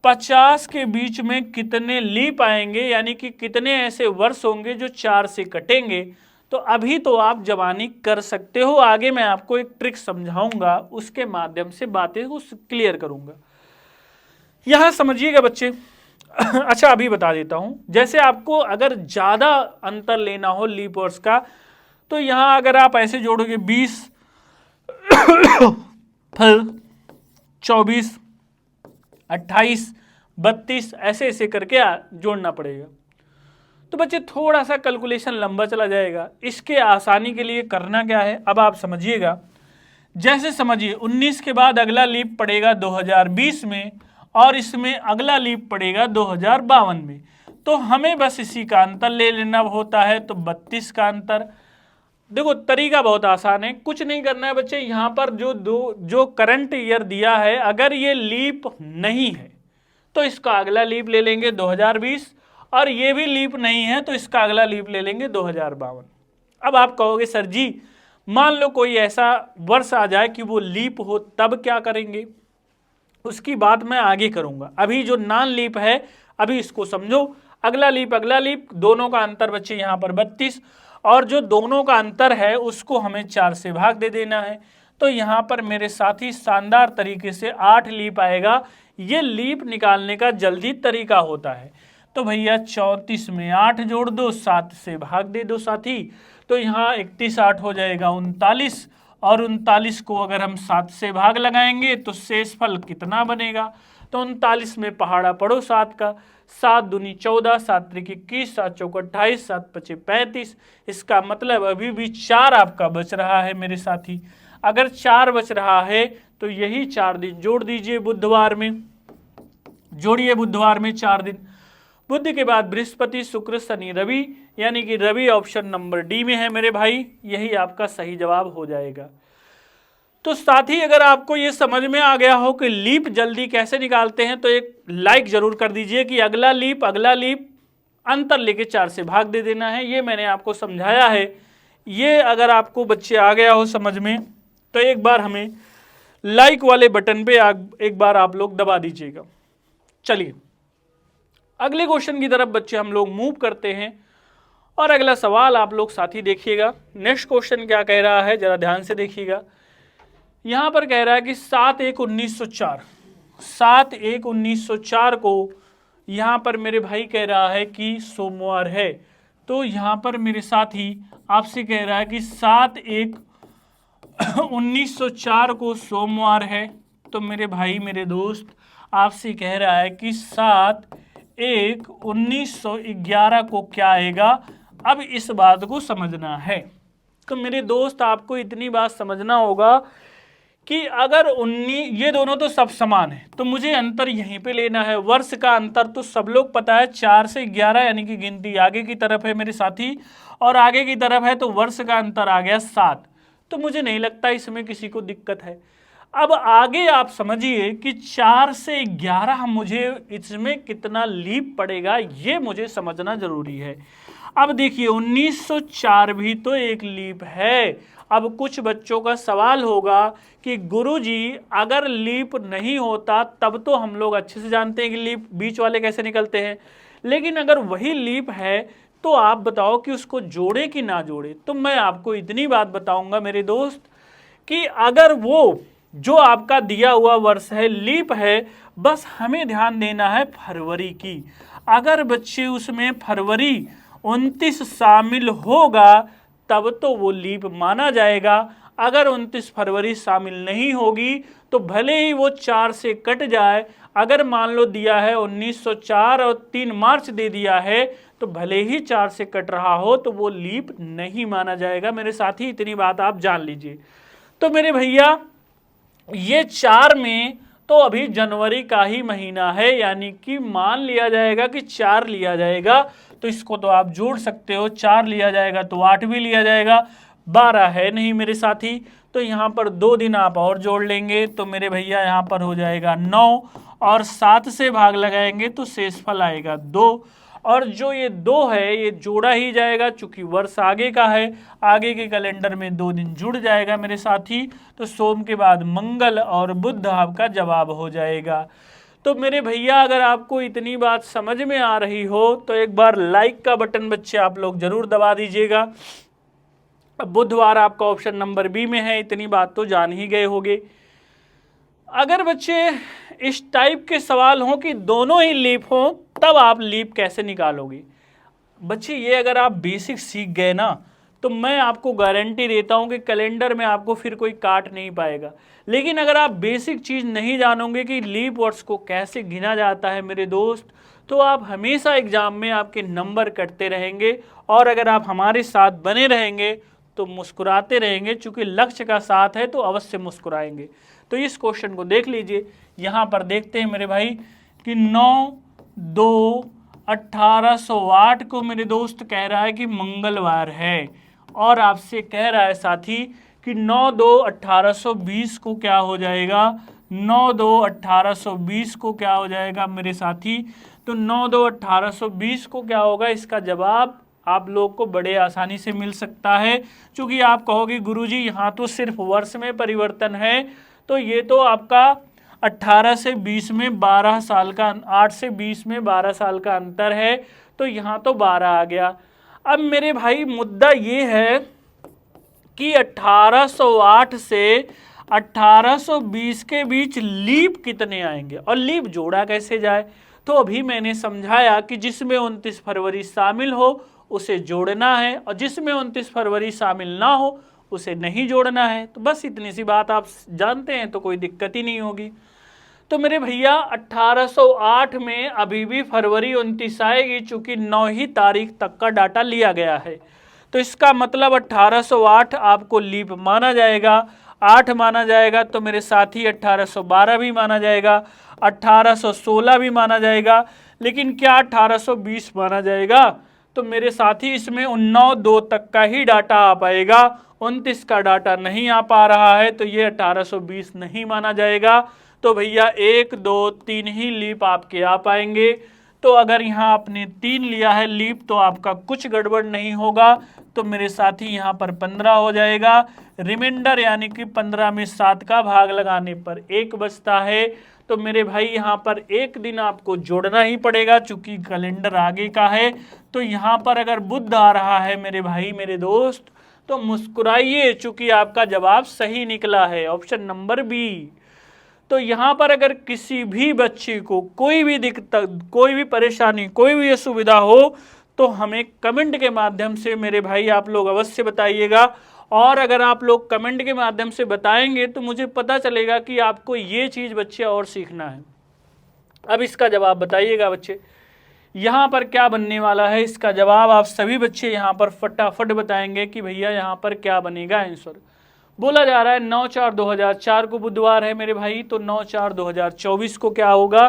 S1: 50 के बीच में कितने लीप आएंगे, यानी कि कितने ऐसे वर्ष होंगे जो 4 से कटेंगे? तो अभी तो आप जवानी कर सकते हो, आगे मैं आपको एक ट्रिक समझाऊंगा, उसके माध्यम से बातें को क्लियर करूंगा। यहां समझिएगा बच्चे। अच्छा अभी बता देता हूं, जैसे आपको अगर ज्यादा अंतर लेना हो लीप वर्ष का, तो यहां अगर आप ऐसे जोड़ोगे 20 फिर 24 28 32 ऐसे ऐसे करके जोड़ना पड़ेगा। तो बच्चे थोड़ा सा कैलकुलेशन लंबा चला जाएगा, इसके आसानी के लिए करना क्या है अब आप समझिएगा। जैसे समझिए 19 के बाद अगला लीप पड़ेगा 2020 में और इसमें अगला लीप पड़ेगा 2052 में, तो हमें बस इसी का अंतर ले लेना होता है, तो 32 का अंतर। देखो तरीका बहुत आसान है, कुछ नहीं करना है बच्चे। यहाँ पर जो करंट ईयर दिया है, अगर ये लीप नहीं है तो इसका अगला लीप ले लेंगे 2020, और ये भी लीप नहीं है तो इसका अगला लीप ले लेंगे 2052। अब आप कहोगे सर जी मान लो कोई ऐसा वर्ष आ जाए कि वो लीप हो, तब क्या करेंगे? उसकी बात मैं आगे करूंगा, अभी जो नॉन लीप है अभी इसको समझो। अगला लीप दोनों का अंतर बच्चे यहाँ पर 32, और जो दोनों का अंतर है उसको हमें 4 से भाग दे देना है। तो यहाँ पर मेरे साथी शानदार तरीके से 8 लीप आएगा। ये लीप निकालने का जल्दी तरीका होता है। तो भैया 34 में 8 जोड़ दो, 7 से भाग दे दो साथी, तो यहाँ 31 8 हो जाएगा 39, और 39 को अगर हम 7 से भाग लगाएंगे तो शेषफल कितना बनेगा? तो 39 में पहाड़ा पड़ो 7 का, 7 दूनी 14, 7 त्रिक 21, 7 चौक 28, 7 पचे 35। इसका मतलब अभी भी 4 आपका बच रहा है मेरे साथी। अगर 4 बच रहा है तो यही 4 दिन जोड़ दीजिए बुधवार में, जोड़िए बुधवार में 4 दिन। बुध के बाद बृहस्पति शुक्र शनि रवि, यानी कि रवि ऑप्शन नंबर डी में है मेरे भाई, यही आपका सही जवाब हो जाएगा। तो साथी अगर आपको ये समझ में आ गया हो कि लीप जल्दी कैसे निकालते हैं, तो एक लाइक जरूर कर दीजिए कि अगला लीप अंतर लेके 4 से भाग दे देना है। ये मैंने आपको समझाया है, ये अगर आपको बच्चे आ गया हो समझ में तो एक बार हमें लाइक वाले बटन पे एक बार आप लोग दबा दीजिएगा। चलिए अगले क्वेश्चन की तरफ बच्चे हम लोग मूव करते हैं, और अगला सवाल आप लोग साथी देखिएगा। नेक्स्ट क्वेश्चन क्या कह रहा है जरा ध्यान से देखिएगा। यहां पर कह रहा है कि 7/1/1904 को यहां पर मेरे भाई कह रहा है कि सोमवार है। तो यहां पर मेरे साथी आपसे कह रहा है कि 7/1/1904 को सोमवार है। तो मेरे भाई मेरे दोस्त आपसे कह रहा है कि 7/1/1911 को क्या आएगा? अब इस बात को समझना है। तो मेरे दोस्त आपको इतनी बात समझना होगा कि अगर 19, ये दोनों तो सब समान है, तो मुझे अंतर यहीं पे लेना है। वर्ष का अंतर तो सब लोग पता है 4 से 11, यानी कि गिनती आगे की तरफ है मेरे साथी, और आगे की तरफ है तो वर्ष का अंतर आ गया 7। तो मुझे नहीं लगता इसमें किसी को दिक्कत है। अब आगे आप समझिए कि 4 से 11 मुझे इसमें कितना लीप पड़ेगा, ये मुझे समझना जरूरी है। अब देखिए 1904 भी तो एक लीप है। अब कुछ बच्चों का सवाल होगा कि गुरुजी अगर लीप नहीं होता तब तो हम लोग अच्छे से जानते हैं कि लीप बीच वाले कैसे निकलते हैं, लेकिन अगर वही लीप है तो आप बताओ कि उसको जोड़े कि ना जोड़े। तो मैं आपको इतनी बात बताऊंगा मेरे दोस्त कि अगर वो जो आपका दिया हुआ वर्ष है लीप है, बस हमें ध्यान देना है फरवरी की। अगर बच्चे उसमें फरवरी 29 शामिल होगा तब तो वो लीप माना जाएगा। अगर 29 फरवरी शामिल नहीं होगी तो भले ही वो 4 से कट जाए, अगर मान लो दिया है 1904 और 3 मार्च दे दिया है, तो भले ही 4 से कट रहा हो तो वो लीप नहीं माना जाएगा मेरे साथी, इतनी बात आप जान लीजिए। तो मेरे भैया ये 4 में तो अभी जनवरी का ही महीना है, यानी कि मान लिया जाएगा कि 4 लिया जाएगा, तो इसको तो आप जोड़ सकते हो। 4 लिया जाएगा तो 8 भी लिया जाएगा, 12 है नहीं मेरे साथी, तो यहाँ पर 2 दिन आप और जोड़ लेंगे तो मेरे भैया यहाँ पर हो जाएगा 9, और 7 से भाग लगाएंगे तो शेषफल आएगा 2, और जो ये 2 है ये जोड़ा ही जाएगा, चूंकि वर्ष आगे का है, आगे के कैलेंडर में 2 दिन जुड़ जाएगा मेरे साथी, तो सोम के बाद मंगल और बुध आपका जवाब हो जाएगा। तो मेरे भैया अगर आपको इतनी बात समझ में आ रही हो तो एक बार लाइक का बटन बच्चे आप लोग जरूर दबा दीजिएगा। अब बुधवार आपका ऑप्शन नंबर बी में है, इतनी बात तो जान ही गए होंगे। अगर बच्चे इस टाइप के सवाल हों कि दोनों ही लीप हों, तब आप लीप कैसे निकालोगे? बच्चे ये अगर आप बेसिक सीख गए ना, तो मैं आपको गारंटी देता हूं कि कैलेंडर में आपको फिर कोई काट नहीं पाएगा। लेकिन अगर आप बेसिक चीज़ नहीं जानोगे कि लीप वर्ड्स को कैसे गिना जाता है मेरे दोस्त, तो आप हमेशा एग्जाम में आपके नंबर कटते रहेंगे, और अगर आप हमारे साथ बने रहेंगे तो मुस्कुराते रहेंगे, चूंकि लक्ष्य का साथ है तो अवश्य मुस्कुराएंगे। तो इस क्वेश्चन को देख लीजिए, यहाँ पर देखते हैं मेरे भाई कि 9/2/1808 को मेरे दोस्त कह रहा है कि मंगलवार है, और आपसे कह रहा है साथी कि 9/2/1820 को क्या हो जाएगा, 9/2/1820 को क्या हो जाएगा मेरे साथी, तो 9/2/1820 को क्या होगा, इसका जवाब आप लोग को बड़े आसानी से मिल सकता है। क्योंकि आप कहोगे गुरुजी यहाँ तो सिर्फ वर्ष में परिवर्तन है, तो ये तो आपका 18 से 20 में 12 साल का, 8 से 20 में 12 साल का अंतर है, तो यहाँ तो 12 आ गया। अब मेरे भाई मुद्दा ये है कि 1808 से 1820 के बीच लीप कितने आएंगे और लीप जोड़ा कैसे जाए। तो अभी मैंने समझाया कि जिसमें 29 फरवरी शामिल हो उसे जोड़ना है, और जिसमें 29 फरवरी शामिल ना हो उसे नहीं जोड़ना है। तो बस इतनी सी बात आप जानते हैं तो कोई दिक्कत ही नहीं होगी। तो मेरे भैया 1808 में अभी भी फरवरी 29 आएगी, चूंकि 9 ही तारीख तक का डाटा लिया गया है, तो इसका मतलब 1808 आपको लीप माना जाएगा, 8 माना जाएगा, तो मेरे साथी 1812 भी माना जाएगा, 1816 भी माना जाएगा, लेकिन क्या 1820 माना जाएगा? तो मेरे साथी इसमें 19/2 तक का ही डाटा आ पाएगा, 29 का डाटा नहीं आ पा रहा है, तो ये 1820 नहीं माना जाएगा। तो भैया 1, 2, 3 ही लीप आपके आ पाएंगे। तो अगर यहाँ आपने 3 लिया है लीप तो आपका कुछ गड़बड़ नहीं होगा, तो मेरे साथी यहाँ पर 15 हो जाएगा। रिमाइंडर यानी कि 15 में 7 का भाग लगाने पर 1 बचता है, तो मेरे भाई यहाँ पर एक दिन आपको जोड़ना ही पड़ेगा, चूंकि कैलेंडर आगे का है। तो यहाँ पर अगर बुध आ रहा है मेरे भाई मेरे दोस्त, तो मुस्कुराइए, चूंकि आपका जवाब सही निकला है, ऑप्शन नंबर बी। तो यहाँ पर अगर किसी भी बच्चे को कोई भी दिक्कत, कोई भी परेशानी, कोई भी असुविधा हो, तो हमें कमेंट के माध्यम से मेरे भाई आप लोग अवश्य बताइएगा। और अगर आप लोग कमेंट के माध्यम से बताएंगे तो मुझे पता चलेगा कि आपको ये चीज़ बच्चे और सीखना है। अब इसका जवाब बताइएगा बच्चे, यहाँ पर क्या बनने वाला है। इसका जवाब आप सभी बच्चे यहाँ पर फटाफट बताएंगे कि भैया यहाँ पर क्या बनेगा आंसर। बोला जा रहा है 9/4/2004 को बुधवार है मेरे भाई, तो 9/4/2024 को क्या होगा।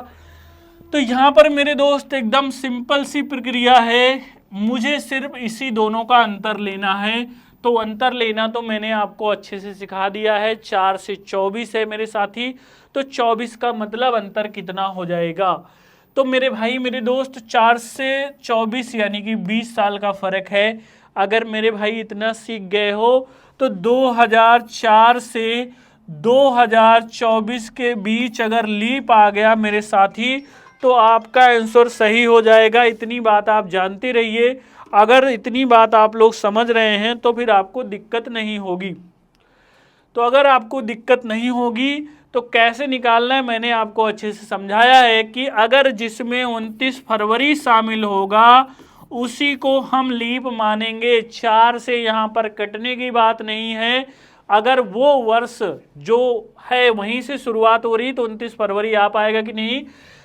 S1: तो यहाँ पर मेरे दोस्त एकदम सिंपल सी प्रक्रिया है, मुझे सिर्फ इसी दोनों का अंतर लेना है। तो अंतर लेना तो मैंने आपको अच्छे से सिखा दिया है, 4 से 24 है मेरे साथी, तो 24 का मतलब अंतर कितना हो जाएगा। तो मेरे भाई मेरे दोस्त 4 से 24 यानी कि 20 साल का फर्क है। अगर मेरे भाई इतना सीख गए हो तो 2004 से 2024 के बीच अगर लीप आ गया मेरे साथी, तो आपका आंसर सही हो जाएगा। इतनी बात आप जानते रहिए, अगर इतनी बात आप लोग समझ रहे हैं तो फिर आपको दिक्कत नहीं होगी। तो अगर आपको दिक्कत नहीं होगी तो कैसे निकालना है मैंने आपको अच्छे से समझाया है कि अगर जिसमें 29 फरवरी शामिल होगा उसी को हम लीप मानेंगे। 4 से यहाँ पर कटने की बात नहीं है, अगर वो वर्ष जो है वहीं से शुरुआत हो रही तो 29 फरवरी आ पाएगा कि नहीं।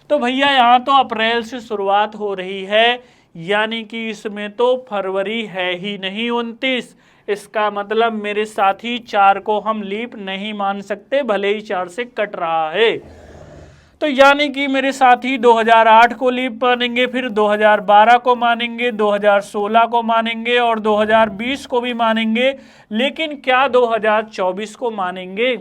S1: तो भैया यहाँ तो अप्रैल से शुरुआत हो रही है, यानी कि इसमें तो फरवरी है ही नहीं 29। इसका मतलब मेरे साथी 4 को हम लीप नहीं मान सकते, भले ही 4 से कट रहा है। तो यानी कि मेरे साथी 2008 को लीप मानेंगे, फिर 2012 को मानेंगे, 2016 को मानेंगे और 2020 को भी मानेंगे, लेकिन क्या 2024 को मानेंगे?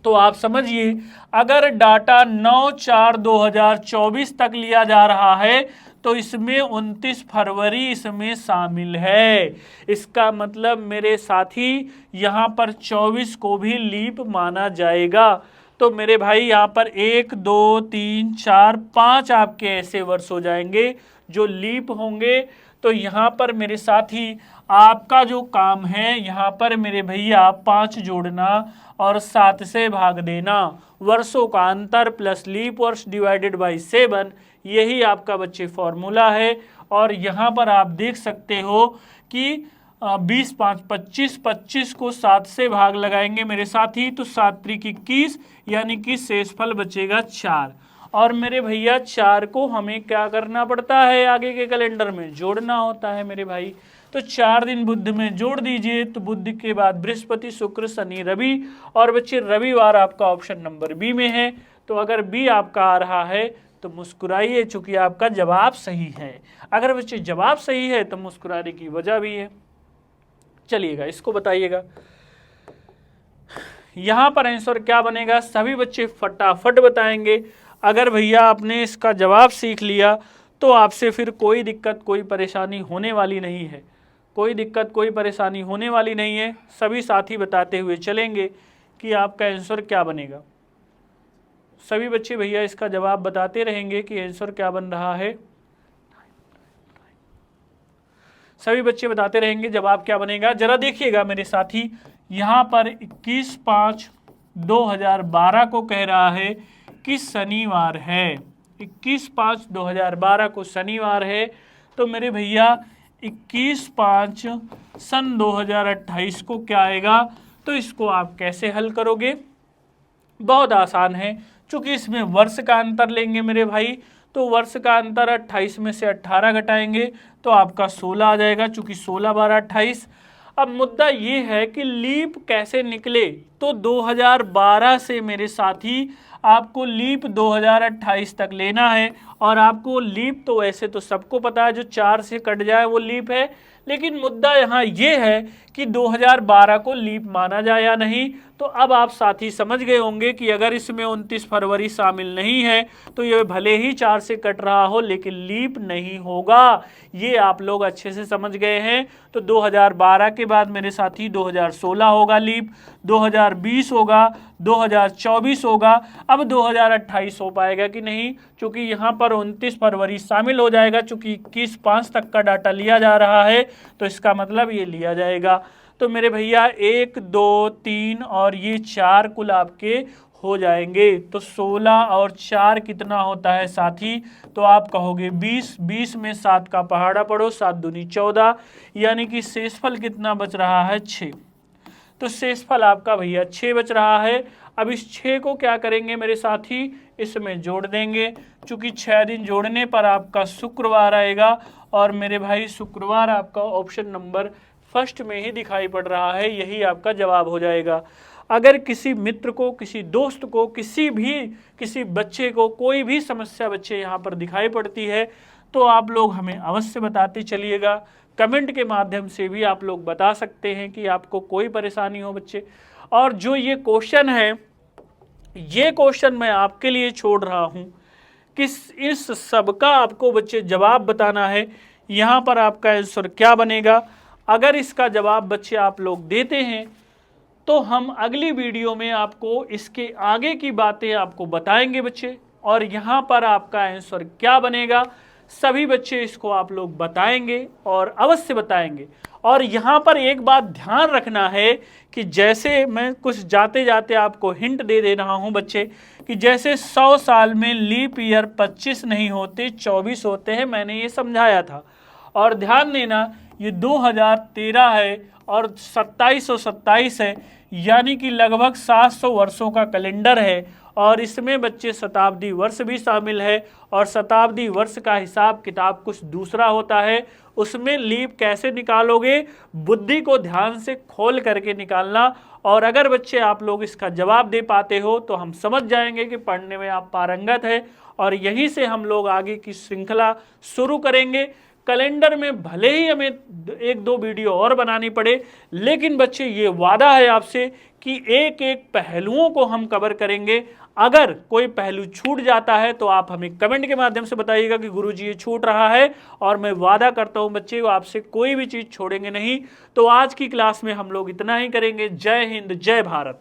S1: तो आप समझिए, अगर डाटा 9/4/2024 तक लिया जा रहा है तो इसमें 29 फरवरी इसमें शामिल है। इसका मतलब मेरे साथी यहाँ पर 24 को भी लीप माना जाएगा। तो मेरे भाई यहाँ पर 1 2 3 4 5 आपके ऐसे वर्ष हो जाएंगे जो लीप होंगे। तो यहाँ पर मेरे साथी आपका जो काम है, यहाँ पर मेरे भैया 5 जोड़ना और 7 से भाग देना, वर्षों का अंतर प्लस लीप वर्ष डिवाइडेड बाई 7, यही आपका बच्चे फॉर्मूला है। और यहाँ पर आप देख सकते हो कि 20 5 25, 25 को 7 से भाग लगाएंगे मेरे साथी, तो 7 त्रिक 21, यानी कि शेषफल बचेगा 4। और मेरे भैया 4 को हमें क्या करना पड़ता है, आगे के कैलेंडर में जोड़ना होता है मेरे भाई। तो 4 दिन बुध में जोड़ दीजिए, तो बुध के बाद बृहस्पति शुक्र शनि रवि, और बच्चे रविवार आपका ऑप्शन नंबर बी में है। तो अगर बी आपका आ रहा है तो मुस्कुराइए, चूंकि आपका जवाब सही है। अगर बच्चे जवाब सही है तो मुस्कुराने की वजह भी है। चलिएगा इसको बताइएगा, यहां पर आंसर क्या बनेगा, सभी बच्चे फटाफट बताएंगे। अगर भैया आपने इसका जवाब सीख लिया तो आपसे फिर कोई दिक्कत कोई परेशानी होने वाली नहीं है, कोई दिक्कत कोई परेशानी होने वाली नहीं है। सभी साथी बताते हुए चलेंगे कि आपका आंसर क्या बनेगा। सभी बच्चे भैया इसका जवाब बताते रहेंगे कि आंसर क्या बन रहा है। सभी बच्चे बताते रहेंगे जवाब क्या बनेगा। जरा देखिएगा मेरे साथी, यहाँ पर 21/5/2012 को कह रहा है कि शनिवार है। 21/5/2012 को शनिवार है। तो मेरे भैया 21/5 सन 2028 को क्या आएगा, तो इसको आप कैसे हल करोगे? बहुत आसान है, चूंकि इसमें वर्ष का अंतर लेंगे मेरे भाई, तो वर्ष का अंतर 28 में से 18 घटाएंगे तो आपका 16 आ जाएगा, चूंकि 16 12 28। अब मुद्दा ये है कि लीप कैसे निकले, तो 2012 से मेरे साथी आपको लीप 2028 तक लेना है। और आपको लीप तो वैसे तो सबको पता है, जो 4 से कट जाए वो लीप है, लेकिन मुद्दा यहाँ ये है कि 2012 को लीप माना जाए या नहीं। तो अब आप साथी समझ गए होंगे कि अगर इसमें 29 फरवरी शामिल नहीं है तो ये भले ही 4 से कट रहा हो लेकिन लीप नहीं होगा। ये आप लोग अच्छे से समझ गए हैं। तो 2012 के बाद मेरे साथी 2016 होगा लीप, 2020 होगा, 2024 होगा। अब 2028 हो पाएगा कि नहीं, क्योंकि यहाँ पर 29 फरवरी शामिल हो जाएगा। चूंकि 21/5 तक का डाटा लिया जा रहा है तो इसका मतलब ये लिया जाएगा। तो मेरे भैया 1 2 3 और ये 4 कुल आपके हो जाएंगे। तो 16 और 4 कितना होता है साथी, तो आप कहोगे 20, 20 में 7 का पहाड़ा पढ़ो, 7 दूनी 14, यानी कि शेषफल कितना बच रहा है 6। तो शेषफल आपका भैया 6 बच रहा है। अब इस 6 को क्या करेंगे मेरे साथी, इसमें जोड़ देंगे। चूंकि 6 दिन जोड़ने पर आपका शुक्रवार आएगा, और मेरे भाई शुक्रवार आपका ऑप्शन नंबर फर्स्ट में ही दिखाई पड़ रहा है, यही आपका जवाब हो जाएगा। अगर किसी मित्र को, किसी दोस्त को, किसी बच्चे को कोई भी समस्या बच्चे यहाँ पर दिखाई पड़ती है तो आप लोग हमें अवश्य बताते चलिएगा। कमेंट के माध्यम से भी आप लोग बता सकते हैं कि आपको कोई परेशानी हो बच्चे। और जो ये क्वेश्चन है, ये क्वेश्चन मैं आपके लिए छोड़ रहा हूँ कि इस सब का आपको बच्चे जवाब बताना है। यहाँ पर आपका आंसर क्या बनेगा, अगर इसका जवाब बच्चे आप लोग देते हैं तो हम अगली वीडियो में आपको इसके आगे की बातें आपको बताएंगे बच्चे। और यहाँ पर आपका आंसर क्या बनेगा, सभी बच्चे इसको आप लोग बताएंगे और अवश्य बताएंगे। और यहाँ पर एक बात ध्यान रखना है कि जैसे मैं कुछ जाते जाते आपको हिंट दे रहा हूँ बच्चे, कि जैसे 100 साल में लीप ईयर 25 नहीं होते 24 होते हैं, मैंने ये समझाया था। और ध्यान देना, ये 2013 है और 2727 है, यानी कि लगभग 700 वर्षों का कैलेंडर है। और इसमें बच्चे शताब्दी वर्ष भी शामिल है, और शताब्दी वर्ष का हिसाब किताब कुछ दूसरा होता है। उसमें लीप कैसे निकालोगे, बुद्धि को ध्यान से खोल करके निकालना, और अगर बच्चे आप लोग इसका जवाब दे पाते हो तो हम समझ जाएंगे कि पढ़ने में आप पारंगत है, और यहीं से हम लोग आगे की श्रृंखला शुरू करेंगे। कैलेंडर में भले ही हमें एक दो वीडियो और बनानी पड़े, लेकिन बच्चे ये वादा है आपसे कि एक एक पहलुओं को हम कवर करेंगे। अगर कोई पहलू छूट जाता है तो आप हमें कमेंट के माध्यम से बताइएगा कि गुरुजी ये छूट रहा है, और मैं वादा करता हूं बच्चे आपसे कोई भी चीज़ छोड़ेंगे नहीं। तो आज की क्लास में हम लोग इतना ही करेंगे। जय हिंद, जय भारत।